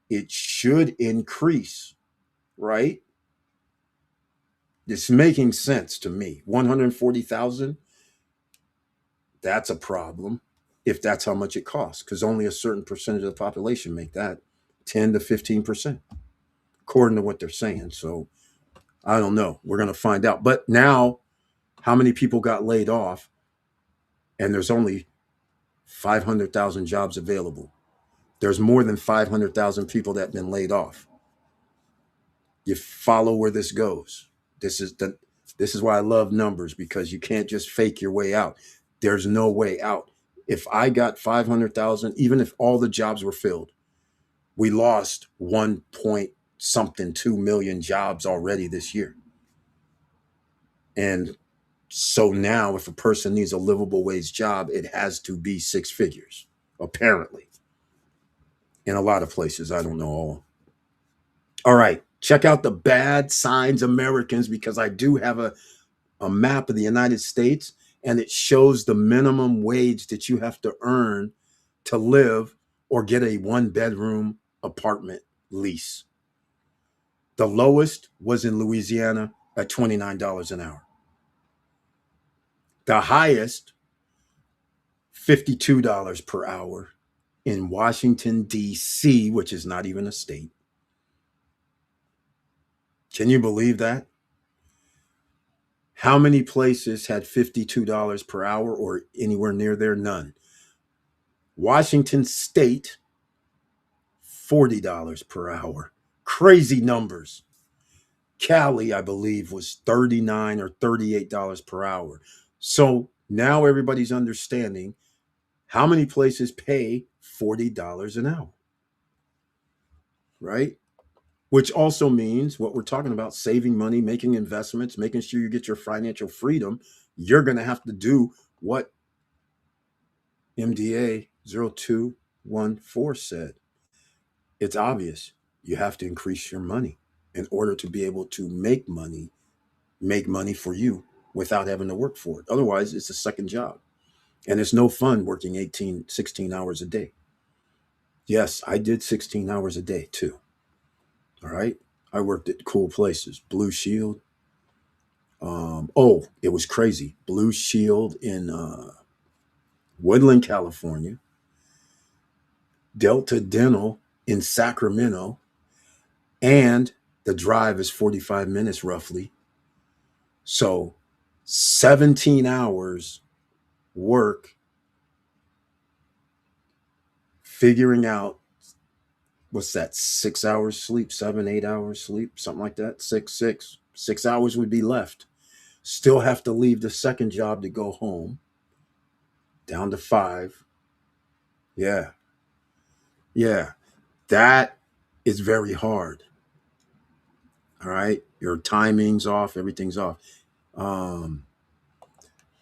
it should increase, right? It's making sense to me. 140,000, that's a problem if that's how much it costs, because only a certain percentage of the population make that 10 to 15%, according to what they're saying. So I don't know. We're going to find out. But now, how many people got laid off? And there's only 500,000 jobs available. There's more than 500,000 people that have been laid off. You follow where this goes. This is why I love numbers, because you can't just fake your way out. There's no way out. If I got 500,000, even if all the jobs were filled, we lost 1 point something 2 million jobs already this year. And so now if a person needs a livable wage job, it has to be six figures, apparently. In a lot of places, I don't know all. All right, check out the bad signs Americans, because I do have a map of the United States, and it shows the minimum wage that you have to earn to live or get a one-bedroom apartment lease. The lowest was in Louisiana at $29 an hour. The highest, $52 per hour in Washington, D.C., which is not even a state. Can you believe that? How many places had $52 per hour or anywhere near there? None. Washington State, $40 per hour. Crazy numbers. Cali, I believe, was $39 or $38 per hour. So now everybody's understanding how many places pay $40 an hour, right? Which also means what we're talking about, saving money, making investments, making sure you get your financial freedom. You're going to have to do what MDA 0214 said. It's obvious. You have to increase your money in order to be able to make money for you without having to work for it. Otherwise, it's a second job. And it's no fun working 18, 16 hours a day. Yes, I did 16 hours a day too. All right. I worked at cool places. Blue Shield. It was crazy. Blue Shield in Woodland, California. Delta Dental in Sacramento. And the drive is 45 minutes roughly. So 17 hours work figuring out what's that, 6 hours sleep, 7, 8 hours sleep, something like that. 6 hours would be left. Still have to leave the second job to go home, down to 5. Yeah. Yeah. That is very hard. All right. Your timing's off, everything's off. Um,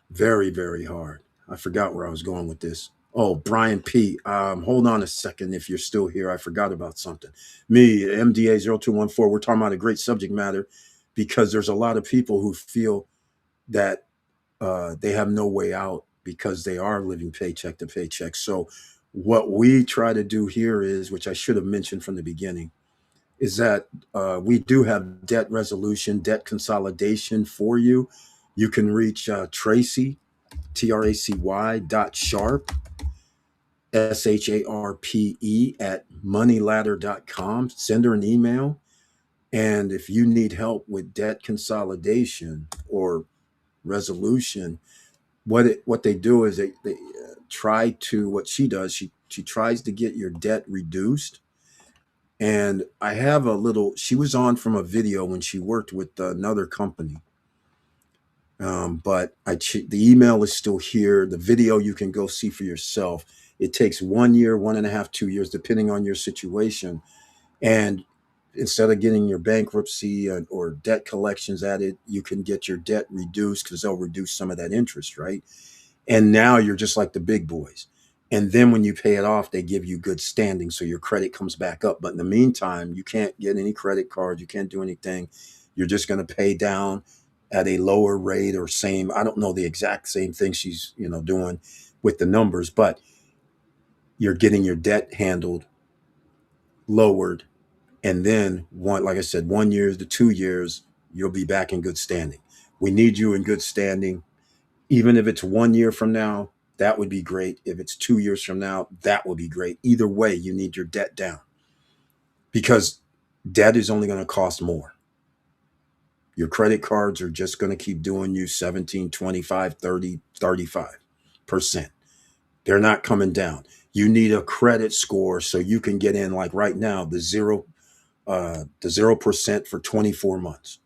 Very, very hard. I forgot where I was going with this. Oh, Brian P. Hold on a second if you're still here. I forgot about something. Me, MDA0214, we're talking about a great subject matter because there's a lot of people who feel that they have no way out because they are living paycheck to paycheck. So, what we try to do here is, which I should have mentioned from the beginning, is that we do have debt resolution, debt consolidation for you. You can reach Tracy, TRACY.sharpe, SHARPE at moneyladder.com. Send her an email. And if you need help with debt consolidation or resolution, what they do is they try to, what she does, she tries to get your debt reduced. And I have a little, she was on from a video when she worked with another company. But the email is still here. The video you can go see for yourself. It takes 1 year, 1.5, 2 years, depending on your situation. And instead of getting your bankruptcy or debt collections added, you can get your debt reduced because they'll reduce some of that interest, right? And now you're just like the big boys. And then when you pay it off, they give you good standing. So your credit comes back up. But in the meantime, you can't get any credit cards. You can't do anything. You're just going to pay down at a lower rate or same. I don't know the exact same thing she's, doing with the numbers, but you're getting your debt handled, lowered. And then like I said, 1 year to 2 years, you'll be back in good standing. We need you in good standing. Even if it's 1 year from now, that would be great. If it's 2 years from now, that would be great. Either way, you need your debt down because debt is only going to cost more. Your credit cards are just going to keep doing you 17, 25, 30, 35%. They're not coming down. You need a credit score so you can get in, like right now, the 0% for 24 months,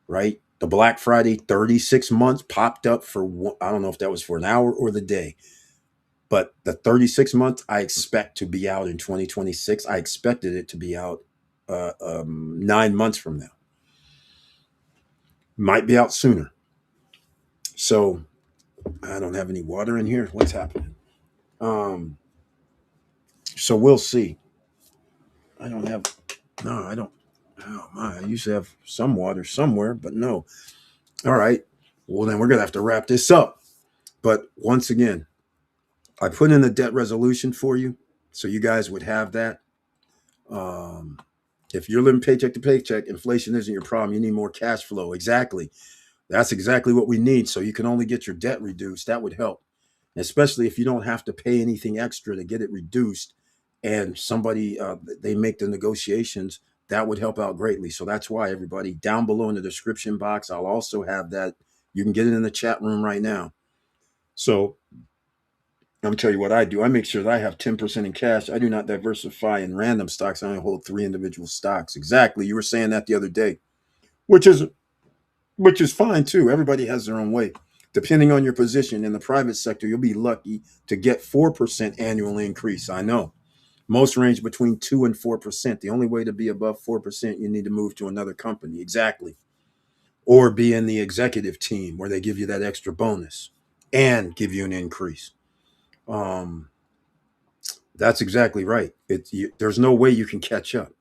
right? The Black Friday 36 months popped up for I don't know if that was for an hour or the day, but the 36 months I expect to be out in 2026. I expected it to be out 9 months from now. Might be out sooner. So I don't have any water in here. What's happening? Um, so we'll see. I don't have. No, I don't. Oh my! I usually have some water somewhere, but no. All right. Well, then we're gonna have to wrap this up. But once again, I put in a debt resolution for you, so you guys would have that. Um, if you're living paycheck to paycheck, inflation isn't your problem. You need more cash flow. Exactly. That's exactly what we need. So you can only get your debt reduced. That would help, especially if you don't have to pay anything extra to get it reduced. And somebody they make the negotiations. That would help out greatly. So that's why everybody down below in the description box, I'll also have that. You can get it in the chat room right now. So I'm gonna tell you what I do. I make sure that I have 10% in cash. I do not diversify in random stocks. I only hold 3 individual stocks. Exactly. You were saying that the other day, which is fine too. Everybody has their own way. Depending on your position in the private sector, you'll be lucky to get 4% annual increase. I know. Most range between 2 and 4%. The only way to be above 4%, you need to move to another company. Exactly. Or be in the executive team where they give you that extra bonus and give you an increase. Um, That's exactly right. There's no way you can catch up,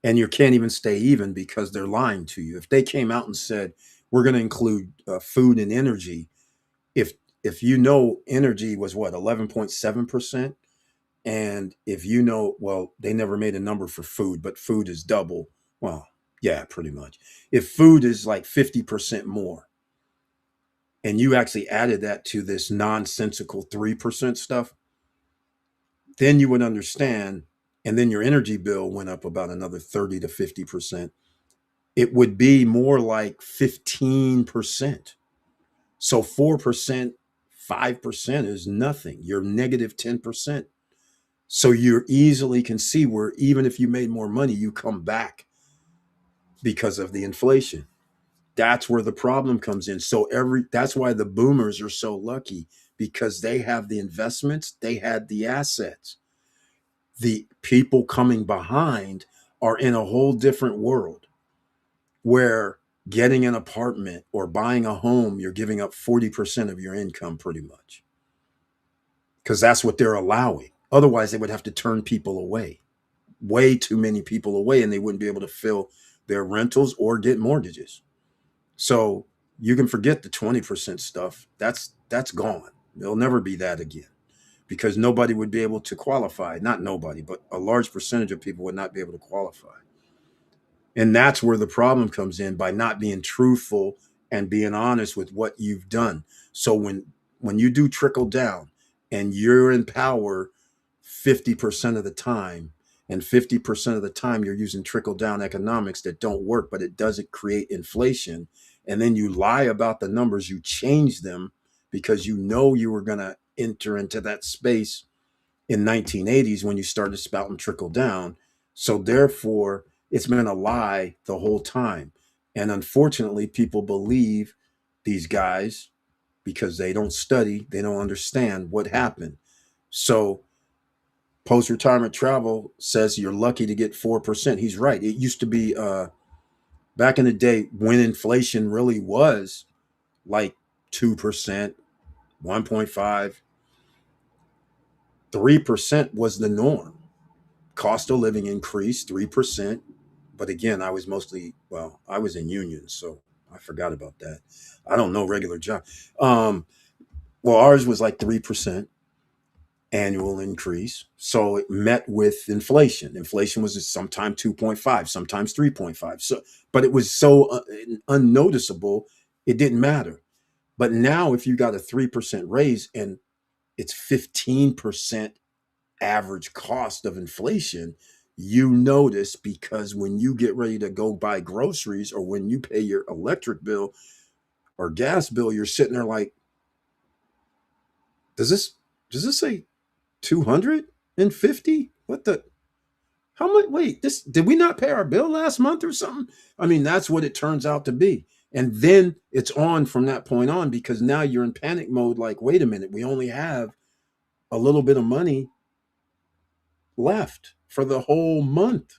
and you can't even stay even because they're lying to you. If they came out and said we're going to include food and energy, if energy was what 11.7%, and if well, they never made a number for food, but food is double. Well, yeah, pretty much. If food is like 50% more, and you actually added that to this nonsensical 3% stuff, then you would understand. And then your energy bill went up about another 30 to 50%. It would be more like 15%. So 4%, 5% is nothing. You're negative 10%. So you easily can see where even if you made more money, you come back because of the inflation. That's where the problem comes in. So that's why the boomers are so lucky, because they have the investments, they had the assets. The people coming behind are in a whole different world where getting an apartment or buying a home, you're giving up 40% of your income pretty much, because that's what they're allowing. Otherwise, they would have to turn people away, way too many people away, and they wouldn't be able to fill their rentals or get mortgages. So you can forget the 20% stuff. That's gone. There'll never be that again, because nobody would be able to qualify. Not nobody, but a large percentage of people would not be able to qualify. And that's where the problem comes in, by not being truthful and being honest with what you've done. So when you do trickle down and you're in power 50% of the time, and 50% of the time you're using trickle down economics that don't work, but it doesn't create inflation, and then you lie about the numbers, you change them because you know you were going to enter into that space in 1980s when you started spouting trickle down. So therefore, it's been a lie the whole time. And unfortunately, people believe these guys because they don't study, they don't understand what happened. So post retirement travel says you're lucky to get 4%. He's right. It used to be back in the day when inflation really was like 2%, 1.5, 3% was the norm. Cost of living increased 3%. But again, I was mostly, well, I was in unions, so I forgot about that. I don't know regular job. Um, well, ours was like 3% annual increase. So it met with inflation. Inflation was sometimes 2.5, sometimes 3.5. So, but it was so unnoticeable, it didn't matter. But now, if you got a 3% raise and it's 15% average cost of inflation, you notice, because when you get ready to go buy groceries or when you pay your electric bill or gas bill, you're sitting there like, does this say 250? What the, how much? Wait, this, did we not pay our bill last month or something? I mean, that's what it turns out to be. And then it's on from that point on, because now you're in panic mode, like, wait a minute, we only have a little bit of money left for the whole month.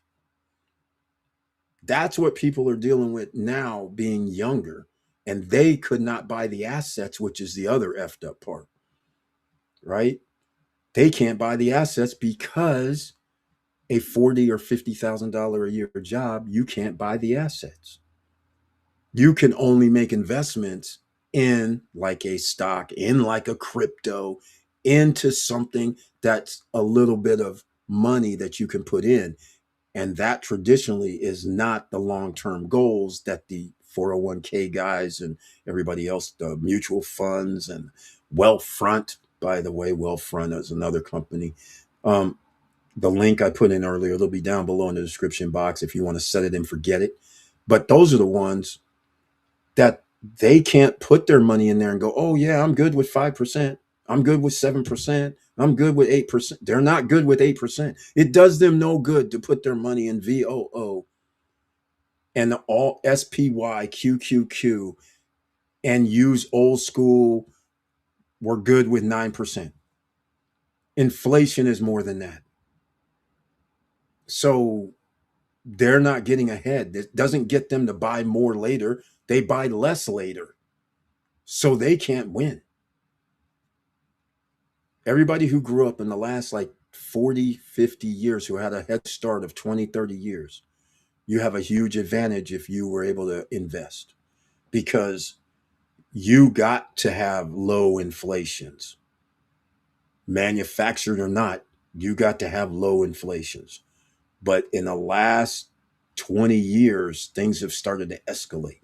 That's what people are dealing with now, being younger, and they could not buy the assets, which is the other effed up part, right? They can't buy the assets because a $40,000 or $50,000 a year job, you can't buy the assets. You can only make investments in like a stock, in like a crypto, into something that's a little bit of money that you can put in. And that traditionally is not the long-term goals that the 401k guys and everybody else, the mutual funds and Wealthfront, by the way, Wealthfront is another company. Um, the link I put in earlier, it'll be down below in the description box if you want to set it and forget it. But those are the ones that they can't put their money in there and go, oh yeah, I'm good with 5%. I'm good with 7%. I'm good with 8%. They're not good with 8%. It does them no good to put their money in VOO and all SPYQQQ and use old school. We're good with 9%. Inflation is more than that. So they're not getting ahead. It doesn't get them to buy more later. They buy less later. So they can't win. Everybody who grew up in the last like 40, 50 years, who had a head start of 20, 30 years, you have a huge advantage if you were able to invest, because you got to have low inflations, manufactured or not. You got to have low inflations. But in the last 20 years, things have started to escalate.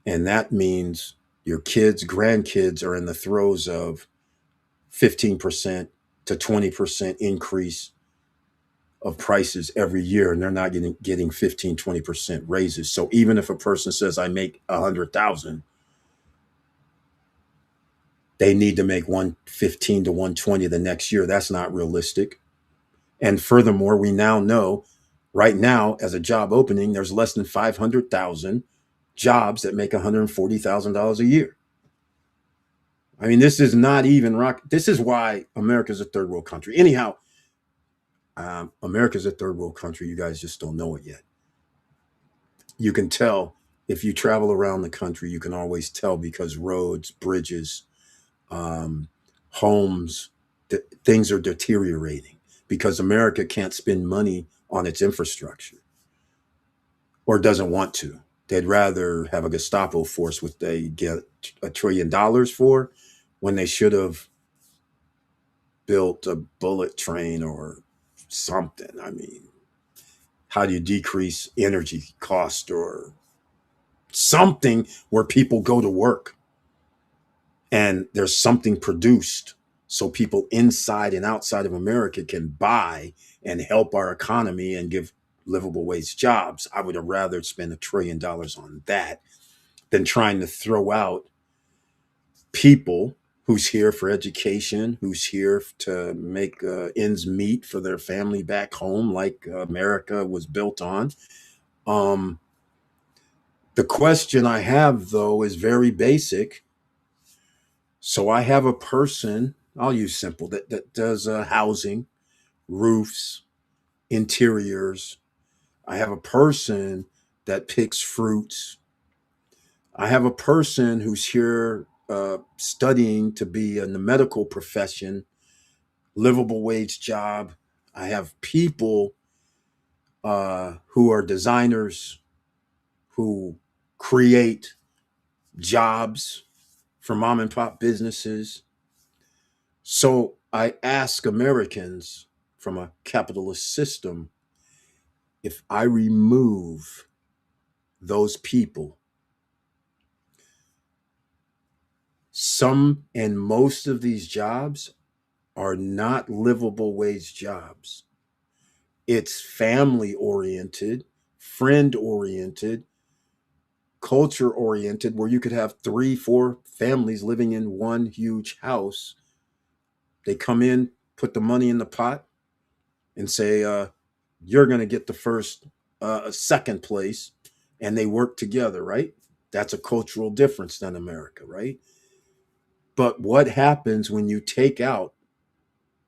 And that means your kids, grandkids are in the throes of 15% to 20% increase of prices every year, and they're not getting 15, 20% raises. So even if a person says I make 100,000, They need to make 115 to 120 the next year. That's not realistic. And furthermore, we now know right now, as a job opening, there's less than 500,000 jobs that make $140,000 a year. I mean, this is not even rock. This is why America's a third world country. Anyhow, America's a third world country. You guys just don't know it yet. You can tell if you travel around the country, you can always tell because roads, bridges, um, homes, things are deteriorating because America can't spend money on its infrastructure or doesn't want to. They'd rather have a Gestapo force, which they get $1 trillion for, when they should have built a bullet train or something. I mean, how do you decrease energy cost or something where people go to work and there's something produced so people inside and outside of America can buy and help our economy and give livable wage jobs? I would have rather spend $1 trillion on that than trying to throw out people who's here for education, who's here to make ends meet for their family back home, like America was built on. Um, the question I have, though, is very basic. So I have a person, I'll use simple, that does housing, roofs, interiors. I have a person that picks fruits. I have a person who's here studying to be in the medical profession, livable wage job. I have people who are designers who create jobs for mom and pop businesses. So I ask Americans from a capitalist system, if I remove those people, some and most of these jobs are not livable wage jobs. It's family oriented, friend oriented, culture oriented, where you could have three, four families living in one huge house. They come in, put the money in the pot, and say, you're going to get the first, second place, and they work together, right? That's a cultural difference than America, right? But what happens when you take out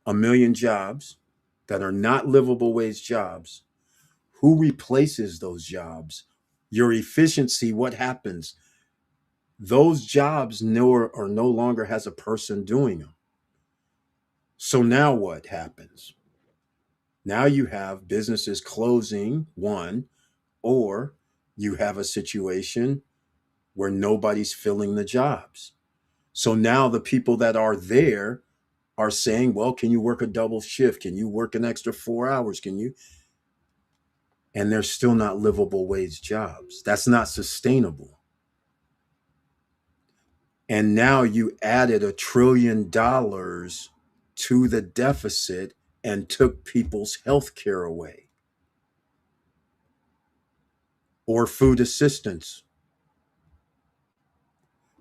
a million jobs that are not livable wage jobs? Who replaces those jobs? Your efficiency, what happens? Those jobs no longer has a person doing them. So now what happens? Now you have businesses closing, one, or you have a situation where nobody's filling the jobs. So now the people that are there are saying, well, can you work a double shift? Can you work an extra 4 hours? Can you? And they're still not livable wage jobs. That's not sustainable. And now you added $1 trillion to the deficit and took people's health care away or food assistance.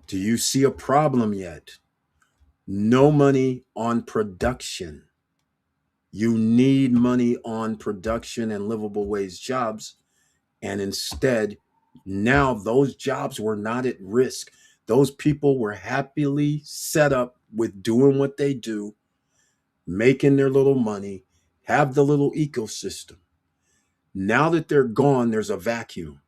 Do you see a problem yet? No money on production. You need money on production and livable wage jobs. And instead, now those jobs were not at risk. Those people were happily set up with doing what they do, making their little money, have the little ecosystem. Now that they're gone, there's a vacuum.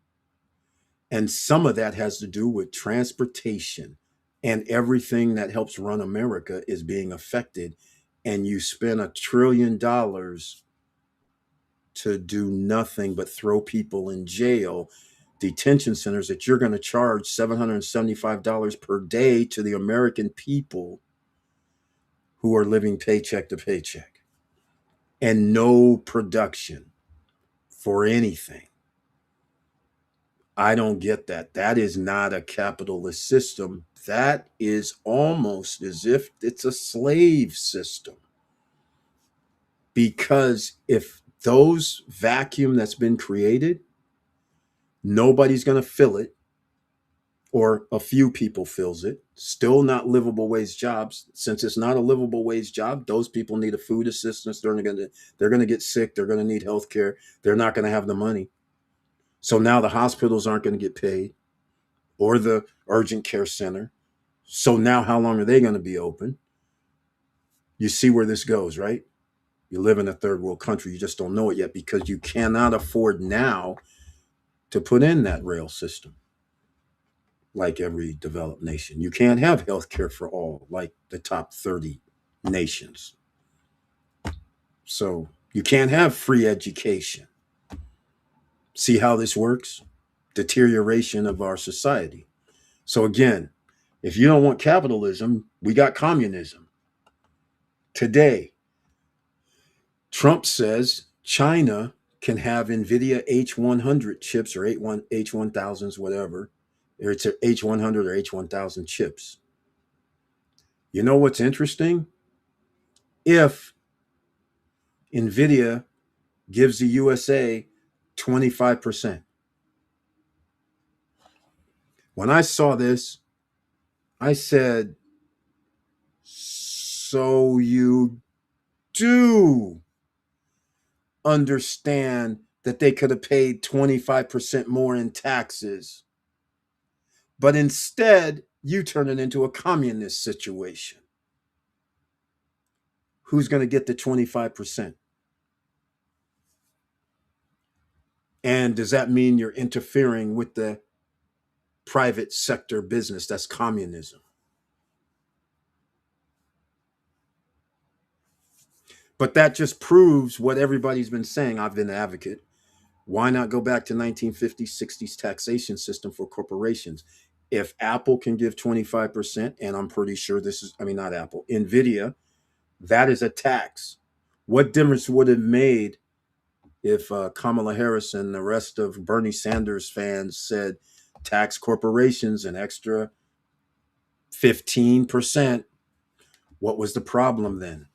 And some of that has to do with transportation, and everything that helps run America is being affected. And you spend $1 trillion to do nothing but throw people in jail, detention centers that you're going to charge $775 per day to the American people who are living paycheck to paycheck, and no production for anything. I don't get that. That is not a capitalist system. That is almost as if it's a slave system. Because if those vacuum that's been created, nobody's going to fill it, or a few people fills it. Still not livable wage jobs. Since it's not a livable wage job, those people need a food assistance. They're gonna get sick. They're gonna need health care. They're not gonna have the money. So now the hospitals aren't going to get paid, or the urgent care center. So now how long are they going to be open? You see where this goes, right? You live in a third world country. You just don't know it yet because you cannot afford now to put in that rail system like every developed nation. You can't have health care for all like the top 30 nations. So you can't have free education. See how this works? Deterioration of our society. So again, if you don't want capitalism, we got communism. Today, Trump says China can have NVIDIA H100 chips or H1000s, whatever. Or it's a H100 or H1000 chips. You know what's interesting? If NVIDIA gives the USA 25%. When I saw this, I said, so you do understand that they could have paid 25% more in taxes. But instead, you turn it into a communist situation. Who's going to get the 25%? And does that mean you're interfering with the private sector business? That's communism. But that just proves what everybody's been saying. I've been an advocate. Why not go back to 1950s, 60s taxation system for corporations? If Apple can give 25%, and I'm pretty sure not Apple, NVIDIA, that is a tax. What difference would it have made if Kamala Harris and the rest of Bernie Sanders fans said tax corporations an extra 15%? What was the problem then?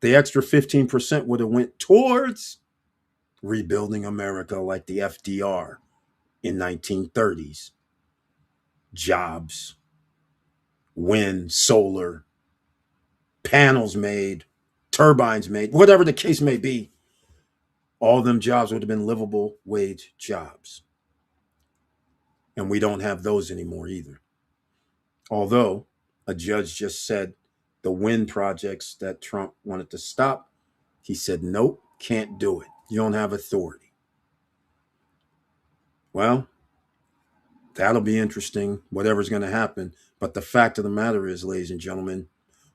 The extra 15% would have went towards rebuilding America like the FDR in 1930s. Jobs, wind, solar, panels made, turbines made, whatever the case may be. All of them jobs would have been livable wage jobs. And we don't have those anymore either. Although a judge just said the wind projects that Trump wanted to stop, he said, nope, can't do it. You don't have authority. Well, that'll be interesting, whatever's going to happen. But the fact of the matter is, ladies and gentlemen,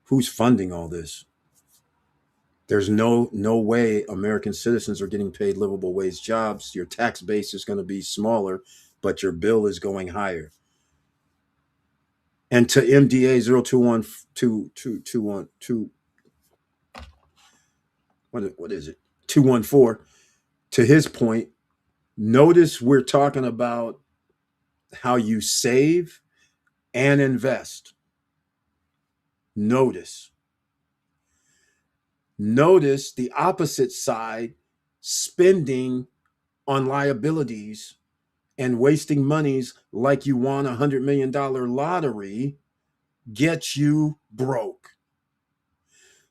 who's funding all this? There's no way American citizens are getting paid livable wage jobs. Your tax base is going to be smaller, but your bill is going higher. And to MDA 02122212, what is it? 214, to his point, notice we're talking about how you save and invest. Notice the opposite side, spending on liabilities and wasting monies like you won $100 million lottery gets you broke.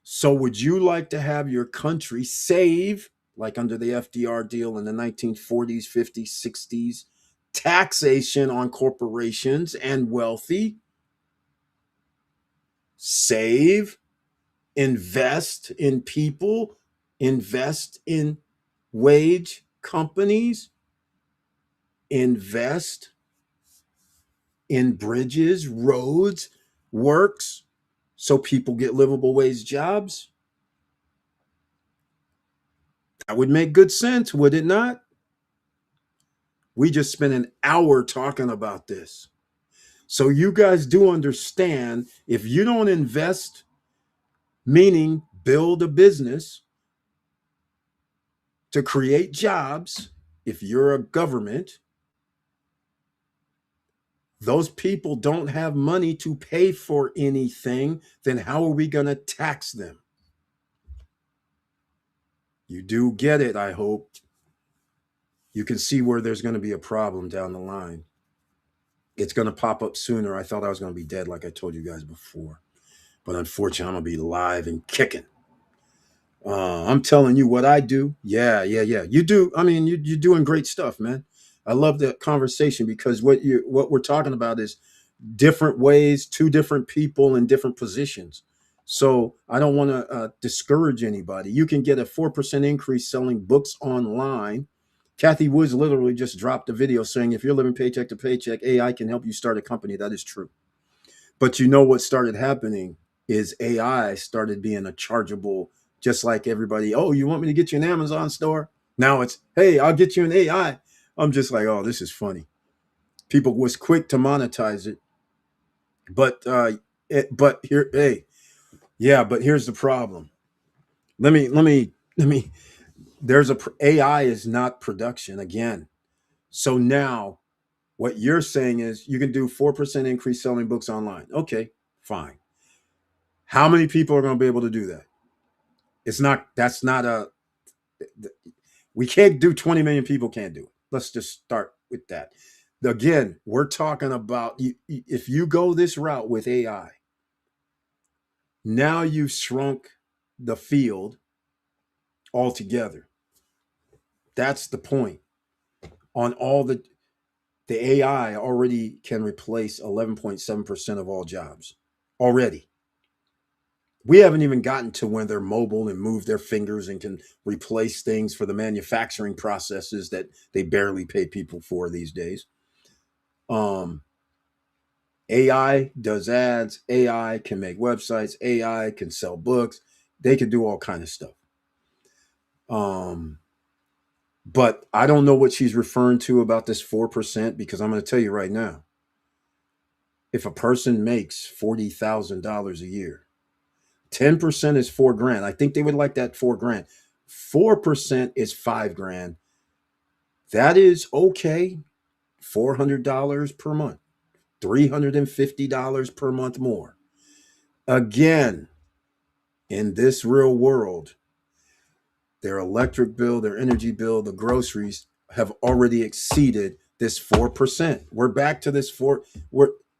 So would you like to have your country save, like under the FDR deal in the 1940s, 50s, 60s, taxation on corporations and wealthy? Save, invest in people, invest in wage companies, invest in bridges, roads, works, so people get livable wage jobs? That would make good sense, would it not? We just spent an hour talking about this. So you guys do understand, if you don't invest, meaning build a business to create jobs, if you're a government, those people don't have money to pay for anything, then how are we going to tax them? You do get it, I hope. You can see where there's going to be a problem down the line. It's going to pop up sooner. I thought I was going to be dead, like I told you guys before. But unfortunately, I'm going to be live and kicking. I'm telling you what I do. Yeah, yeah, yeah. You do. I mean, you're doing great stuff, man. I love the conversation because what we're talking about is different ways, two different people in different positions. So I don't want to discourage anybody. You can get a 4% increase selling books online. Kathy Woods literally just dropped a video saying if you're living paycheck to paycheck, AI can help you start a company. That is true. But you know what started happening is AI started being a chargeable, just like everybody. Oh, you want me to get you an Amazon store? Now it's, hey, I'll get you an AI. I'm just like, oh, this is funny. People was quick to monetize it, but but here, hey, yeah, but here's the problem. Let me. There's AI is not production again. So now what you're saying is you can do 4% increase selling books online. Okay, fine. How many people are going to be able to do that? It's not, that's not a, we can't do 20 million people can't do it. Let's just start with that. Again, we're talking about if you go this route with AI, now you've shrunk the field altogether. That's the point. On all the AI already can replace 11.7% of all jobs already. We haven't even gotten to when they're mobile and move their fingers and can replace things for the manufacturing processes that they barely pay people for these days. Um, AI does ads. AI can make websites. AI can sell books. They can do all kind of stuff. Um, but I don't know what she's referring to about this 4% because I'm going to tell you right now. If a person makes $40,000 a year, 10% is 4 grand. I think they would like that 4 grand. 4% is 5 grand. That is okay. $400 per month, $350 per month more. Again, in this real world, their electric bill, their energy bill, the groceries have already exceeded this 4%. We're back to this four.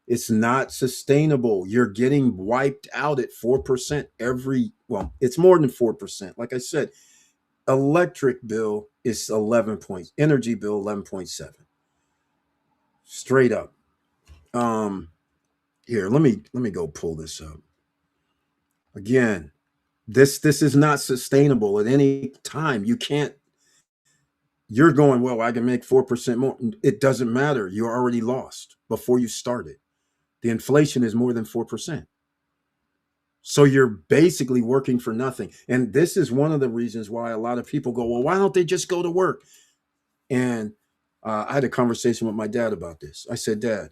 It's not sustainable. You're getting wiped out at 4% every, well, it's more than 4%. Like I said, electric bill is 11 points, energy bill 11.7. Straight up. Um Here, let me go pull this up. Again, this is not sustainable at any time. You can't, you're going, well, I can make 4% more. It doesn't matter. You're already lost before you started. The inflation is more than 4%. So you're basically working for nothing. And this is one of the reasons why a lot of people go, well, why don't they just go to work? And I had a conversation with my dad about this. I said, Dad,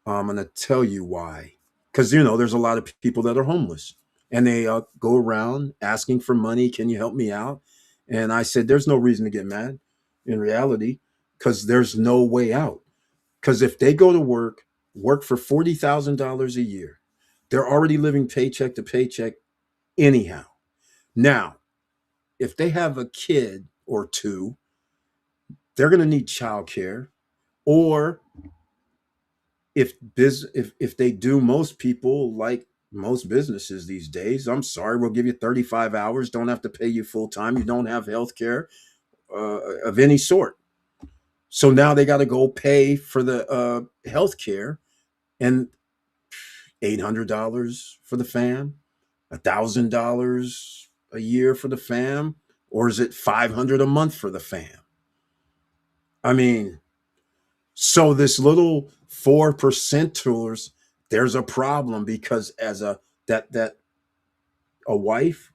I'm going to tell you why. Because, there's a lot of people that are homeless and they go around asking for money. Can you help me out? And I said, there's no reason to get mad in reality because there's no way out. Because if they go to work for $40,000 a year, they're already living paycheck to paycheck anyhow. Now, if they have a kid or two, they're going to need childcare. Or if they do, most people, like most businesses these days, I'm sorry, we'll give you 35 hours, don't have to pay you full time, you don't have health care of any sort. So now they got to go pay for the health care, and $800 for the fam, $1,000 a year for the fam, or is it 500 a month for the fam? I mean, so this little 4%ers, there's a problem because as that a wife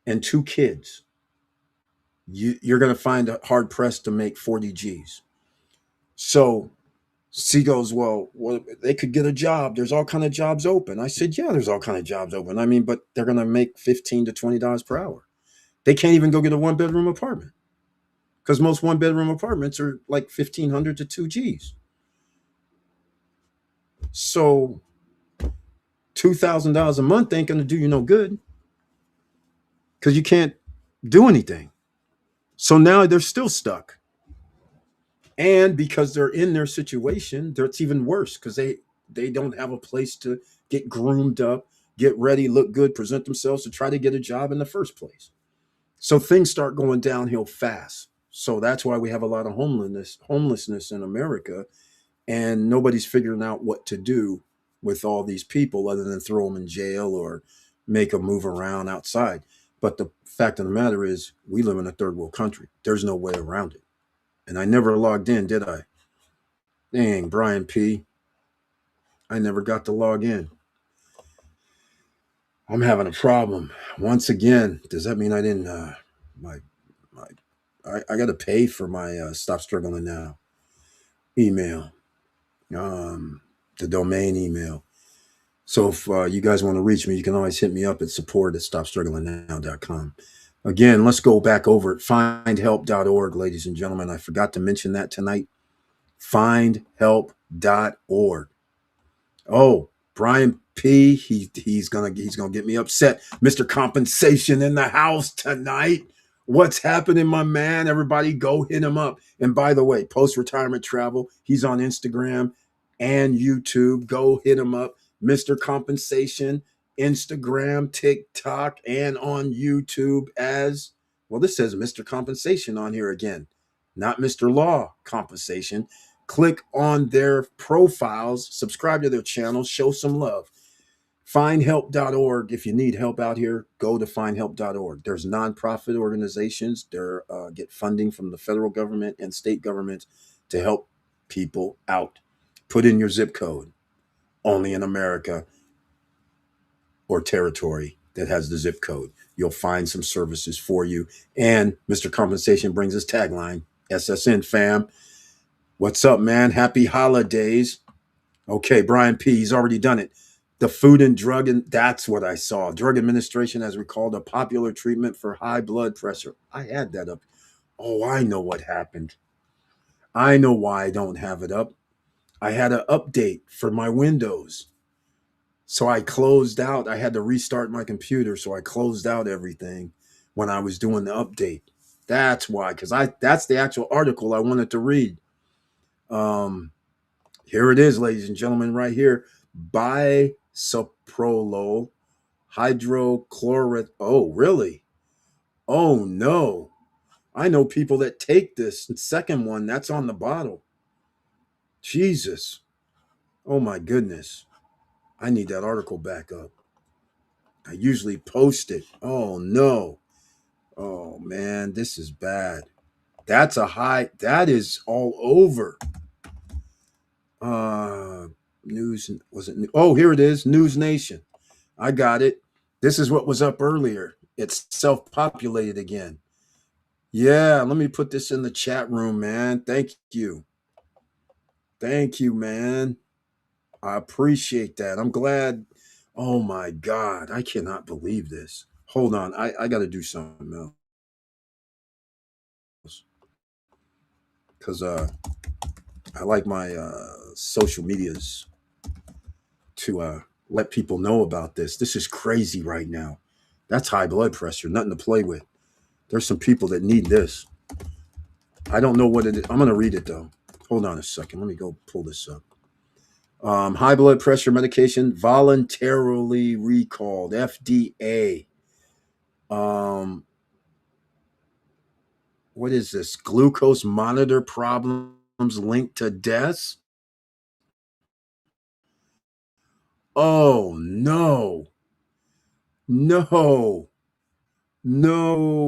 and two kids, you're going to find it hard pressed to make 40 G's. So she goes, well, they could get a job. There's all kind of jobs open. I said, yeah, there's all kind of jobs open. I mean, but they're going to make $15 to $20 per hour. They can't even go get a 1 bedroom apartment because most 1 bedroom apartments are like 1,500 to 2 G's. So $2,000 a month ain't going to do you no good because you can't do anything. So now they're still stuck. And because they're in their situation, it's even worse because they don't have a place to get groomed up, get ready, look good, present themselves to try to get a job in the first place. So things start going downhill fast. So that's why we have a lot of homelessness in America, and nobody's figuring out what to do with all these people other than throw them in jail or make them move around outside. But the fact of the matter is, we live in a third world country. There's no way around it. And I never logged in, did I? Dang, Brian P. I never got to log in. I'm having a problem once again. Does that mean I didn't? My my, I got to pay for my Stop Struggling Now email, um, the domain email. So if you guys want to reach me, you can always hit me up at support@stopstrugglingnow.com. Again, let's go back over it. Findhelp.org, ladies and gentlemen. I forgot to mention that tonight. Findhelp.org. Oh, Brian P. He's gonna get me upset. Mr. Compensation in the house tonight. What's happening, my man? Everybody go hit him up. And by the way, post-retirement travel, he's on Instagram and YouTube. Go hit him up. Mr. Compensation, Instagram, TikTok, and on YouTube as well. This says Mr. Compensation on here again, not Mr. Law Compensation. Click on their profiles, subscribe to their channels, show some love. Findhelp.org. If you need help out here, go to findhelp.org. There's nonprofit organizations. They get funding from the federal government and state government to help people out. Put in your zip code. Only in America or territory that has the zip code. You'll find some services for you. And Mr. Compensation brings his tagline, SSN fam. What's up, man? Happy holidays. Okay, Brian P. He's already done it. The Food and Drug, and that's what I saw. Drug Administration has recalled a popular treatment for high blood pressure. I had that up. Oh, I know what happened. I know why I don't have it up. I had an update for my Windows. So I closed out. I had to restart my computer. So I closed out everything when I was doing the update. That's why, because that's the actual article I wanted to read. Um, Here it is, ladies and gentlemen, right here. Bisoprolol hydrochloride. Oh, really? Oh, no. I know people that take this. The second one, that's on the bottle. Jesus. Oh, my goodness. I need that article back up. I usually post it. Oh, no. Oh, man, this is bad. That's a high. That is all over. Uh, News. Was it? Oh, here it is. News Nation. I got it. This is what was up earlier. It's self-populated again. Yeah, let me put this in the chat room, man. Thank you. Thank you, man. I appreciate that. I'm glad. Oh my God. I cannot believe this. Hold on. I got to do something else. Because I like my social medias to let people know about this. This is crazy right now. That's high blood pressure. Nothing to play with. There's some people that need this. I don't know what it is. I'm going to read it though. Hold on a second. Let me go pull this up. High blood pressure medication voluntarily recalled. FDA. Um, what is this? Glucose monitor problems linked to deaths? Oh, no. No. No.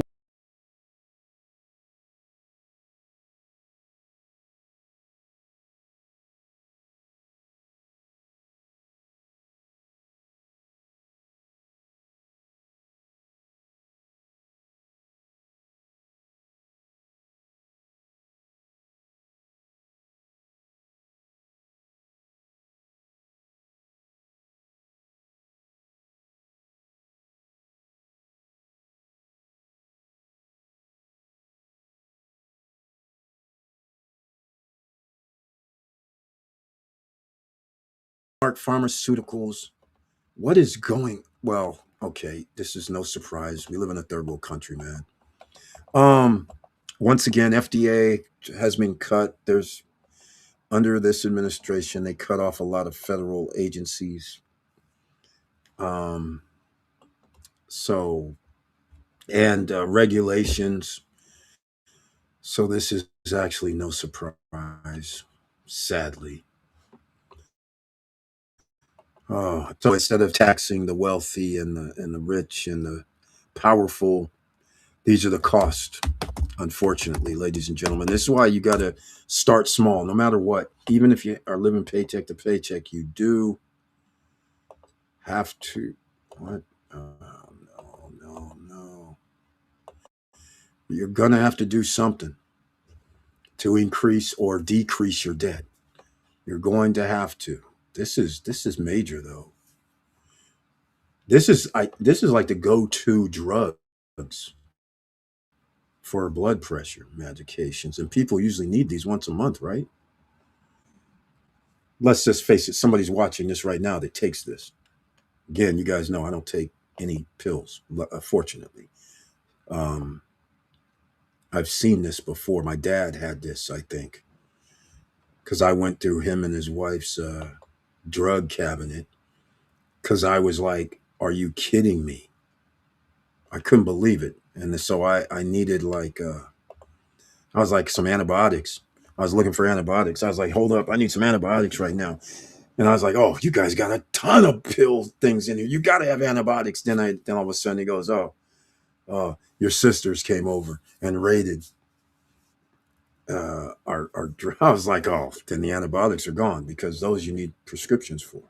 Pharmaceuticals. What is going? Well, okay. This is no surprise. We live in a third world country, man. Um, Once again, FDA has been cut. There's under this administration, they cut off a lot of federal agencies. Um, so and regulations. So this is actually no surprise, sadly. Oh, so instead of taxing the wealthy and the rich and the powerful, these are the costs. Unfortunately, ladies and gentlemen, this is why you got to start small, no matter what. Even if you are living paycheck to paycheck, you do have to. What? No, no, no. You're gonna have to do something to increase or decrease your debt. You're going to have to. This is major though. This is like the go-to drugs for blood pressure medications, and people usually need these once a month, right? Let's just face it. Somebody's watching this right now that takes this. Again, you guys know I don't take any pills. Fortunately, um, I've seen this before. My dad had this, I think, because I went through him and his wife's drug cabinet. Because I was like, "Are you kidding me?" I couldn't believe it, and so I needed like I was like some antibiotics. I was looking for antibiotics. I was like, hold up, I need some antibiotics right now. And I was like, oh, you guys got a ton of pill things in here. You got to have antibiotics. Then all of a sudden he goes, oh, your sisters came over and raided our. I was like, oh, then the antibiotics are gone because those you need prescriptions for.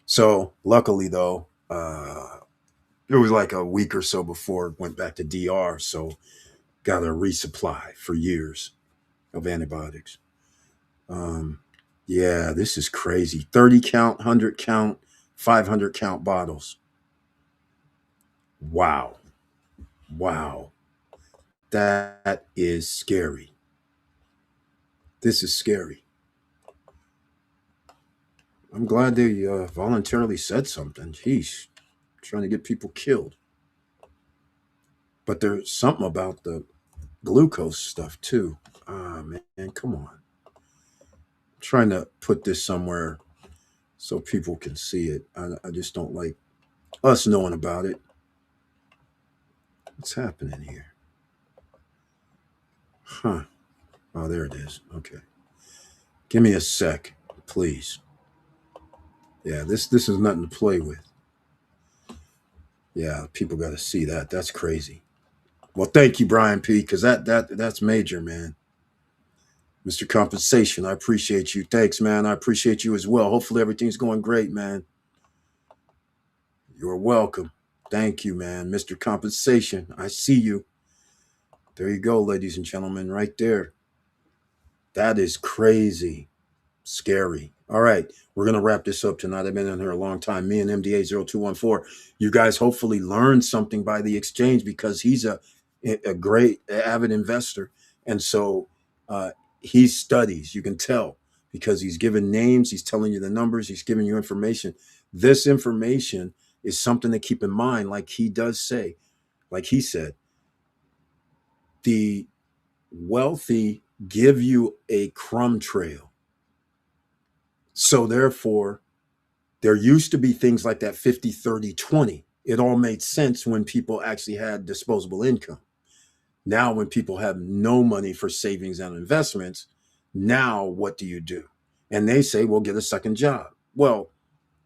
So luckily though, it was like a week or so before it went back to DR. So got a resupply for years of antibiotics. Um, yeah, this is crazy. 30 count, 100 count, 500 count bottles. Wow. Wow. That is scary. This is scary. I'm glad they voluntarily said something. Jeez, trying to get people killed. But there's something about the glucose stuff too. Ah, man, come on. I'm trying to put this somewhere so people can see it. I just don't like us knowing about it. What's happening here? Huh. Oh, there it is. Okay. Give me a sec, please. Yeah, this is nothing to play with. Yeah, people got to see that. That's crazy. Well, thank you, Brian P, because that's major, man. Mr. Compensation, I appreciate you. Thanks, man. I appreciate you as well. Hopefully everything's going great, man. You're welcome. Thank you, man. Mr. Compensation, I see you. There you go, ladies and gentlemen, right there. That is crazy. Scary. All right, we're gonna wrap this up tonight. I've been in here a long time. Me and MDA0214. You guys hopefully learned something by the exchange because he's a great avid investor, and so he studies. You can tell because he's giving names, he's telling you the numbers, he's giving you information. This information is something to keep in mind. Like he does say, like he said, the wealthy give you a crumb trail. So therefore, there used to be things like that 50, 30, 20. It all made sense when people actually had disposable income. Now, when people have no money for savings and investments, now what do you do? And they say, well, get a second job. Well,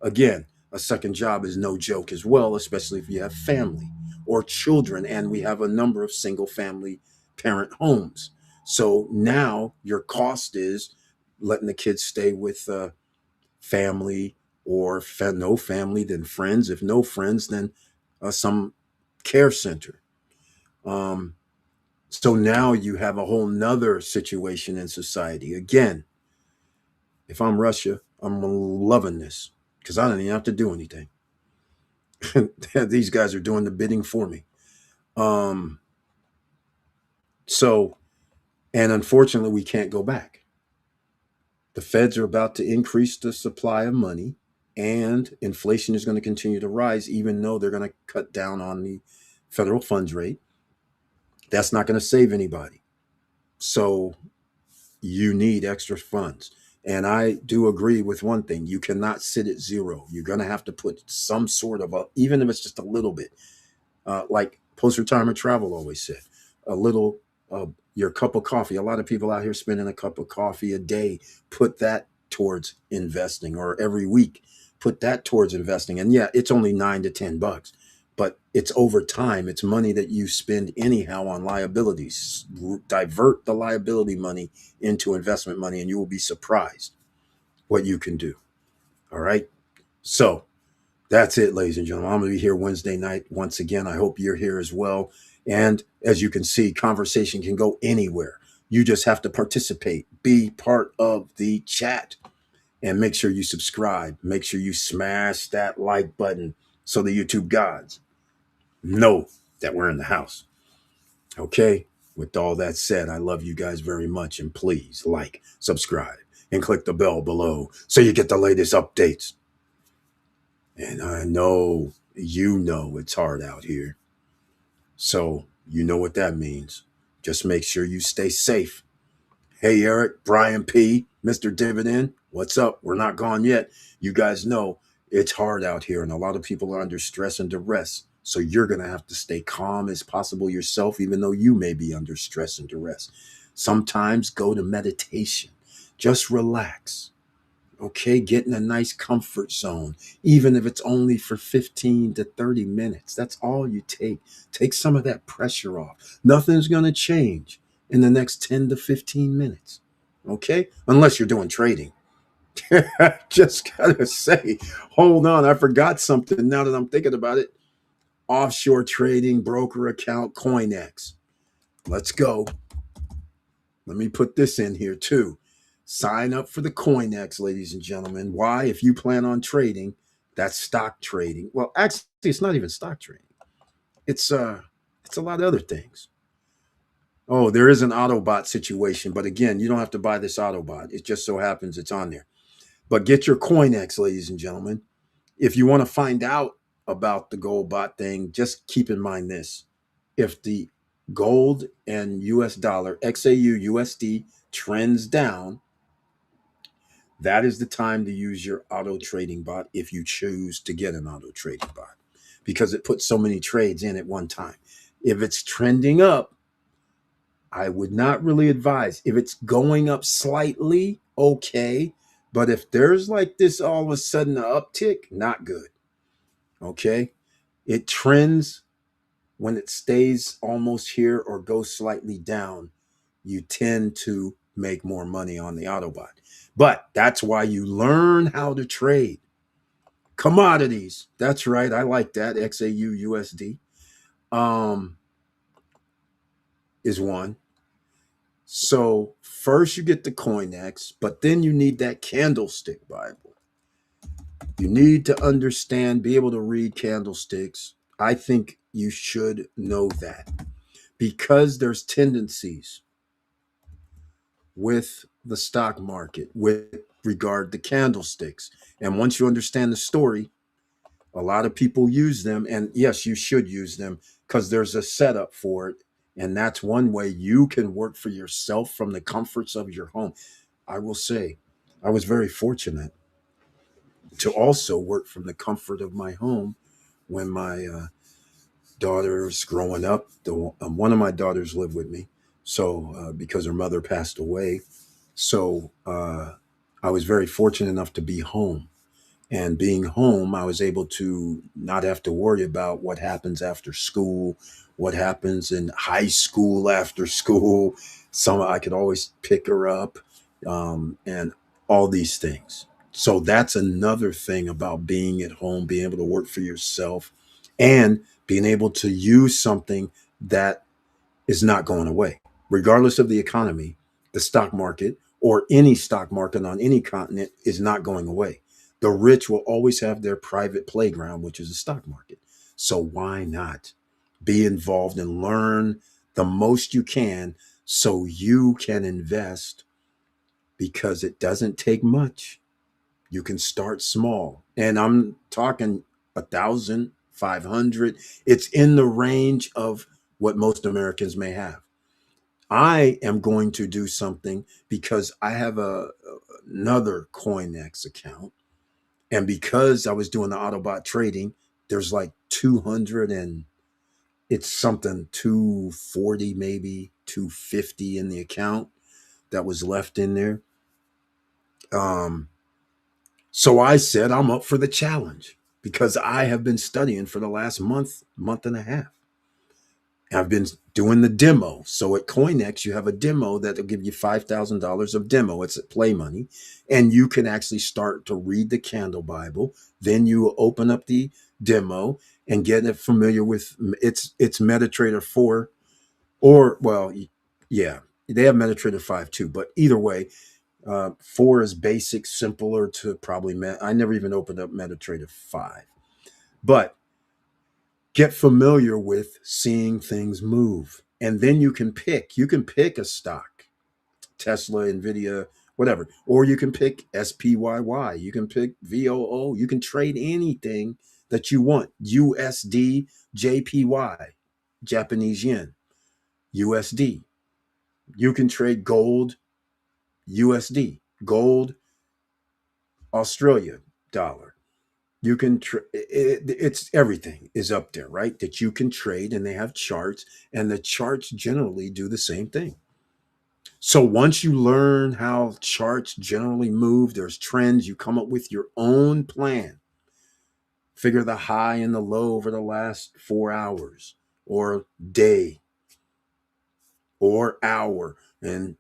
again, a second job is no joke as well, especially if you have family or children. And we have a number of single family parent homes. So now your cost is letting the kids stay with family, or no family, then friends. If no friends, then some care center. Um, so now you have a whole nother situation in society. Again, if I'm Russia, I'm loving this because I don't even have to do anything. These guys are doing the bidding for me. Um, so, and unfortunately, we can't go back. The feds are about to increase the supply of money, and inflation is going to continue to rise, even though they're going to cut down on the federal funds rate. That's not going to save anybody. So you need extra funds. And I do agree with one thing. You cannot sit at zero. You're going to have to put some sort of a, even if it's just a little bit, like post-retirement travel always said, a little, your cup of coffee. A lot of people out here spending a cup of coffee a day. Put that towards investing, or every week, put that towards investing. And yeah, it's only $9 to $10, but it's over time. It's money that you spend anyhow on liabilities. Divert the liability money into investment money, and you will be surprised what you can do. All right. So that's it, ladies and gentlemen. I'm going to be here Wednesday night once again. I hope you're here as well. And as you can see, conversation can go anywhere. You just have to participate, be part of the chat, and make sure you subscribe. Make sure you smash that like button so the YouTube gods know that we're in the house. Okay? With all that said, I love you guys very much. And please like, subscribe, and click the bell below so you get the latest updates. And I know you know it's hard out here. So you know what that means. Just make sure you stay safe. Hey, Eric, Brian P., Mr. Dividend, what's up? We're not gone yet. You guys know it's hard out here, and a lot of people are under stress and duress. So you're going to have to stay calm as possible yourself, even though you may be under stress and duress. Sometimes go to meditation. Just relax. Okay, get in a nice comfort zone, even if it's only for 15 to 30 minutes. That's all you take. Take some of that pressure off. Nothing's going to change in the next 10 to 15 minutes. Okay, unless you're doing trading. Just gotta say, hold on, I forgot something now that I'm thinking about it. Offshore trading, broker account, CoinX. Let's go. Let me put this in here too. Sign up for the CoinX, ladies and gentlemen. Why? If you plan on trading, that's stock trading. Well, actually, it's not even stock trading. It's a lot of other things. Oh, there is an Autobot situation, but again, you don't have to buy this Autobot. It just so happens it's on there. But get your CoinX, ladies and gentlemen. If you want to find out about the gold bot thing, just keep in mind this. If the gold and US dollar, XAU USD trends down, that is the time to use your auto trading bot if you choose to get an auto trading bot, because it puts so many trades in at one time. If it's trending up, I would not really advise. If it's going up slightly, okay. But if there's like this all of a sudden an uptick, not good. Okay. It trends when it stays almost here or goes slightly down. You tend to make more money on the Autobot. But that's why you learn how to trade commodities. That's right. I like that. XAU USD is one. So first you get the CoinX, but then you need that candlestick Bible. You need to understand, be able to read candlesticks. I think you should know that because there's tendencies with the stock market with regard to candlesticks. And once you understand the story, a lot of people use them. And yes, you should use them because there's a setup for it. And that's one way you can work for yourself from the comforts of your home. I will say, I was very fortunate to also work from the comfort of my home when my daughters growing up. One of my daughters lived with me. So, because her mother passed away, so I was very fortunate enough to be home. And being home, I was able to not have to worry about what happens after school, what happens in high school after school. Some I could always pick her up, and all these things. So that's another thing about being at home, being able to work for yourself, and being able to use something that is not going away, regardless of the economy. The stock market or any stock market on any continent is not going away. The rich will always have their private playground, which is the stock market. So why not be involved and learn the most you can so you can invest, because it doesn't take much. You can start small. And I'm talking 1,000, 500. It's in the range of what most Americans may have. I am going to do something because I have another CoinX account. And because I was doing the Autobot trading, there's like 200 and it's something 240, maybe 250 in the account that was left in there. Um, so I said, I'm up for the challenge because I have been studying for the last month and a half. I've been doing the demo. So at CoinX, you have a demo that'll give you $5,000 of demo. It's at play money. And you can actually start to read the candle Bible. Then you open up the demo and get it familiar with it's MetaTrader 4 or, well, yeah, they have MetaTrader 5 too. But either way, 4 is basic, simpler to probably, I never even opened up MetaTrader 5. But get familiar with seeing things move. And then you can pick a stock, Tesla, Nvidia, whatever, or you can pick SPYY, you can pick VOO, you can trade anything that you want. USD, JPY, Japanese yen, USD. You can trade gold, USD, gold, Australia dollar. You can it's everything is up there, right, that you can trade, and they have charts, and the charts generally do the same thing. So once you learn how charts generally move, there's trends, you come up with your own plan. Figure the high and the low over the last 4 hours or day or hour. And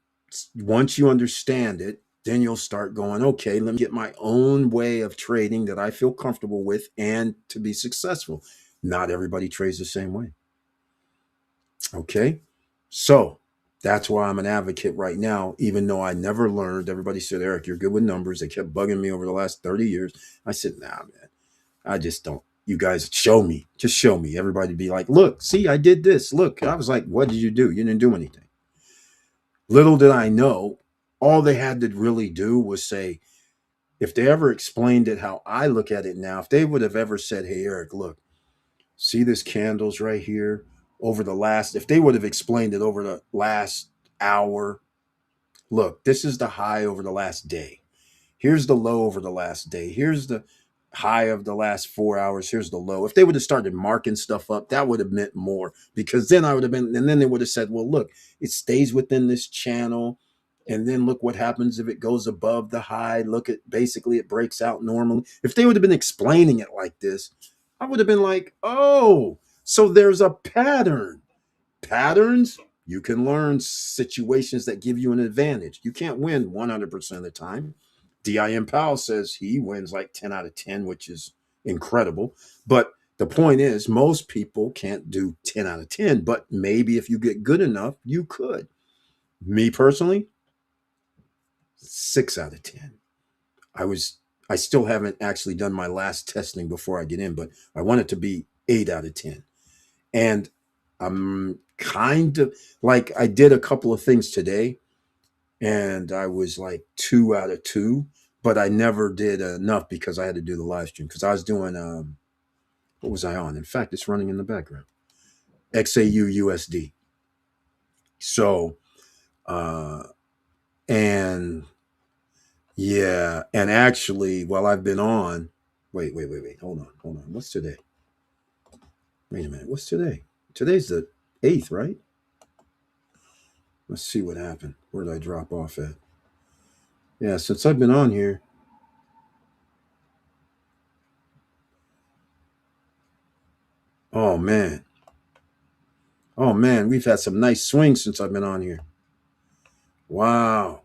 once you understand it, then you'll start going, okay, let me get my own way of trading that I feel comfortable with and to be successful. Not everybody trades the same way. Okay. So that's why I'm an advocate right now, even though I never learned. Everybody said, Eric, you're good with numbers. They kept bugging me over the last 30 years. I said, nah, man, I just don't. You guys show me. Just show me. Everybody be like, look, see, I did this. Look, I was like, what did you do? You didn't do anything. Little did I know, all they had to really do was say, if they ever explained it how I look at it now, if they would have ever said, hey, Eric, look, see this candles right here over the last, if they would have explained it over the last hour, look, this is the high over the last day. Here's the low over the last day. Here's the high of the last 4 hours. Here's the low. If they would have started marking stuff up, that would have meant more, because then I would have been, and then they would have said, well, look, it stays within this channel. And then look what happens if it goes above the high. Look at basically it breaks out normally. If they would have been explaining it like this, I would have been like, oh, so there's a pattern. Patterns, you can learn situations that give you an advantage. You can't win 100% of the time. DIM Powell says he wins like 10 out of 10, which is incredible. But the point is, most people can't do 10 out of 10, but maybe if you get good enough, you could. Me personally, 6 out of 10. I still haven't actually done my last testing before I get in, but I want it to be 8 out of 10. And I'm kind of like, I did a couple of things today and I was like 2 out of 2, but I never did enough because I had to do the live stream because I was doing, what was I on? In fact, it's running in the background. XAU USD. So, uh, and yeah, and actually, while I've been on, wait, hold on. What's today? Wait a minute. What's today? Today's the 8th, right? Let's see what happened. Where did I drop off at? Yeah, since I've been on here. Oh man. Oh man, we've had some nice swings since I've been on here. Wow.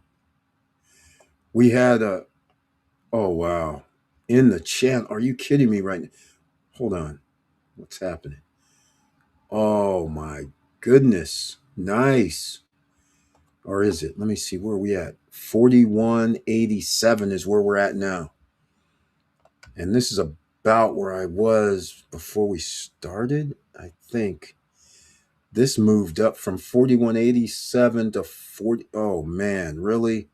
We had a oh wow. In the chat. Are you kidding me right now? Hold on. What's happening? Oh my goodness. Nice. Or is it? Let me see where we at. 4187 is where we're at now. And this is about where I was before we started, I think. This moved up from 4187 to 40. Oh man, really?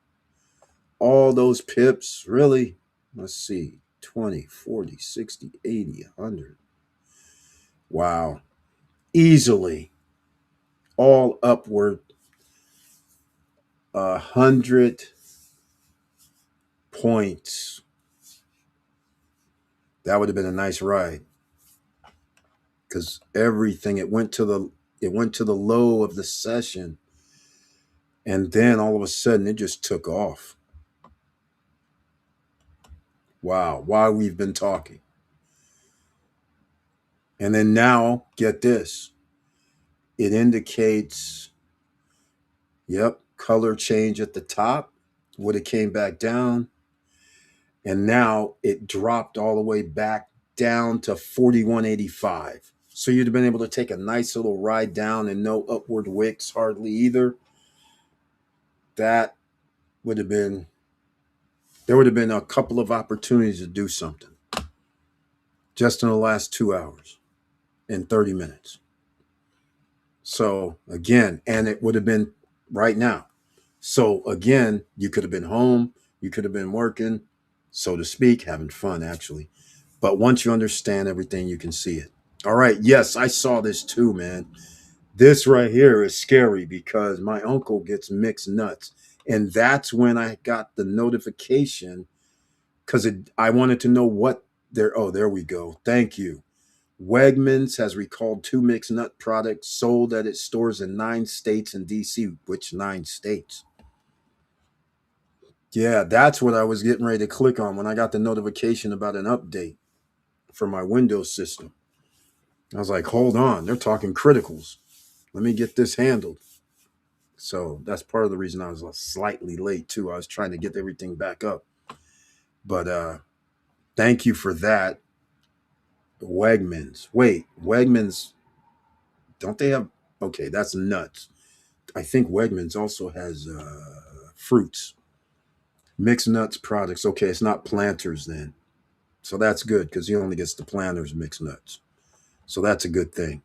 All those pips, really? Let's see. 20, 40, 60, 80, 100. Wow. Easily all upward. 100 points. That would have been a nice ride because everything it went to the low of the session, and then all of a sudden it just took off. Wow, while we've been talking. And then now, get this. It indicates, yep, color change at the top. Would have came back down. And now it dropped all the way back down to 41.85. So you'd have been able to take a nice little ride down and no upward wicks hardly either. That would have been, there would have been a couple of opportunities to do something just in the last 2 hours and 30 minutes. So again, and it would have been right now. So again, you could have been home, you could have been working, so to speak, having fun actually. But once you understand everything, you can see it. All right. Yes, I saw this too, man. This right here is scary because my uncle gets mixed nuts. And that's when I got the notification because I wanted to know what oh, there we go. Thank you. Wegmans has recalled 2 mixed nut products sold at its stores in 9 states and DC. Which 9 states? Yeah, that's what I was getting ready to click on when I got the notification about an update for my Windows system. I was like, hold on, they're talking criticals. Let me get this handled. So that's part of the reason I was slightly late too. I was trying to get everything back up. But thank you for that. Wegmans. Wait, Wegmans, don't they have, okay, that's nuts. I think Wegmans also has fruits, mixed nuts products. Okay, it's not Planters then. So that's good because he only gets the Planters mixed nuts. So that's a good thing.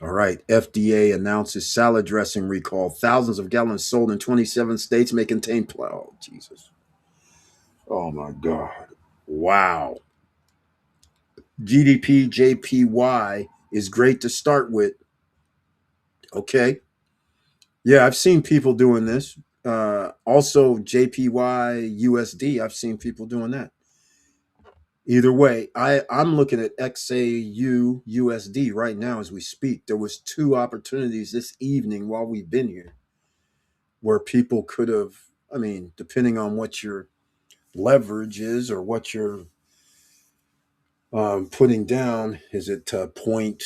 All right. FDA announces salad dressing recall. Thousands of gallons sold in 27 states may contain. Oh, Jesus. Oh, my God. Wow. GDP JPY is great to start with. Okay. Yeah, I've seen people doing this. Also, JPY USD, I've seen people doing that. Either way, I'm looking at XAU USD right now as we speak. There was 2 opportunities this evening while we've been here where people could have, I mean, depending on what your leverage is or what you're putting down, is it point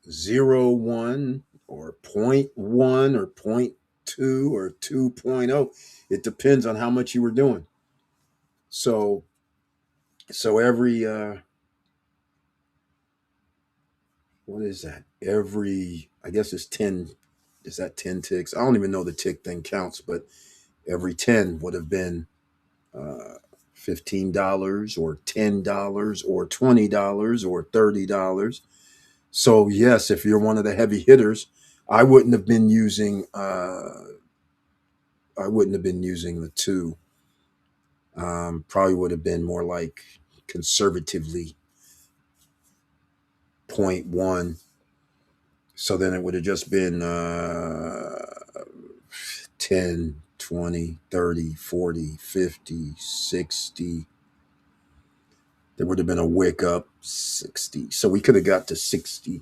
0.01 or point 0.1 or point 0.2 or 2.0? It depends on how much you were doing. So every what is that? Every, I guess it's 10. Is that 10 ticks? I don't even know the tick thing counts, but every 10 would have been uh, $15 or $10 or $20 or $30. So yes, if you're one of the heavy hitters, I wouldn't have been using the 2. Probably would have been more like conservatively point 0.1. So then it would have just been 10, 20, 30, 40, 50, 60. There would have been a wick up 60. So we could have got to 60.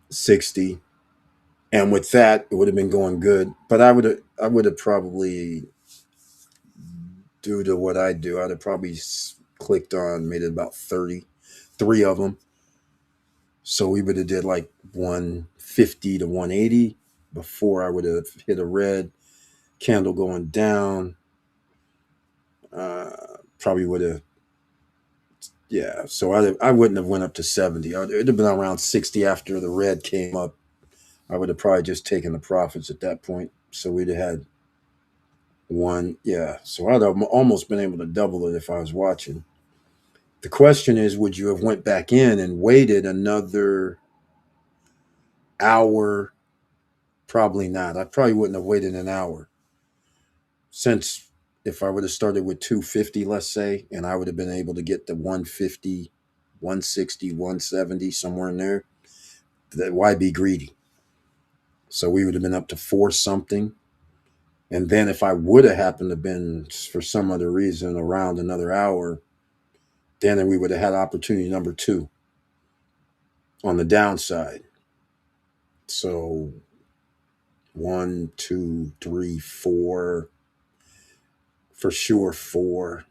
60. And with that, it would have been going good. But I would have probably, due to what I do, I'd have probably clicked on, made it about 33 of them. So we would have did like 150 to 180 before I would have hit a red candle going down. Probably would have, yeah. So I wouldn't have went up to 70. It'd have been around 60 after the red came up. I would have probably just taken the profits at that point. So we'd have had one, yeah. So I'd have almost been able to double it if I was watching. The question is, would you have went back in and waited another hour? Probably not. I probably wouldn't have waited an hour. Since if I would have started with 250, let's say, and I would have been able to get the 150, 160, 170, somewhere in there, that why be greedy? So we would have been up to four something. And then if I would have happened to been for some other reason around another hour, then we would have had opportunity number two on the downside. So one, two, three, four, for sure four.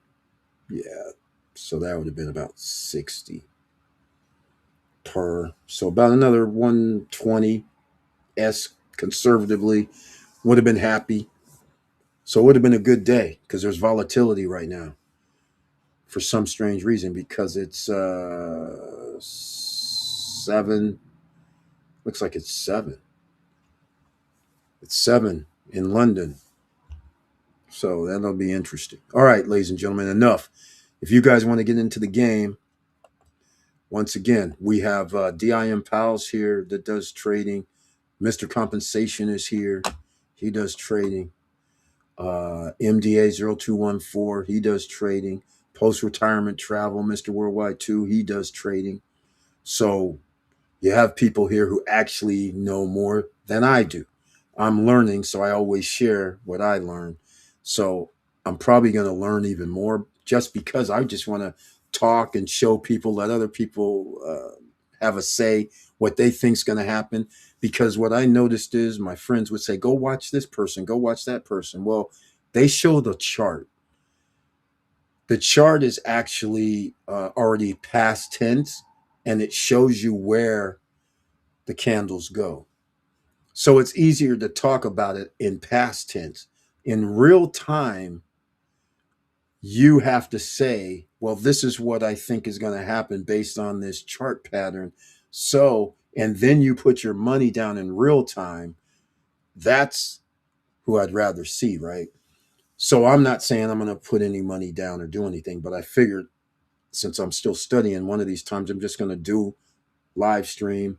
Yeah. So that would have been about 60 per. So about another 120 S conservatively would have been happy. So it would have been a good day because there's volatility right now for some strange reason because it's seven. Looks like it's seven. It's seven in London. So that'll be interesting. All right, ladies and gentlemen, enough. If you guys want to get into the game, once again, we have DIM Pals here that does trading. Mr. Compensation is here. He does trading. MDA0214, he does trading. Post retirement travel, Mr. Worldwide 2, he does trading. So you have people here who actually know more than I do. I'm learning, so I always share what I learn. So I'm probably going to learn even more just because I just want to talk and show people, let other people have a say what they think's going to happen. Because what I noticed is my friends would say, go watch this person, go watch that person. Well, they show the chart. The chart is actually already past tense, and it shows you where the candles go. So it's easier to talk about it in past tense. In real time, you have to say, well, this is what I think is going to happen based on this chart pattern. So, and then you put your money down in real time. That's who I'd rather see, right? So I'm not saying I'm going to put any money down or do anything, but I figured since I'm still studying, one of these times I'm just going to do live stream,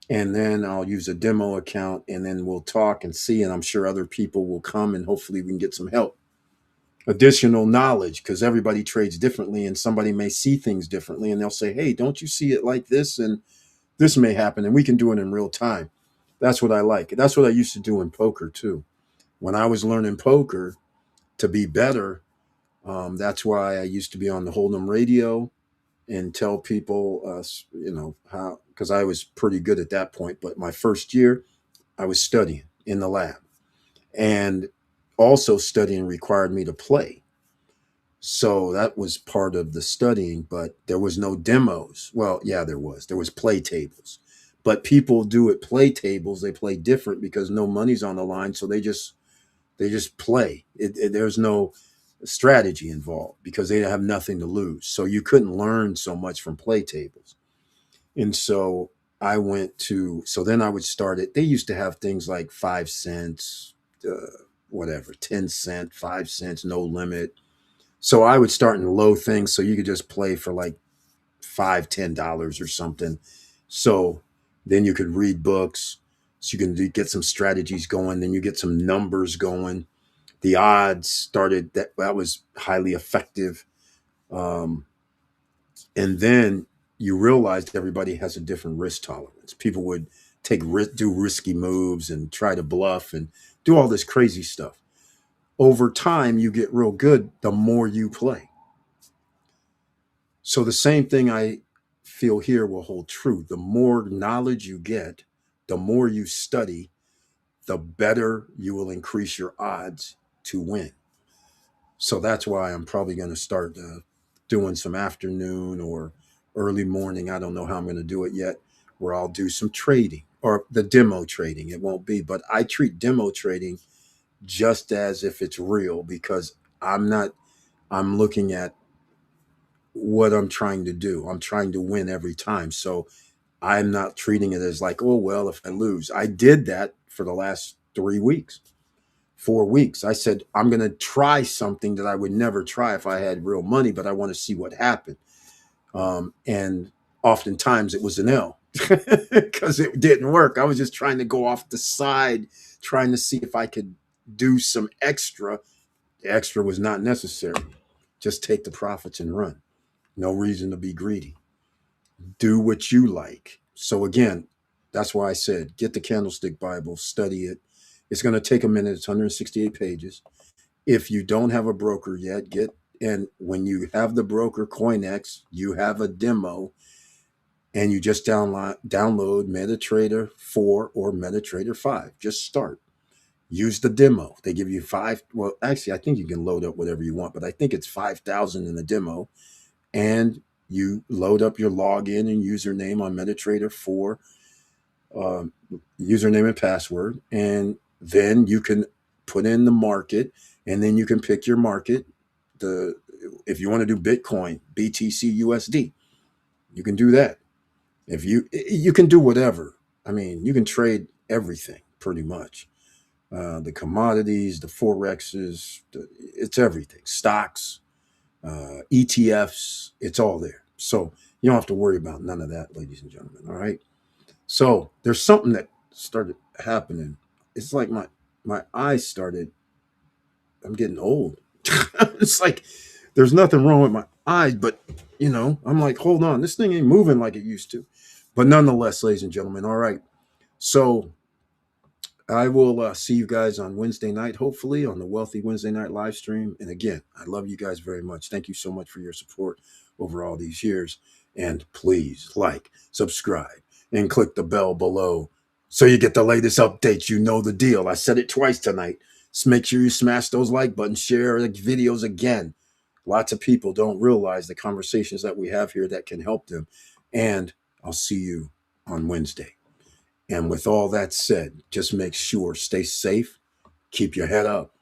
and then I'll use a demo account, and then we'll talk and see. And I'm sure other people will come, and hopefully we can get some help, additional knowledge, because everybody trades differently, and somebody may see things differently, and they'll say, "Hey, don't you see it like this?" And this may happen, and we can do it in real time. That's what I like. That's what I used to do in poker too. When I was learning poker to be better, that's why I used to be on the Hold'em radio and tell people, how, because I was pretty good at that point. But my first year, I was studying in the lab, and also studying required me to play. So that was part of the studying, but there was no demos. Well, yeah, there was. There was play tables, but people do at play tables. They play different because no money's on the line, so they just play. There's no strategy involved because they have nothing to lose. So you couldn't learn so much from play tables. And so I went to, so then I would start it. They used to have things like 5 cents, whatever, 10 cent, 5 cents, no limit. So I would start in low things so you could just play for like $5, $10 or something. So then you could read books. So you can get some strategies going. Then you get some numbers going. The odds started, that was highly effective. Um, and then you realized everybody has a different risk tolerance. People would do risky moves and try to bluff and do all this crazy stuff. Over time, you get real good the more you play. So the same thing I feel here will hold true. The more knowledge you get, the more you study, the better you will increase your odds to win. So that's why I'm probably going to start doing some afternoon or early morning. I don't know how I'm going to do it yet, where I'll do some trading or the demo trading. It won't be, but I treat demo trading just as if it's real because I'm not, I'm looking at what I'm trying to do. I'm trying to win every time. So I'm not treating it as like, oh, well, if I lose. I did that for the last 3 weeks. 4 weeks. I said, I'm going to try something that I would never try if I had real money, but I want to see what happened. And oftentimes it was an L because it didn't work. I was just trying to go off the side, trying to see if I could do some extra. The extra was not necessary. Just take the profits and run. No reason to be greedy. Do what you like. So again, That's why I said get the Candlestick Bible, study it. It's going to take a minute. It's 168 pages. If you don't have a broker yet, and when you have the broker CoinX, you have a demo, and you just download MetaTrader 4 or MetaTrader 5. Just start. Use the demo. They give you five. Well, actually, I think you can load up whatever you want, but I think it's 5,000 in the demo. And you load up your login and username on MetaTrader 4, um, username and password, and then you can put in the market, and then you can pick your market. The If you want to do Bitcoin, BTC, USD, you can do that. If you can do whatever. I mean, you can trade everything pretty much. The commodities, the forexes, it's everything. Stocks, ETFs, it's all there. So you don't have to worry about none of that, ladies and gentlemen. All right. So there's something that started happening. It's like my eyes started. I'm getting old. It's like there's nothing wrong with my eyes, but I'm like, hold on, this thing ain't moving like it used to. But nonetheless, ladies and gentlemen, all right. So I will see you guys on Wednesday night, hopefully on the Wealthy Wednesday Night live stream. And again, I love you guys very much. Thank you so much for your support over all these years. And please like, subscribe, and click the bell below so you get the latest updates. You know the deal. I said it twice tonight. So make sure you smash those like buttons, share the videos again. Lots of people don't realize the conversations that we have here that can help them. And I'll see you on Wednesday. And with all that said, just make sure, stay safe, keep your head up,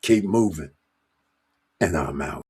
keep moving, and I'm out.